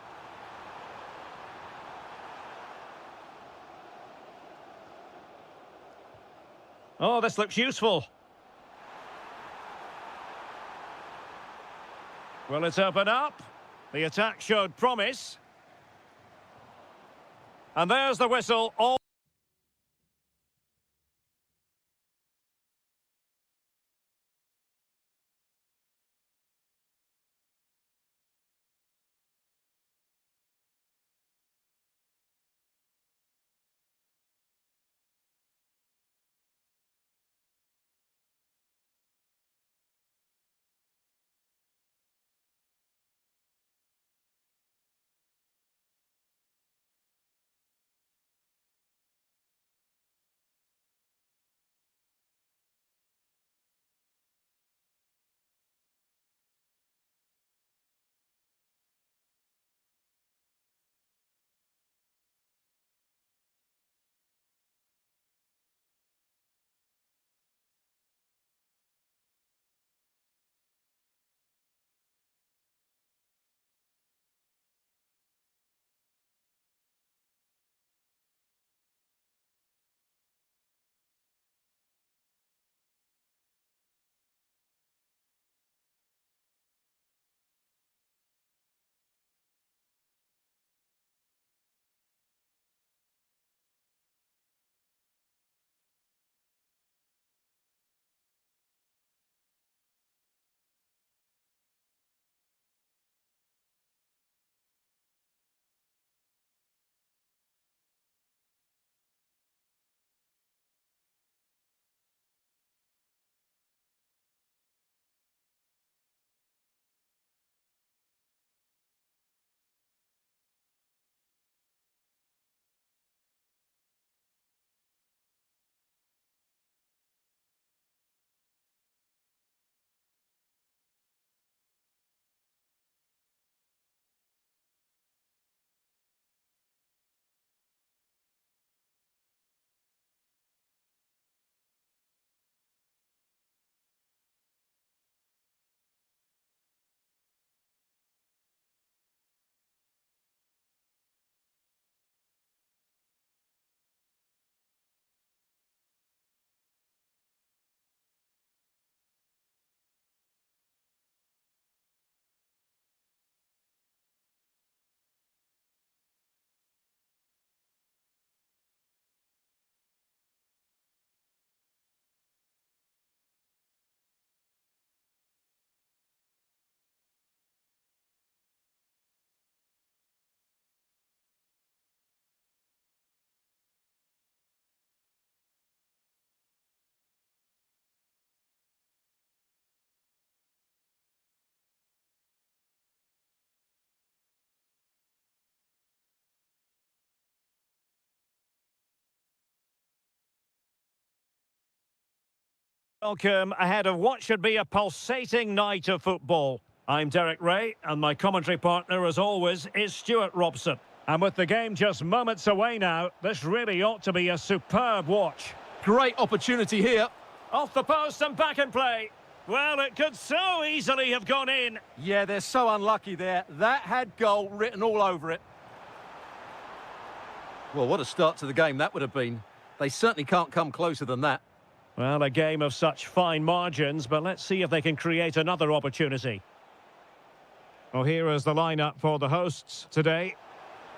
Oh, this looks useful. Will it open up? The attack showed promise. And there's the whistle. All Welcome ahead of what should be a pulsating night of football. I'm Derek Ray, and my commentary partner, as always, is Stuart Robson. And with the game just moments away now, this really ought to be a superb watch. Great opportunity here. Off the post and back in play. Well, it could so easily have gone in. Yeah, they're so unlucky there. That had goal written all over it. Well, what a start to the game that would have been. They certainly can't come closer than that. Well, a game of such fine margins, but let's see if they can create another opportunity. Well, here is the lineup for the hosts today.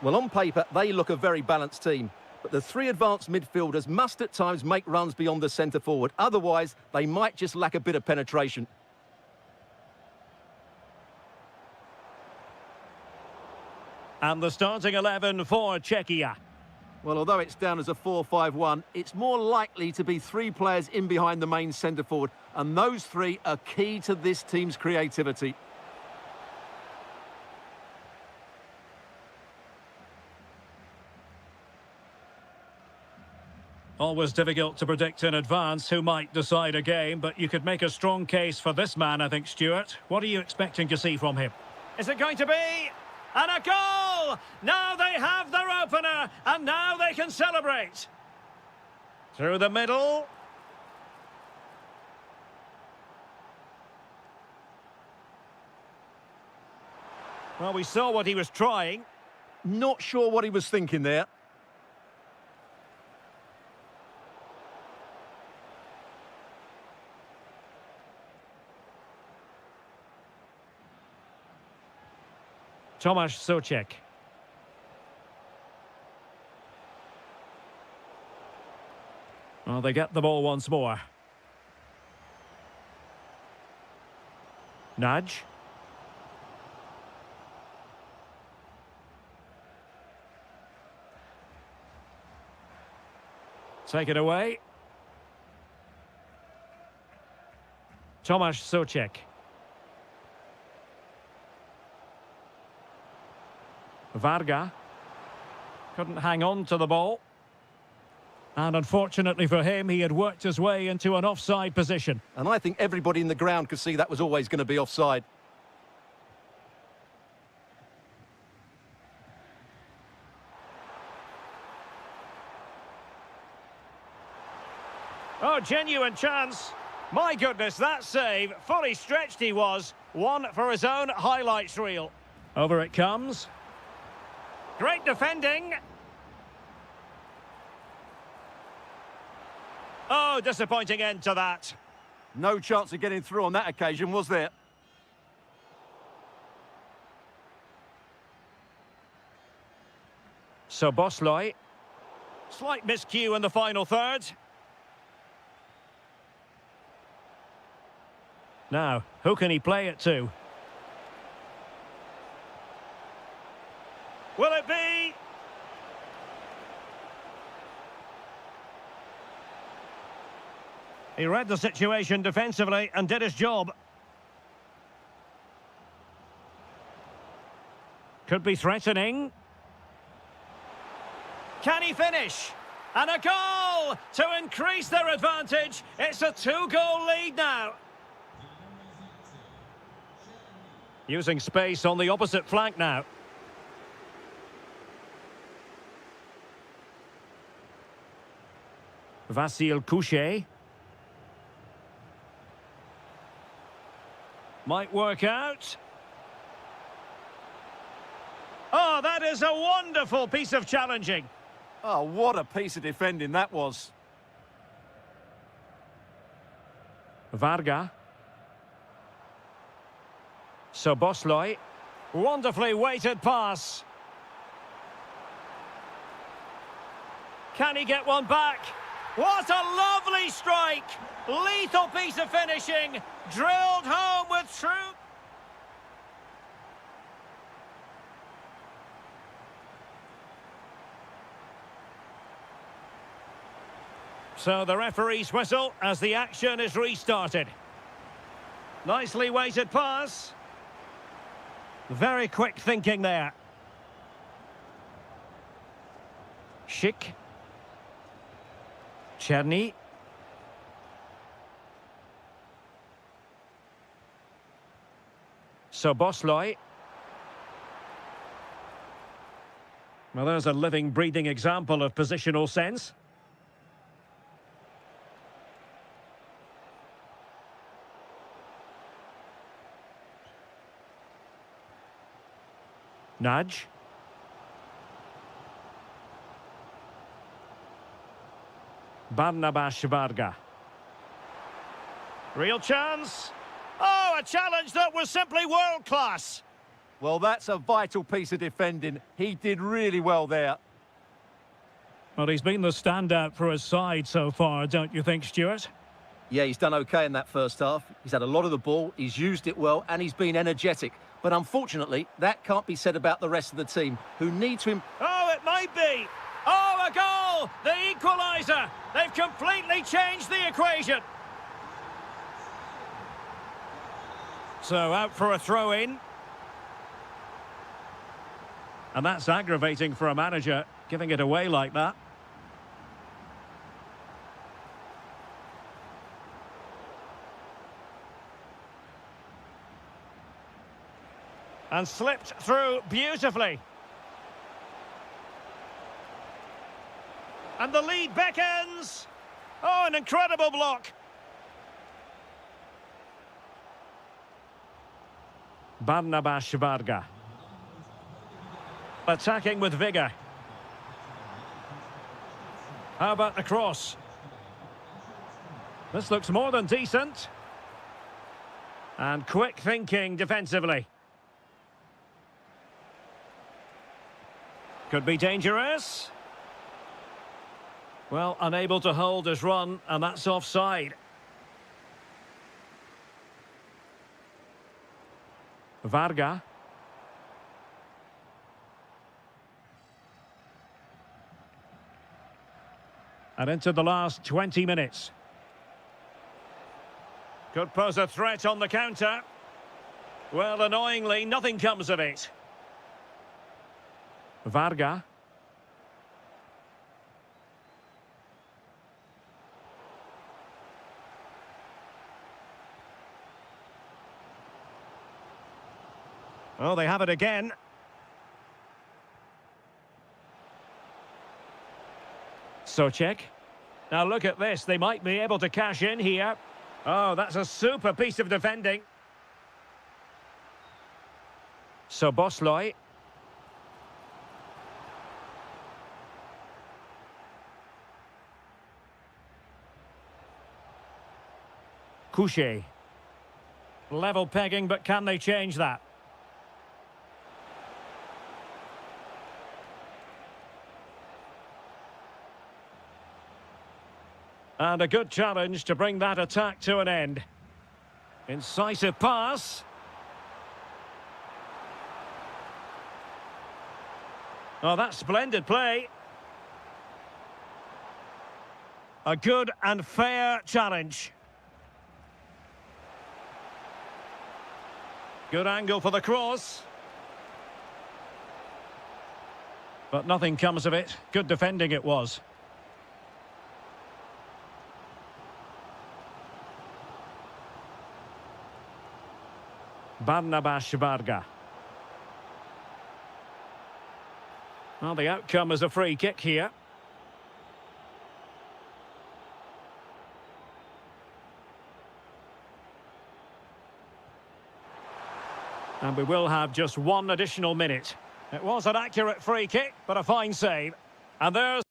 Well, on paper, they look a very balanced team. But the three advanced midfielders must at times make runs beyond the centre forward. Otherwise, they might just lack a bit of penetration. And the starting 11 for Czechia. Well, although it's down as a 4-5-1, it's more likely to be three players in behind the main centre forward. And those three are key to this team's creativity. Always difficult to predict in advance who might decide a game, but you could make a strong case for this man, I think, Stuart. What are you expecting to see from him? Is it going to be? And a goal! Now they have their opener, and now they can celebrate. Through the middle. Well, we saw what he was trying. Not sure what he was thinking there. Tomasz Souček. Well, they get the ball once more. Nudge. Take it away. Tomasz Souček. Varga couldn't hang on to the ball. And unfortunately for him, he had worked his way into an offside position. And I think everybody in the ground could see that was always going to be offside. Oh, genuine chance. My goodness, that save. Fully stretched he was. One for his own highlights reel. Over it comes. Great defending. Oh, disappointing end to that. No chance of getting through on that occasion, was there? So Bosley. Slight miscue in the final third. Now, who can he play it to? Will it be? He read the situation defensively and did his job. Could be threatening. Can he finish? And a goal to increase their advantage. It's a 2-goal lead now. Using space on the opposite flank now. Vasil Couchet. Might work out. Oh, that is a wonderful piece of challenging. Oh, what a piece of defending that was. Varga. So Bosley. Wonderfully weighted pass. Can he get one back? What a lovely strike! Lethal piece of finishing, drilled home with true... So the referee's whistle as the action is restarted. Nicely weighted pass. Very quick thinking there. Schick. Czerny. So Bosloy. Well, there's a living, breathing example of positional sense. Nudge. Barnabas Varga. Real chance. Oh, a challenge that was simply world-class. Well, that's a vital piece of defending. He did really well there. Well, he's been the standout for his side so far, don't you think, Stuart? Yeah, he's done okay in that first half. He's had a lot of the ball, he's used it well, and he's been energetic. But unfortunately, that can't be said about the rest of the team, who need to... Oh, it might be. Oh, a goal! The equaliser! They've completely changed the equation. So out for a throw-in. And that's aggravating for a manager, giving it away like that. And slipped through beautifully. And the lead beckons. Oh, an incredible block. Barnabas Varga. Attacking with vigour. How about the cross? This looks more than decent. And quick thinking defensively. Could be dangerous. Well, unable to hold his run, and that's offside. Varga. And into the last 20 minutes. Could pose a threat on the counter. Well, annoyingly, nothing comes of it. Varga. Oh, they have it again. Socek. Now look at this. They might be able to cash in here. Oh, that's a super piece of defending. So Bosloy. Couché. Level pegging, but can they change that? And a good challenge to bring that attack to an end. Incisive pass. Oh, that's splendid play. A good and fair challenge. Good angle for the cross. But nothing comes of it. Good defending it was. Barnabas Varga. Well, the outcome is a free kick here. And we will have just one additional minute. It was an accurate free kick, but a fine save. And there's...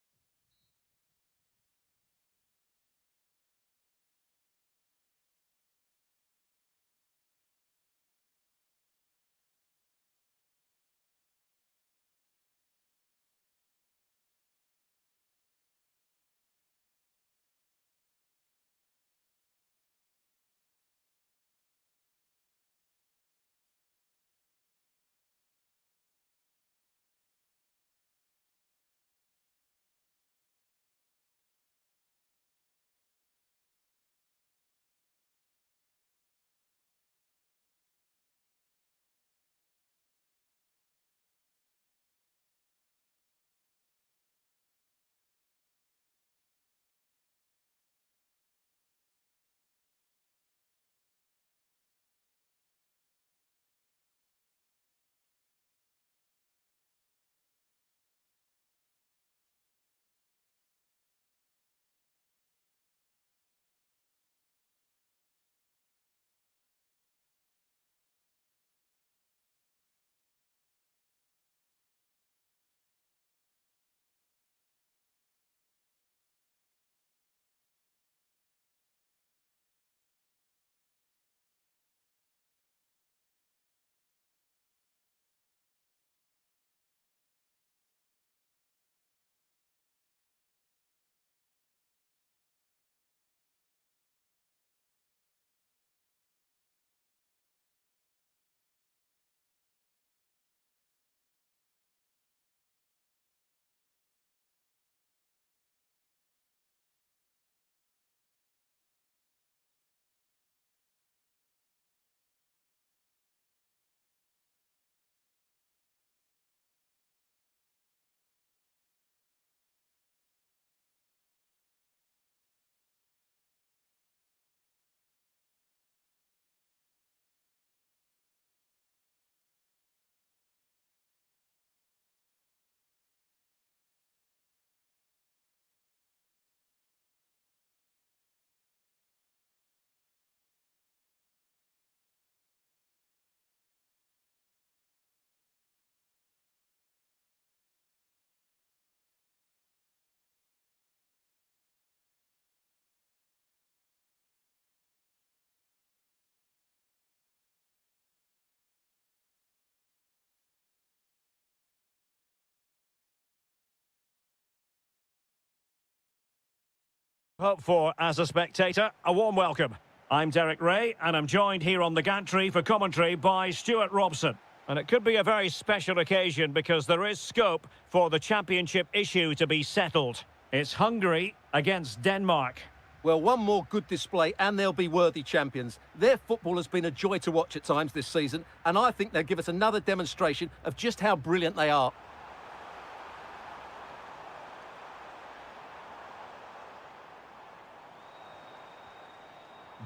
Hope for as a spectator. A warm welcome. I'm Derek Ray, and I'm joined here on the gantry for commentary by Stuart Robson. And it could be a very special occasion because there is scope for the championship issue to be settled. It's Hungary against Denmark. Well, one more good display and they'll be worthy champions. Their football has been a joy to watch at times this season, and I think they'll give us another demonstration of just how brilliant they are.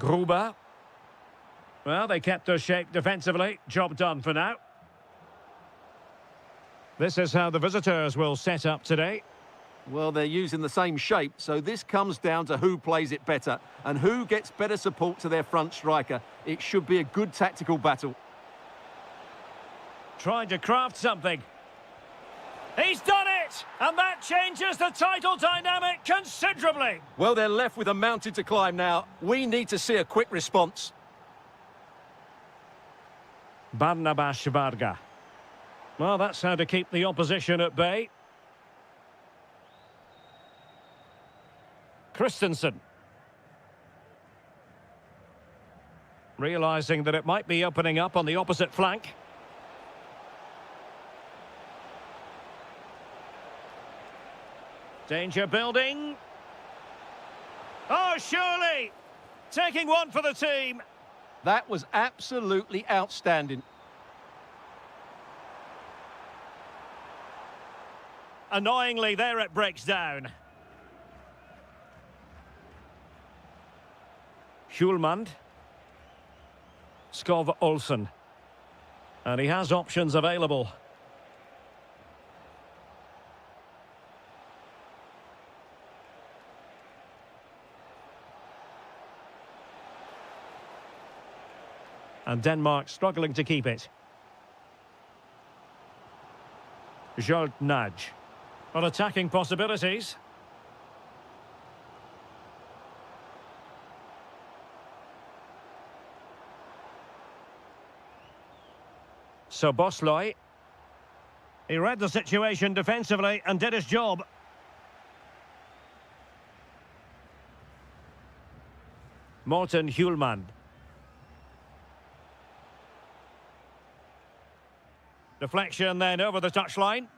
Gruber. Well, they kept their shape defensively. Job done for now. This is how the visitors will set up today. Well, they're using the same shape, so this comes down to who plays it better and who gets better support to their front striker. It should be a good tactical battle. Trying to craft something. He's done it! And that changes the title dynamic considerably. Well, they're left with a mountain to climb now. We need to see a quick response. Barnabas Varga. Well, that's how to keep the opposition at bay. Christensen. Realising that it might be opening up on the opposite flank. Danger building. Oh, surely! Taking one for the team. That was absolutely outstanding. Annoyingly, there it breaks down. Hjulmand. Skov Olsen. And he has options available. And Denmark struggling to keep it. Jolt Nudge. Well, attacking possibilities. So Bosloy. He read the situation defensively and did his job. Morten Hjulmand. Deflection then over the touchline.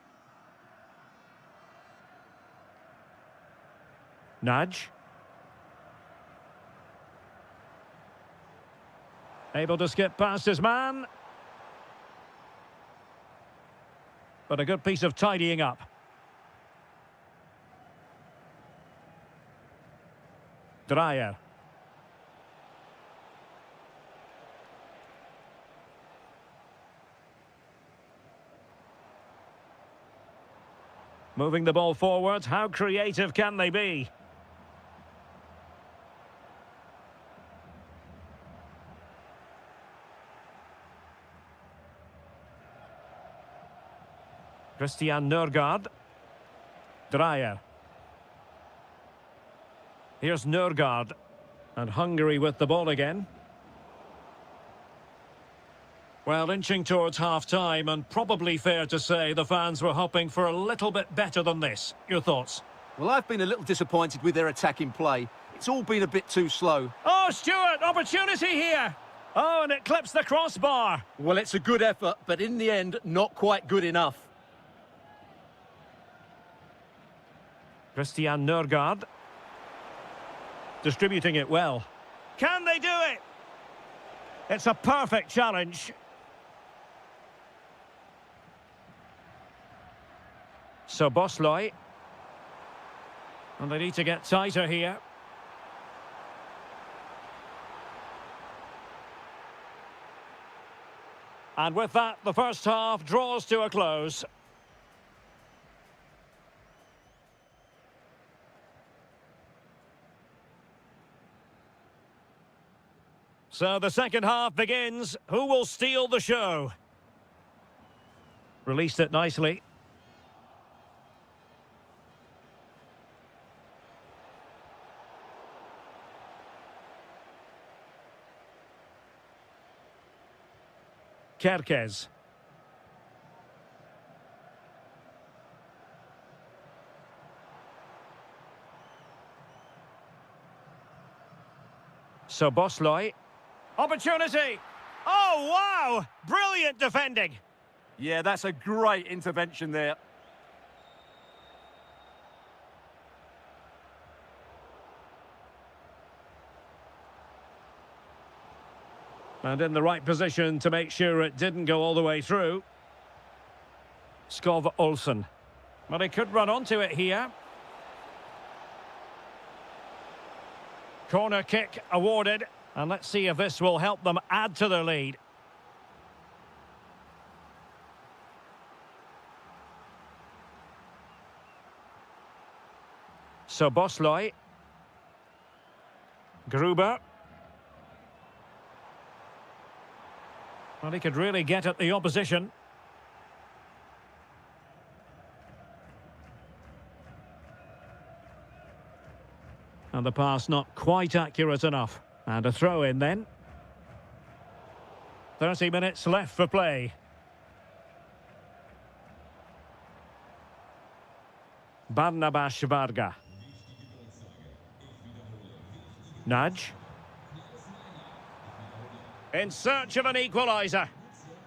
Nudge. Able to skip past his man. But a good piece of tidying up. Dreyer. Moving the ball forward, how creative can they be? Christian Nørgaard. Dreyer. Here's Nørgaard. And Hungary with the ball again. Well, inching towards half-time, and probably fair to say the fans were hoping for a little bit better than this. Your thoughts? Well, I've been a little disappointed with their attacking play. It's all been a bit too slow. Oh, Stuart, opportunity here! Oh, and it clips the crossbar. Well, it's a good effort, but in the end, not quite good enough. Christian Nørgaard. Distributing it well. Can they do it? It's a perfect challenge. So Bosloy. And they need to get tighter here. And with that, the first half draws to a close. So the second half begins. Who will steal the show? Released it nicely. Kerkez. Soboslai. Opportunity. Oh, wow! Brilliant defending. Yeah, that's a great intervention there. And in the right position to make sure it didn't go all the way through. Skov Olsen. Well, he could run onto it here. Corner kick awarded. And let's see if this will help them add to their lead. Soboslai. Gruber. Well, he could really get at the opposition. And the pass not quite accurate enough. And a throw in then. 30 minutes left for play. Barnabas Varga. Nudge. In search of an equaliser.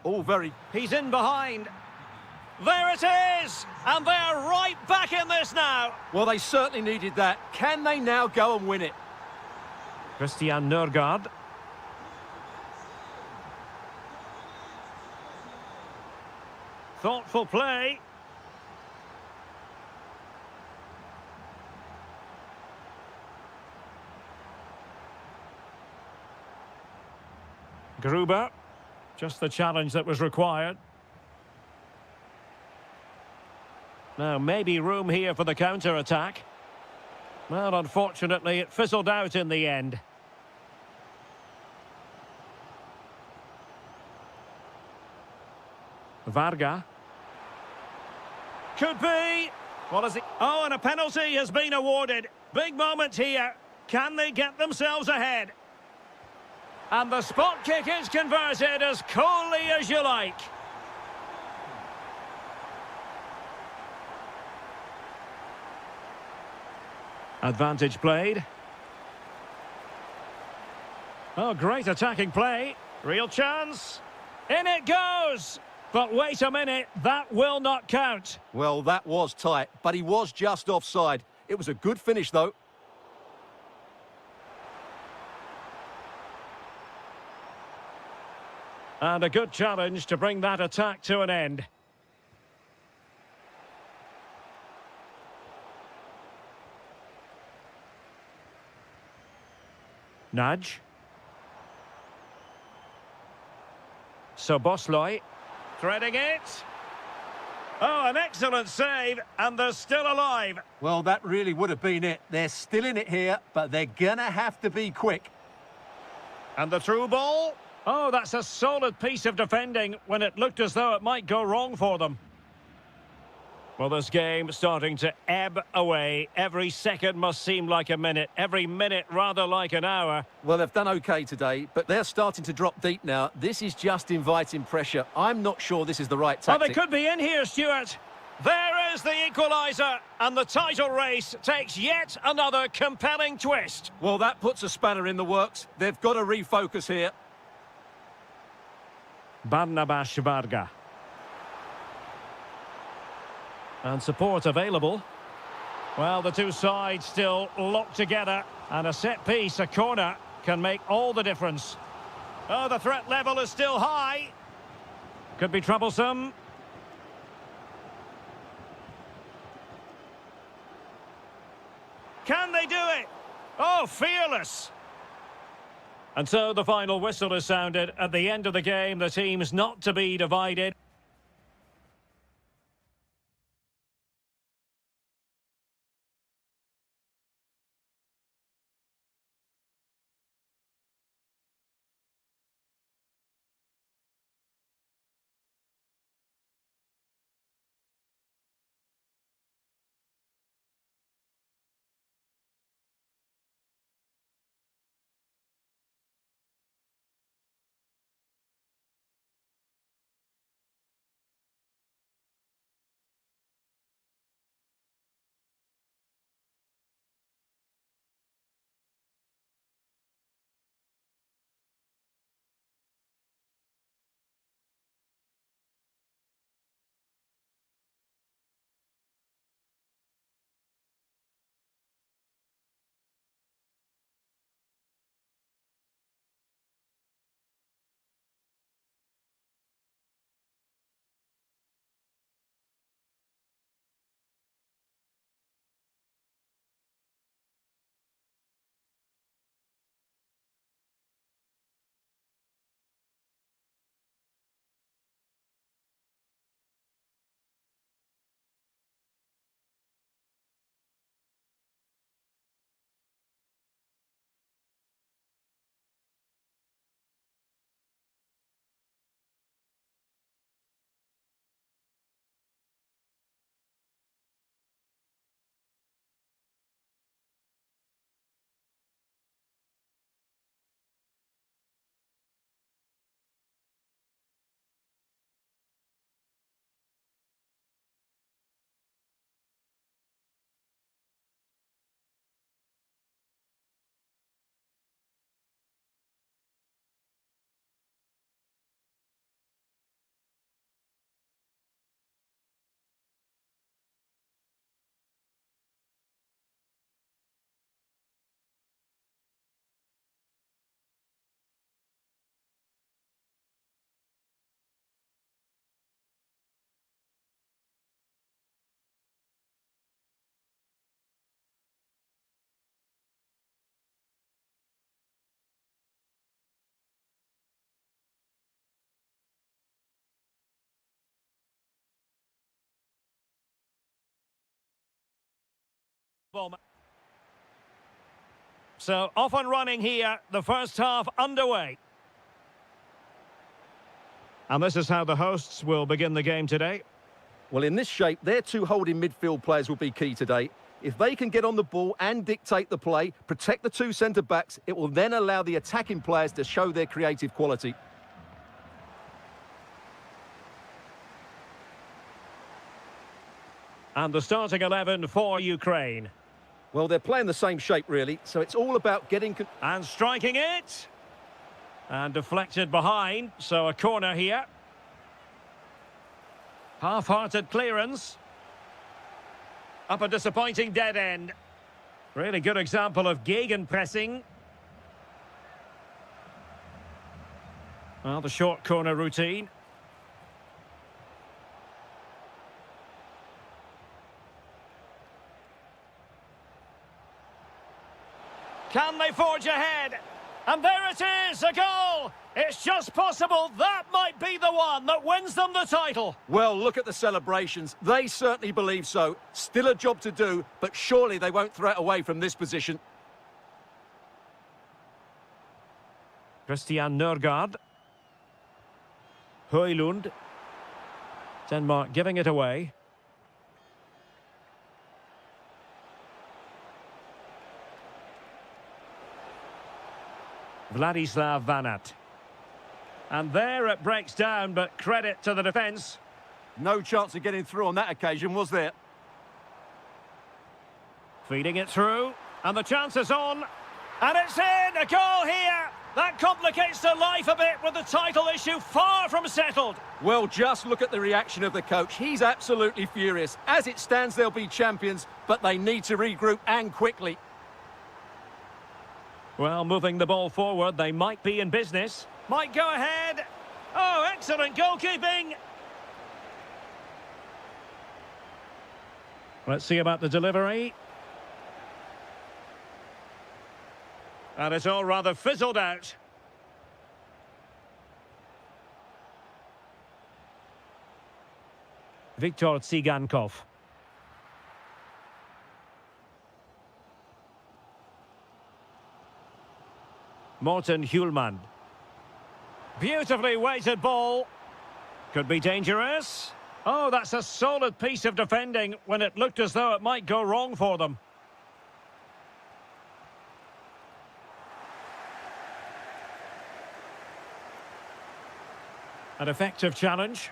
All very... He's in behind. There it is! And they're right back in this now. Well, they certainly needed that. Can they now go and win it? Christian Nørgaard. Thoughtful play. Gruber. Just the challenge that was required. Now, maybe room here for the counter-attack. Well, unfortunately, it fizzled out in the end. Varga. Could be. What is it? Oh, and a penalty has been awarded. Big moment here. Can they get themselves ahead? And the spot kick is converted as coolly as you like. Advantage played. Oh, great attacking play. Real chance. In it goes. But wait a minute, that will not count. Well, that was tight, but he was just offside. It was a good finish, though. And a good challenge to bring that attack to an end. Nudge. Soboslai. Threading it. Oh, an excellent save, and they're still alive. Well, that really would have been it. They're still in it here, but they're gonna have to be quick. And the through ball. Oh, that's a solid piece of defending when it looked as though it might go wrong for them. Well, this game starting to ebb away. Every second must seem like a minute. Every minute rather like an hour. Well, they've done okay today, but they're starting to drop deep now. This is just inviting pressure. I'm not sure this is the right tactic. Oh, they could be in here, Stuart. There is the equaliser, and the title race takes yet another compelling twist. Well, that puts a spanner in the works. They've got to refocus here. Barnabas Varga. And support available. Well, the two sides still locked together. And a set piece, a corner, can make all the difference. Oh, the threat level is still high. Could be troublesome. Can they do it? Oh, fearless. And so the final whistle is sounded. At the end of the game, the team's not to be divided. So, off and running here, the first half underway. And this is how the hosts will begin the game today. Well, in this shape, their two holding midfield players will be key today. If they can get on the ball and dictate the play, protect the two centre-backs, it will then allow the attacking players to show their creative quality. And the starting 11 for Ukraine. Well, they're playing the same shape, really, so it's all about getting... And striking it. And deflected behind, so a corner here. Half-hearted clearance. Up a disappointing dead end. Really good example of gegenpressing. Well, the short corner routine. Can they forge ahead? And there it is, a goal! It's just possible that might be the one that wins them the title. Well, look at the celebrations. They certainly believe so. Still a job to do, but surely they won't throw it away from this position. Christian Nørgaard. Højlund. Denmark giving it away. Vladislav Vanat. And there it breaks down, but credit to the defence. No chance of getting through on that occasion, was there? Feeding it through, and the chance is on. And it's in! A goal here! That complicates their life a bit with the title issue far from settled. Well, just look at the reaction of the coach. He's absolutely furious. As it stands, they'll be champions, but they need to regroup and quickly. Well, moving the ball forward, they might be in business. Might go ahead. Oh, excellent goalkeeping. Let's see about the delivery. And it's all rather fizzled out. Viktor Tsigankov. Morten Hjulmand. Beautifully weighted ball. Could be dangerous. Oh, that's a solid piece of defending when it looked as though it might go wrong for them. An effective challenge.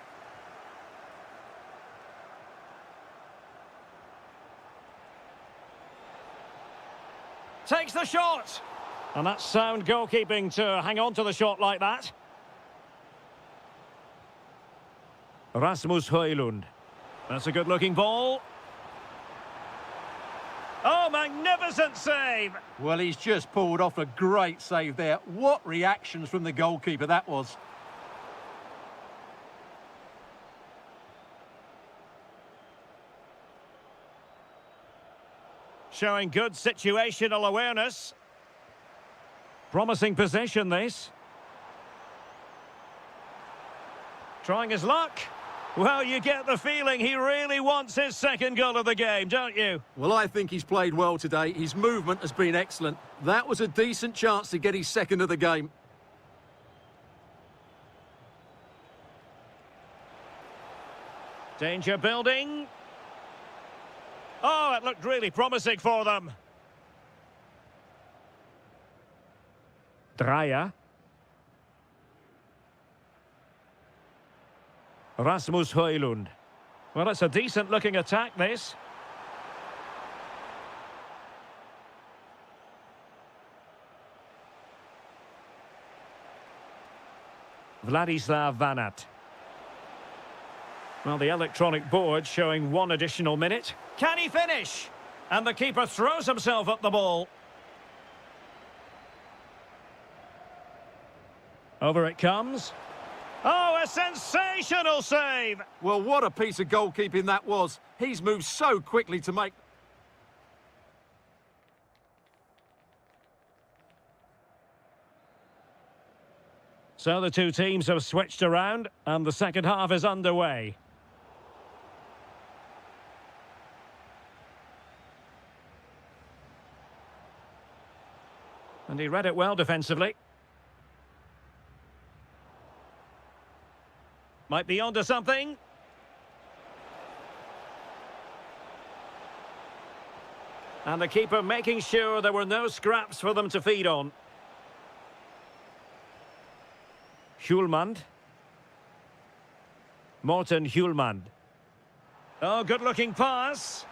Takes the shot. And that's sound goalkeeping to hang on to the shot like that. Rasmus Højlund. That's a good-looking ball. Oh, magnificent save! Well, he's just pulled off a great save there. What reactions from the goalkeeper that was. Showing good situational awareness. Promising possession, this. Trying his luck. Well, you get the feeling he really wants his second goal of the game, don't you? Well, I think he's played well today. His movement has been excellent. That was a decent chance to get his second of the game. Danger building. Oh, it looked really promising for them. Dreyer. Rasmus Højlund. Well, it's a decent-looking attack, this. Vladislav Vanat. Well, the electronic board showing one additional minute. Can he finish? And the keeper throws himself at the ball. Over it comes. Oh, a sensational save! Well, what a piece of goalkeeping that was. He's moved so quickly to make... So the two teams have switched around, and the second half is underway. And he read it well defensively. Might be onto something. And the keeper making sure there were no scraps for them to feed on. Hjulmand. Morten Hjulmand. Oh, good-looking pass.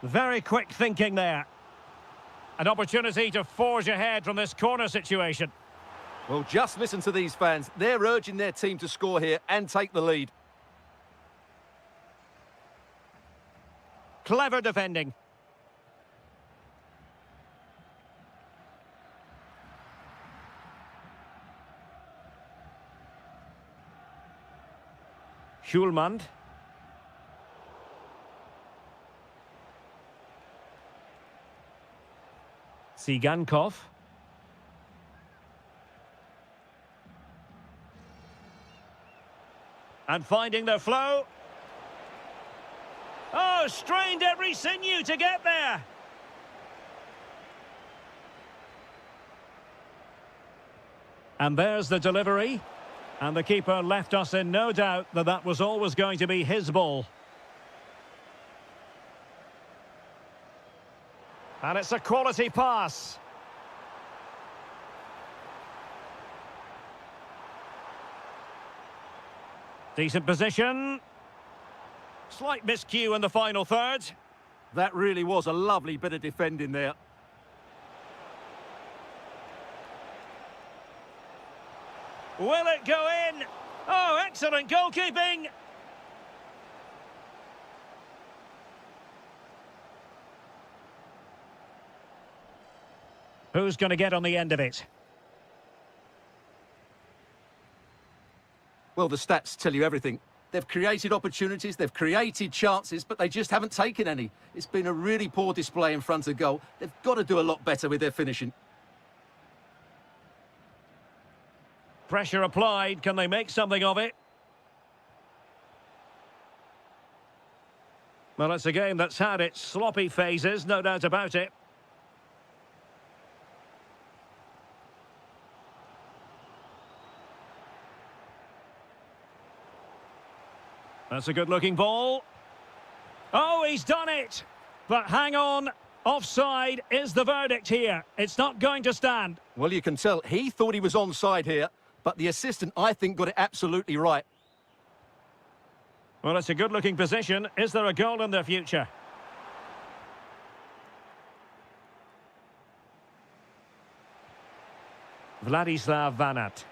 Very quick thinking there. An opportunity to forge ahead from this corner situation. Well, just listen to these fans. They're urging their team to score here and take the lead. Clever defending. Hjulmand. Sigankov. And finding the flow. Oh, strained every sinew to get there. And there's the delivery. And the keeper left us in no doubt that that was always going to be his ball. And it's a quality pass. Decent position. Slight miscue in the final third. That really was a lovely bit of defending there. Will it go in? Oh, excellent goalkeeping. Who's going to get on the end of it? Well, the stats tell you everything. They've created opportunities, they've created chances, but they just haven't taken any. It's been a really poor display in front of goal. They've got to do a lot better with their finishing. Pressure applied. Can they make something of it? Well, it's a game that's had its sloppy phases, no doubt about it. That's a good-looking ball. Oh, he's done it! But hang on, offside is the verdict here. It's not going to stand. Well, you can tell he thought he was onside here, but the assistant, I think, got it absolutely right. Well, it's a good-looking position. Is there a goal in their future? Vladislav Vanat.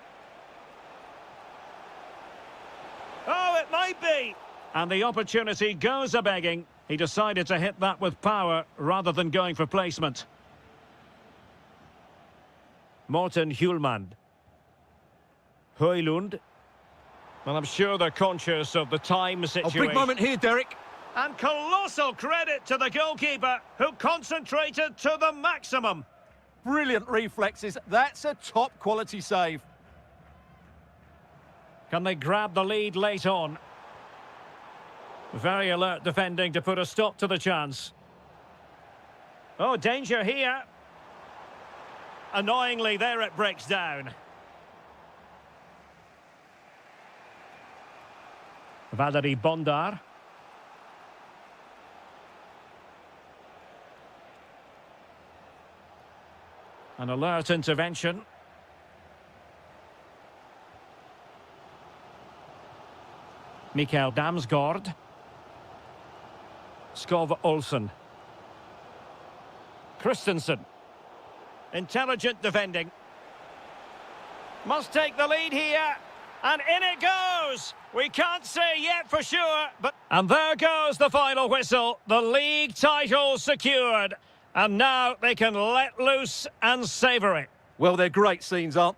Oh, it might be! And the opportunity goes a-begging. He decided to hit that with power rather than going for placement. Morten Hjulmand. Højlund. Well, I'm sure they're conscious of the time situation. A big moment here, Derek. And colossal credit to the goalkeeper, who concentrated to the maximum. Brilliant reflexes. That's a top-quality save. Can they grab the lead late on? Very alert defending to put a stop to the chance. Oh, danger here. Annoyingly, there it breaks down. Valery Bondar. An alert intervention. Mikael Damsgaard. Skov Olsen. Christensen. Intelligent defending. Must take the lead here. And in it goes! We can't say yet for sure, but... And there goes the final whistle. The league title secured. And now they can let loose and savour it. Well, they're great scenes, aren't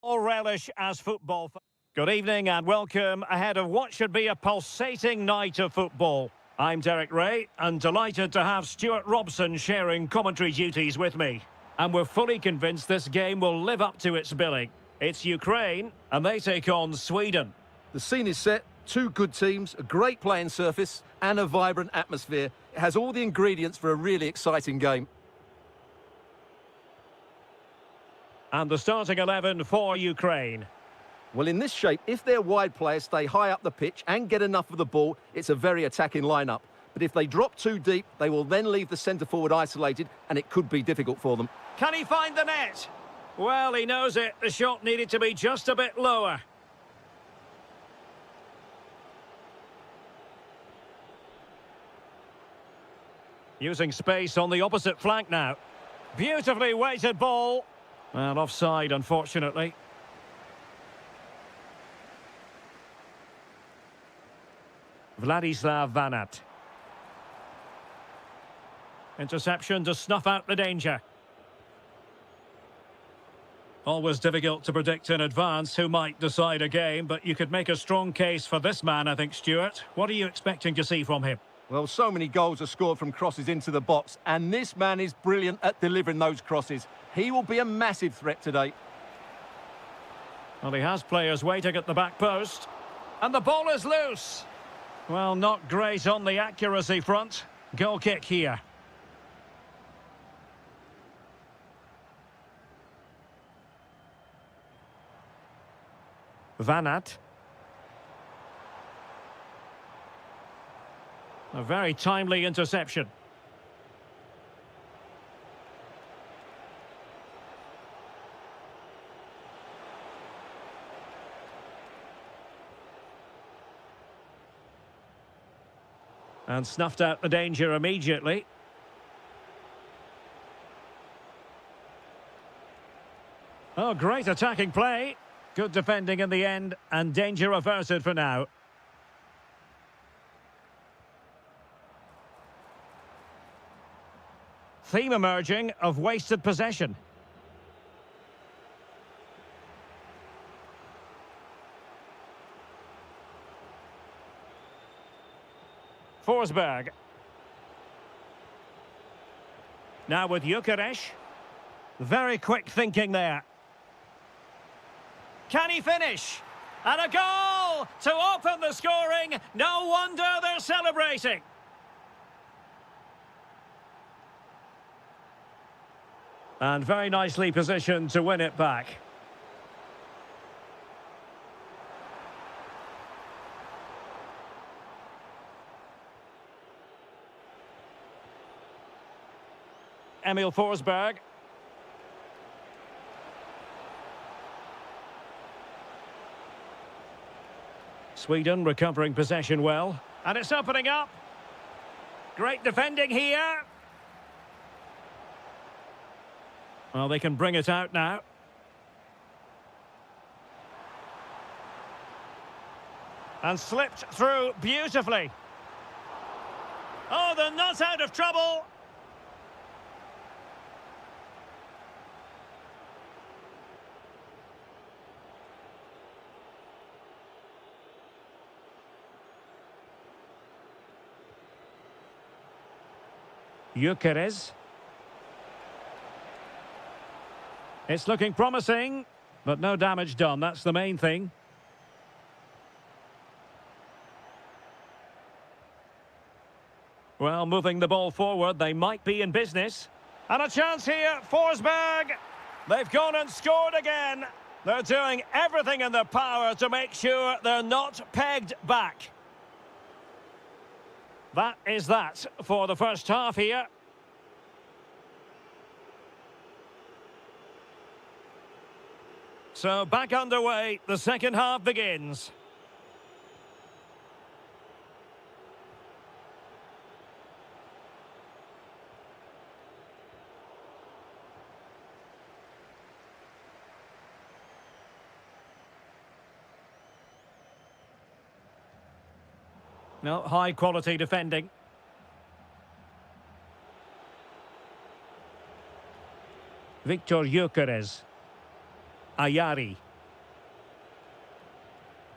All relish as football. Good evening and welcome ahead of what should be a pulsating night of football. I'm Derek Ray and delighted to have Stuart Robson sharing commentary duties with me. And we're fully convinced this game will live up to its billing. It's Ukraine and they take on Sweden. The scene is set, two good teams, a great playing surface and a vibrant atmosphere. It has all the ingredients for a really exciting game. And the starting 11 for Ukraine. Well, in this shape, if their wide players stay high up the pitch and get enough of the ball, it's a very attacking lineup. But if they drop too deep, they will then leave the centre-forward isolated, and it could be difficult for them. Can he find the net? Well, he knows it. The shot needed to be just a bit lower. Using space on the opposite flank now. Beautifully weighted ball. And offside, unfortunately. Vladislav Vanat. Interception to snuff out the danger. Always difficult to predict in advance who might decide a game, but you could make a strong case for this man, I think, Stuart. What are you expecting to see from him? Well, so many goals are scored from crosses into the box, and this man is brilliant at delivering those crosses. He will be a massive threat today. Well, he has players waiting at the back post. And the ball is loose. Well, not great on the accuracy front. Goal kick here. Vanat. A very timely interception. And snuffed out the danger immediately. Oh, great attacking play. Good defending in the end, and danger averted for now. Theme emerging of wasted possession. Forsberg. Now with Gyökeres. Very quick thinking there. Can he finish? And a goal to open the scoring. No wonder they're celebrating. And very nicely positioned to win it back. Emil Forsberg. Sweden recovering possession well. And it's opening up. Great defending here. Well, they can bring it out now. And slipped through beautifully. Oh, they're not out of trouble. Gyökeres. It's looking promising, but no damage done. That's the main thing. Well, moving the ball forward, they might be in business. And a chance here, Forsberg. They've gone and scored again. They're doing everything in their power to make sure they're not pegged back. That is that for the first half here. So back underway, the second half begins. No, high quality defending. Victor Gyökeres. Ayari.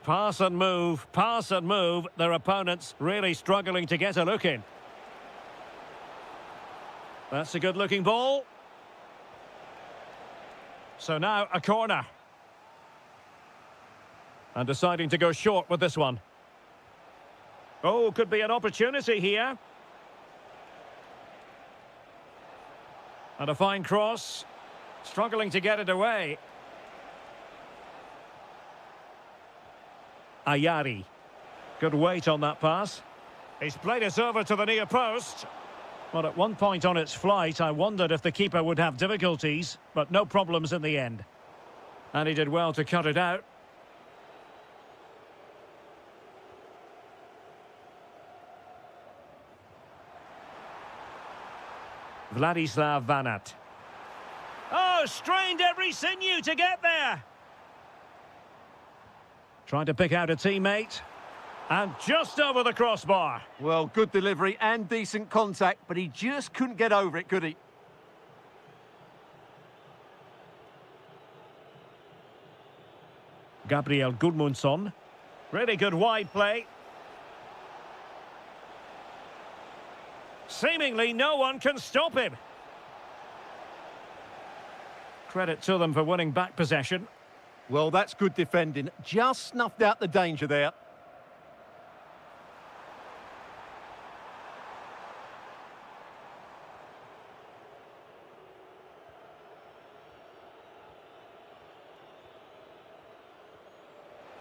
Pass and move, pass and move. Their opponents really struggling to get a look in. That's a good-looking ball. So now a corner. And deciding to go short with this one. Oh, could be an opportunity here. And a fine cross. Struggling to get it away. Ayari. Good weight on that pass. He's played it over to the near post. Well, at one point on its flight, I wondered if the keeper would have difficulties, but no problems in the end. And he did well to cut it out. Vladislav Vanat. Oh, strained every sinew to get there. Trying to pick out a teammate. And just over the crossbar. Well, good delivery and decent contact, but he just couldn't get over it, could he? Gabriel Gudmundsson. Really good wide play. Seemingly no one can stop him. Credit to them for winning back possession. Well, that's good defending. Just snuffed out the danger there.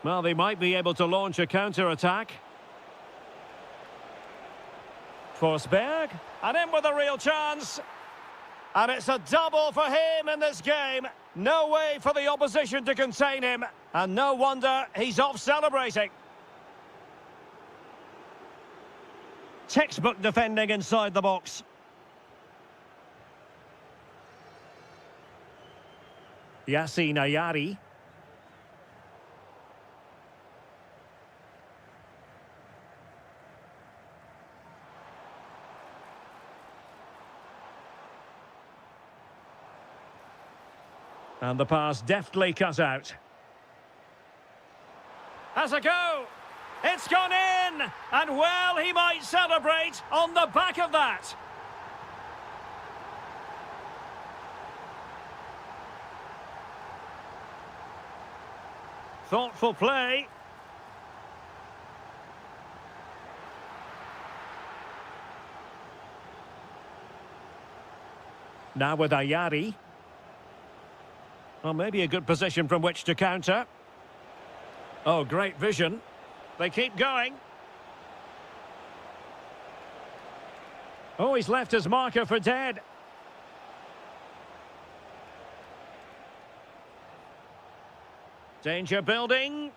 Well, they might be able to launch a counter-attack. Forsberg, and in with a real chance. And it's a double for him in this game. No way for the opposition to contain him. And no wonder he's off celebrating. Textbook defending inside the box. Yassine Ayari. And the pass deftly cut out. Has a go! It's gone in! And well, he might celebrate on the back of that. Thoughtful play. Now with Ayari. Well, maybe a good position from which to counter. Oh, great vision. They keep going. Oh, he's left his marker for dead. Danger building.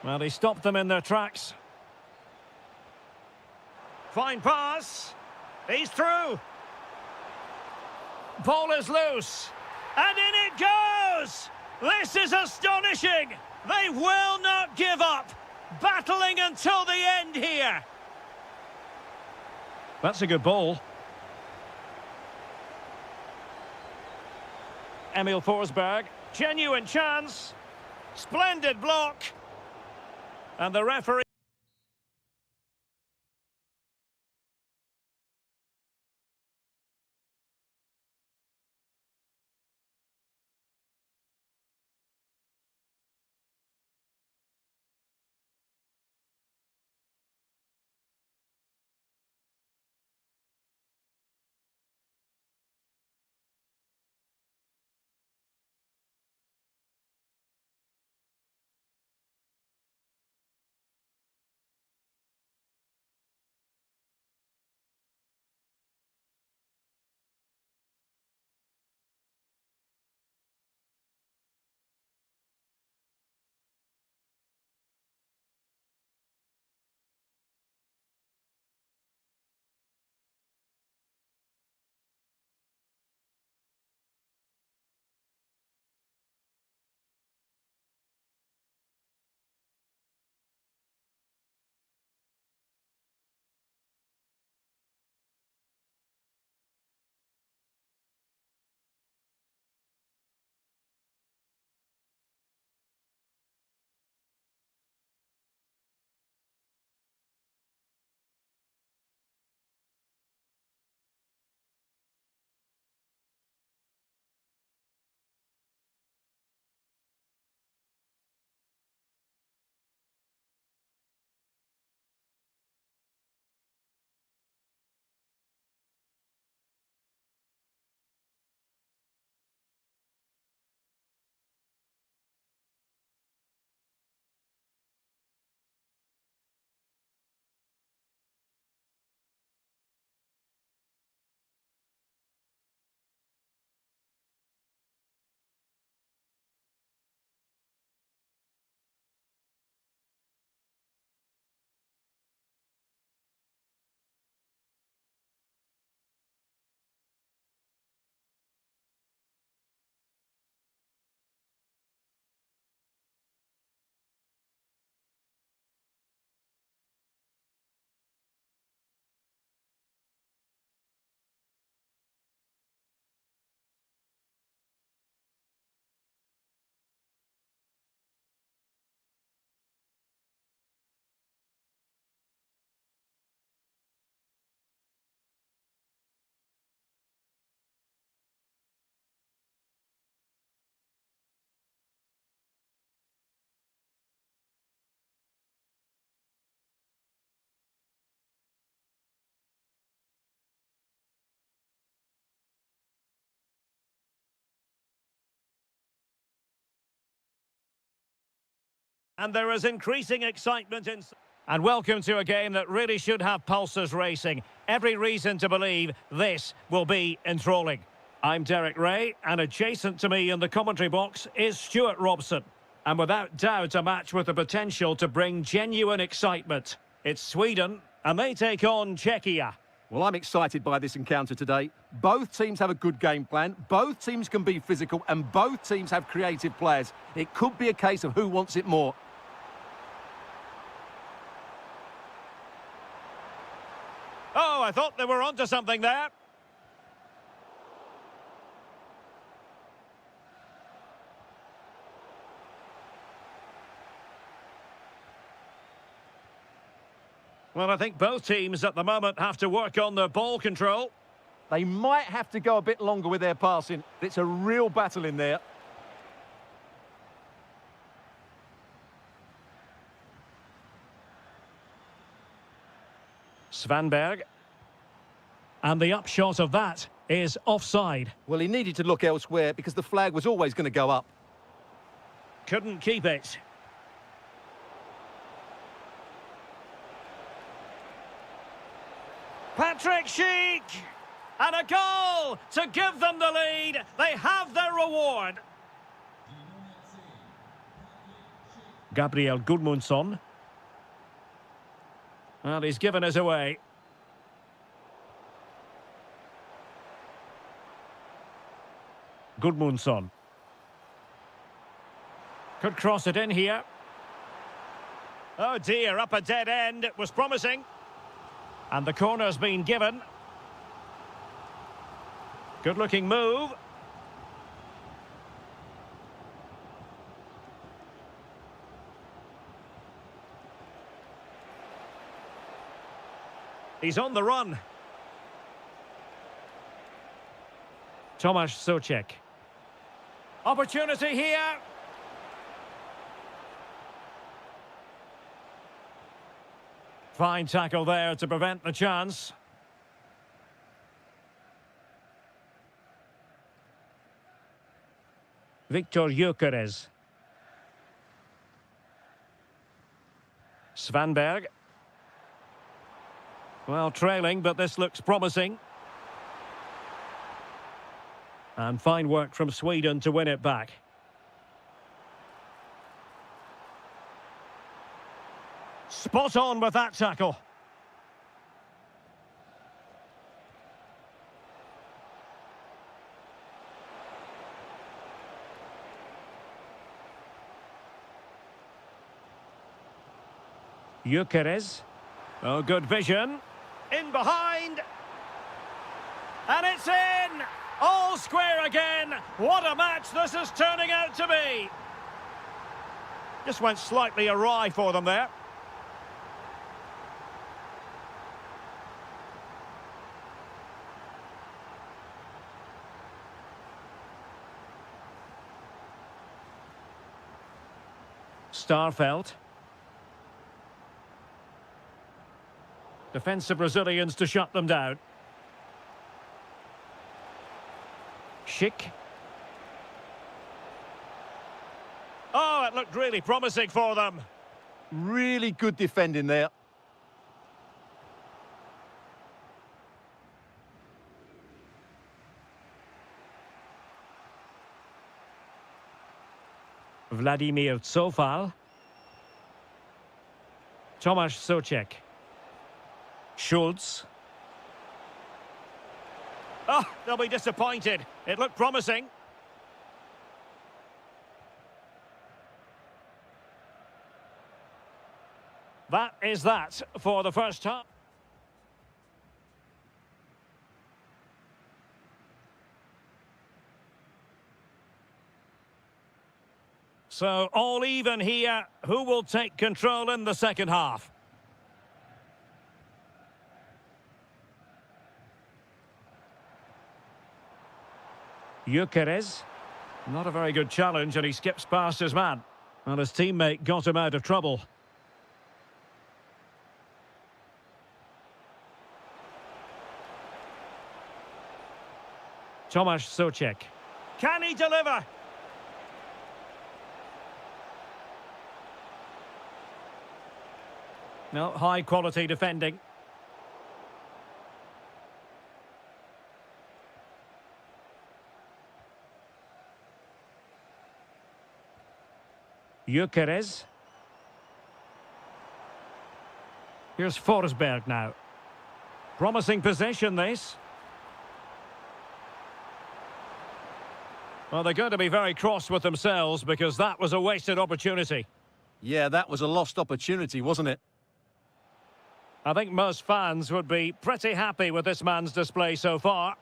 Well, he stopped them in their tracks. Fine pass. He's through. Ball is loose. And in it goes! This is astonishing! They will not give up. Battling until the end here. That's a good ball. Emil Forsberg. Genuine chance. Splendid block. And the referee... And there is increasing excitement in... And welcome to a game that really should have pulses racing. Every reason to believe this will be enthralling. I'm Derek Ray, and adjacent to me in the commentary box is Stuart Robson. And without doubt, a match with the potential to bring genuine excitement. It's Sweden, and they take on Czechia. Well, I'm excited by this encounter today. Both teams have a good game plan, both teams can be physical, and both teams have creative players. It could be a case of who wants it more. Oh, I thought they were onto something there. Well, I think both teams at the moment have to work on their ball control. They might have to go a bit longer with their passing. It's a real battle in there. Svanberg. And the upshot of that is offside. Well, he needed to look elsewhere because the flag was always going to go up. Couldn't keep it. Patrick Schick! And a goal to give them the lead. They have their reward. Gabriel Gudmundsson. Well, he's given us away. Gudmundsson. Could cross it in here. Oh dear, up a dead end. It was promising. And the corner's been given. Good-looking move. He's on the run. Tomasz Souček. Opportunity here. Fine tackle there to prevent the chance. Viktor Gyökeres. Svanberg. Well, trailing, but this looks promising. And fine work from Sweden to win it back. Spot on with that tackle. Gyökeres. Oh, good vision. In behind. And it's in! All square again. What a match this is turning out to be. Just went slightly awry for them there. Starfelt. Defensive Brazilians to shut them down. Schick. Oh, it looked really promising for them. Really good defending there. Vladimir Cofal. Tomasz Souček. Schultz. Oh, they'll be disappointed. It looked promising. That is that for the first half. So, all even here. Who will take control in the second half? Gyökeres. Not a very good challenge, and he skips past his man. Well, his teammate got him out of trouble. Tomasz Souček. Can he deliver? No, high quality defending. Gyökeres. Here's Forsberg now. Promising possession, this. Well, they're going to be very cross with themselves because that was a wasted opportunity. Yeah, that was a lost opportunity, wasn't it? I think most fans would be pretty happy with this man's display so far.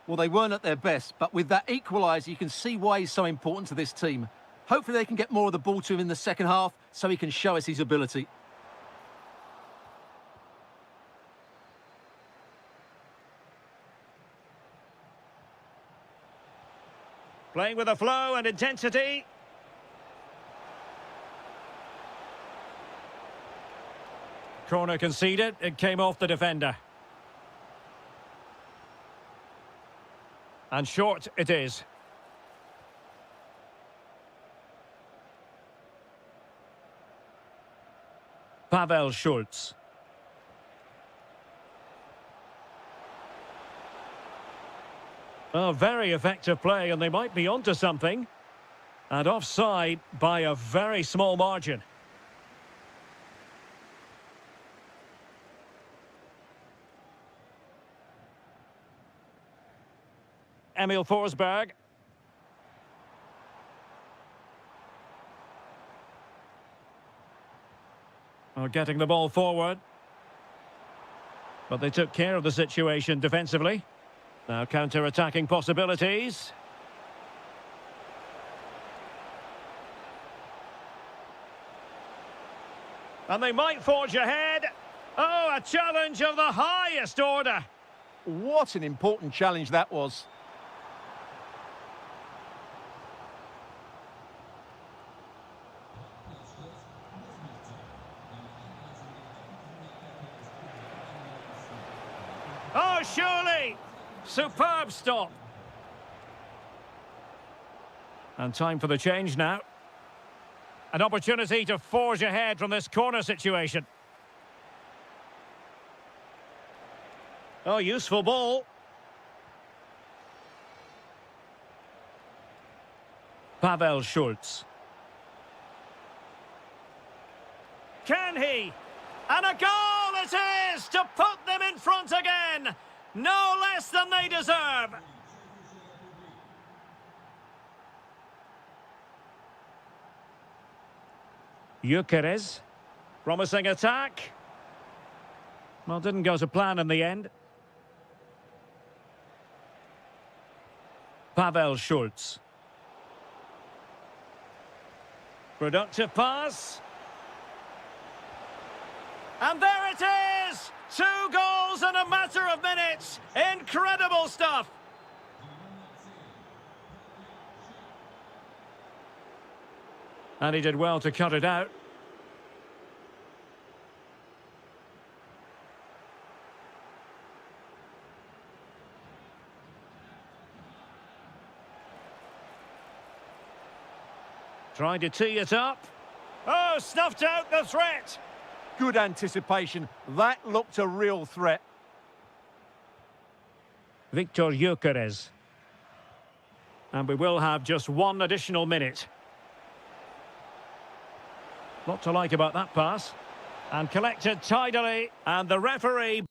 Well, they weren't at their best, but with that equaliser, you can see why he's so important to this team. Hopefully they can get more of the ball to him in the second half so he can show us his ability. Playing with a flow and intensity. Corner conceded. It came off the defender. And short it is. Pavel Schulz. Oh, very effective play, and they might be onto something. And offside by a very small margin. Emil Forsberg. Oh, getting the ball forward. But they took care of the situation defensively. Now counter-attacking possibilities. And they might forge ahead. Oh, a challenge of the highest order. What an important challenge that was. Oh, surely! Superb stop. And time for the change now. An opportunity to forge ahead from this corner situation. Oh, useful ball. Pavel Schulz. Can he? And a goal it is to put them in front again. No less than they deserve. Gyökeres. Promising attack. Well, didn't go to plan in the end. Pavel Schulz. Productive pass. And there it is! 2 goals in a matter of minutes. Incredible stuff. And he did well to cut it out. Trying to tee it up. Oh, snuffed out the threat. Good anticipation. That looked a real threat. Viktor Gyökeres. And we will have just 1 additional minute. Lot to like about that pass. And collected tidily. And the referee...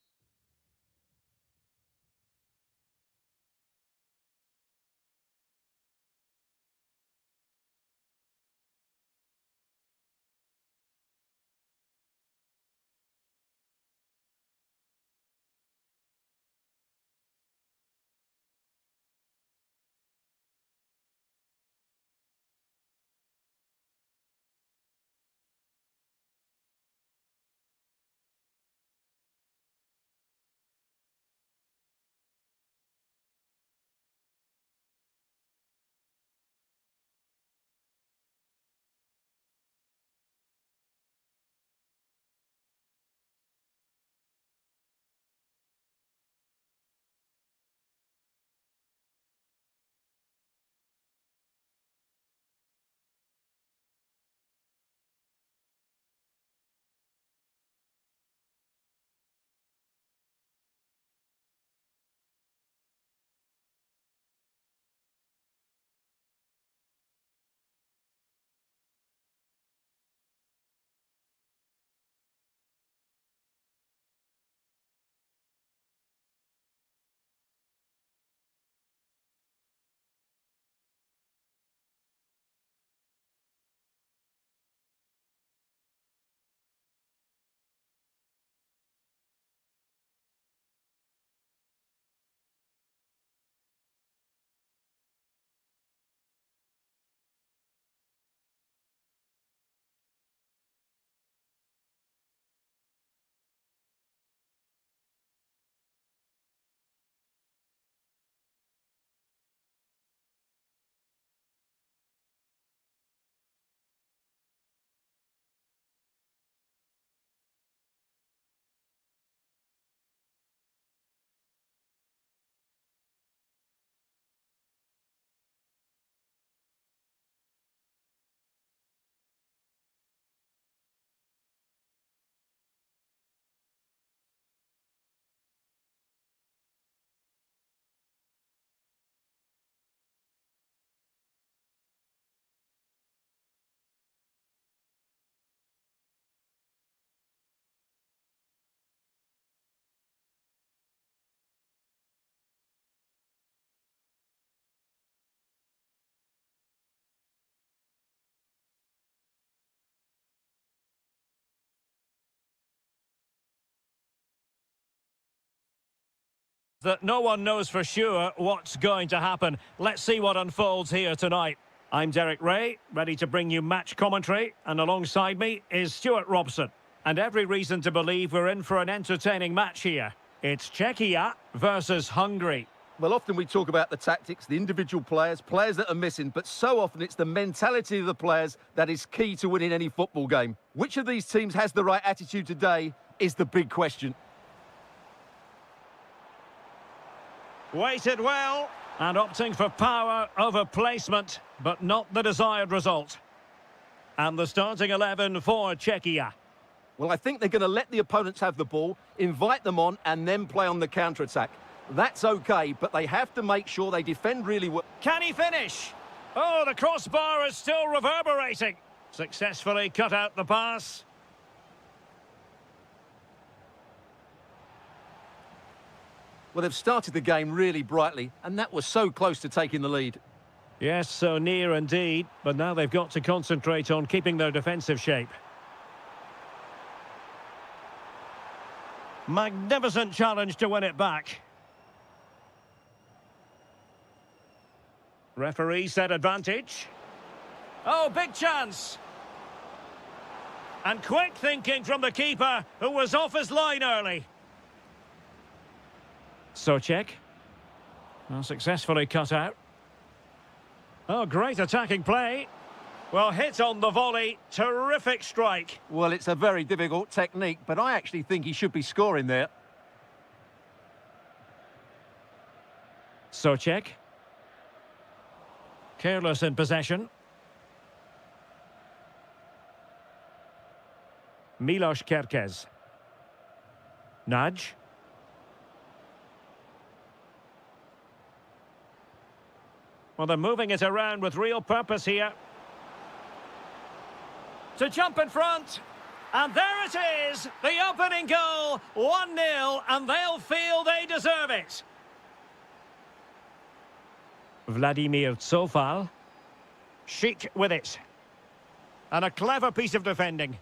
That no one knows for sure what's going to happen. Let's see what unfolds here tonight. I'm Derek Ray, ready to bring you match commentary, and alongside me is Stuart Robson. And every reason to believe we're in for an entertaining match here. It's Czechia versus Hungary. Well, often we talk about the tactics, the individual players that are missing, but so often it's the mentality of the players that is key to winning any football game. Which of these teams has the right attitude today is the big question. Weighted well, and opting for power over placement, but not the desired result. And the starting 11 for Czechia. Well, I think they're going to let the opponents have the ball, invite them on, and then play on the counter-attack. That's okay, but they have to make sure they defend really well. Can he finish? Oh, the crossbar is still reverberating. Successfully cut out the pass. Well, they've started the game really brightly, and that was so close to taking the lead. Yes, so near indeed, but now they've got to concentrate on keeping their defensive shape. Magnificent challenge to win it back. Referee said advantage. Oh, big chance. And quick thinking from the keeper, who was off his line early. Socek. Well, successfully cut out. Oh, great attacking play. Well, hit on the volley. Terrific strike. Well, it's a very difficult technique, but I actually think he should be scoring there. Socek. Careless in possession. Milos Kerkez. Nudge. Well, they're moving it around with real purpose here. To jump in front. And there it is. The opening goal. 1-0, and they'll feel they deserve it. Vladimir Tsofal. Chic with it. And a clever piece of defending.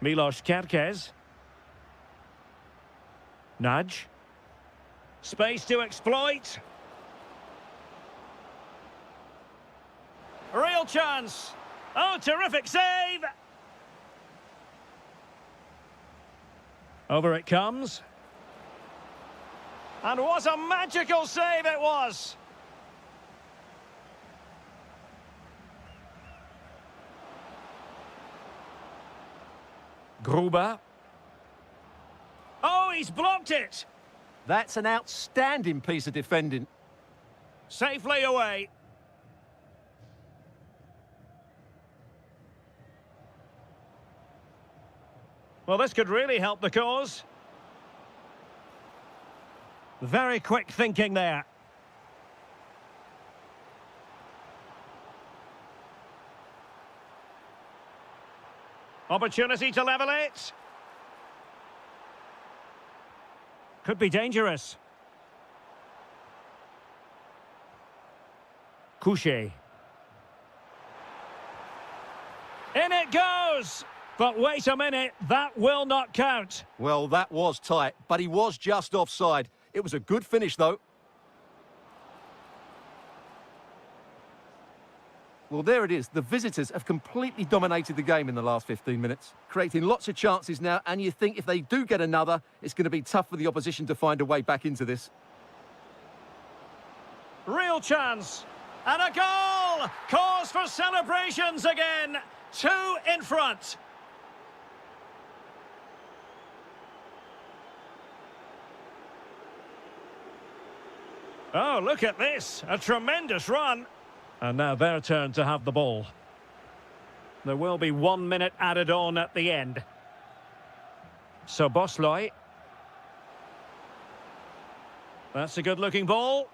Milos Kerkez. Nudge. Space to exploit. Real chance. Oh, terrific save. Over it comes. And what a magical save it was. Gruber. Oh, he's blocked it. That's an outstanding piece of defending. Safely away. Well, this could really help the cause. Very quick thinking there. Opportunity to level it. Could be dangerous. Couché. In it goes! But wait a minute, that will not count. Well, that was tight, but he was just offside. It was a good finish, though. Well, there it is. The visitors have completely dominated the game in the last 15 minutes, creating lots of chances now, and you think if they do get another, it's going to be tough for the opposition to find a way back into this. Real chance. And a goal! Cause for celebrations again. 2 in front. Oh, look at this. A tremendous run. And now their turn to have the ball. There will be 1 minute added on at the end. So Bosloy. That's a good-looking ball.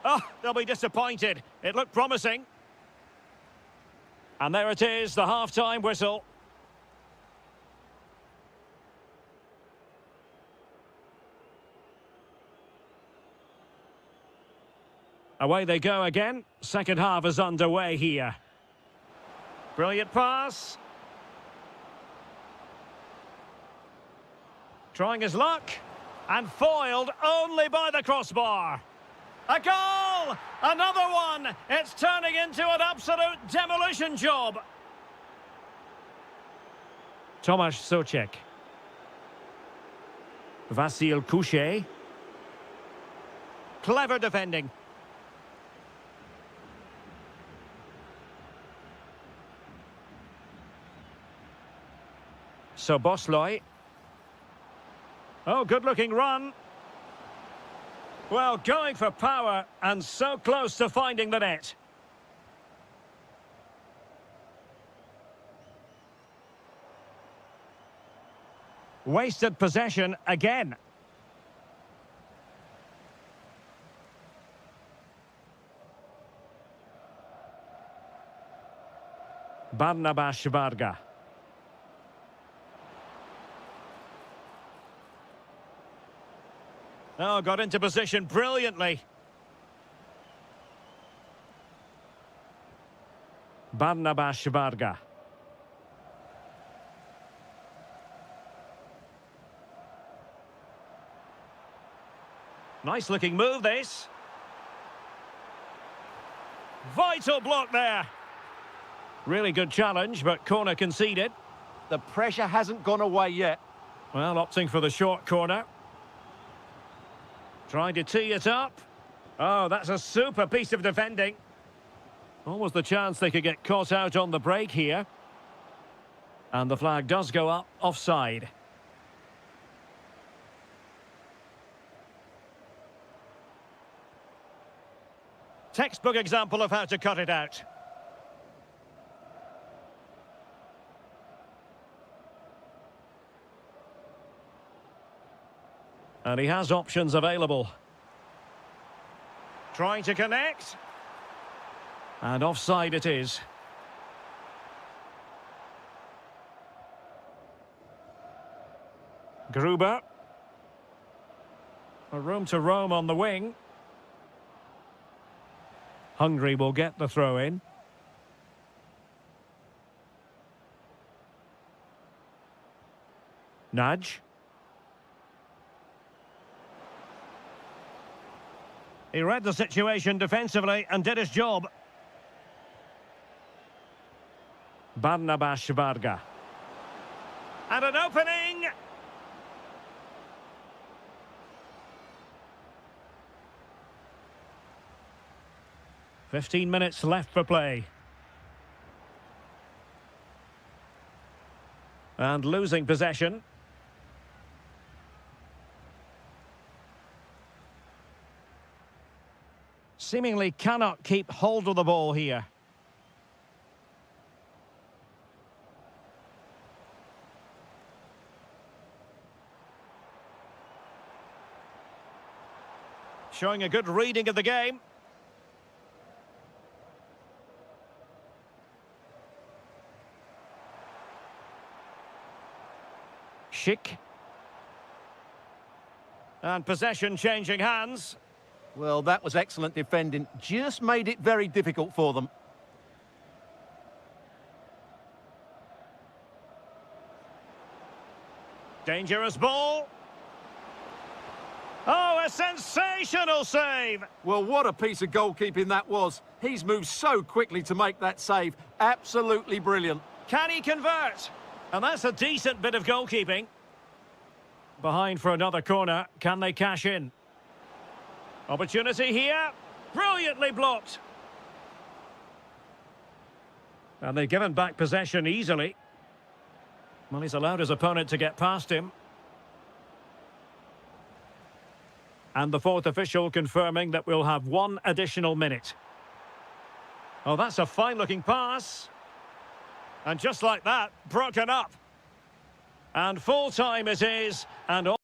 Oh, they'll be disappointed. It looked promising. And there it is, the half-time whistle. Away they go again. Second half is underway here. Brilliant pass. Trying his luck. And foiled only by the crossbar. A goal! Another one! It's turning into an absolute demolition job. Tomasz Souček. Vasil Couchet. Clever defending. Soboslai. Oh, good-looking run. Well, going for power and so close to finding the net. Wasted possession again. Barnabas Varga. Oh, got into position brilliantly. Barnabas Varga. Nice looking move, this. Vital block there. Really good challenge, but corner conceded. The pressure hasn't gone away yet. Well, opting for the short corner. Trying to tee it up. Oh, that's a super piece of defending. Almost the chance they could get caught out on the break here. And the flag does go up, offside. Textbook example of how to cut it out. And he has options available. Trying to connect. And offside it is. Gruber. A room to roam on the wing. Hungary will get the throw in. Nudge. He read the situation defensively and did his job. Barnabas Varga. And an opening! "15 minutes left for play. And losing possession. Seemingly cannot keep hold of the ball here. Showing a good reading of the game. Schick. And possession changing hands. Well, that was excellent defending. Just made it very difficult for them. Dangerous ball. Oh, a sensational save! Well, what a piece of goalkeeping that was. He's moved so quickly to make that save. Absolutely brilliant. Can he convert? And that's a decent bit of goalkeeping. Behind for another corner. Can they cash in? Opportunity here. Brilliantly blocked. And they've given back possession easily. Well, he's allowed his opponent to get past him. And the fourth official confirming that we'll have 1 additional minute. Oh, that's a fine-looking pass. And just like that, broken up. And full time it is, and all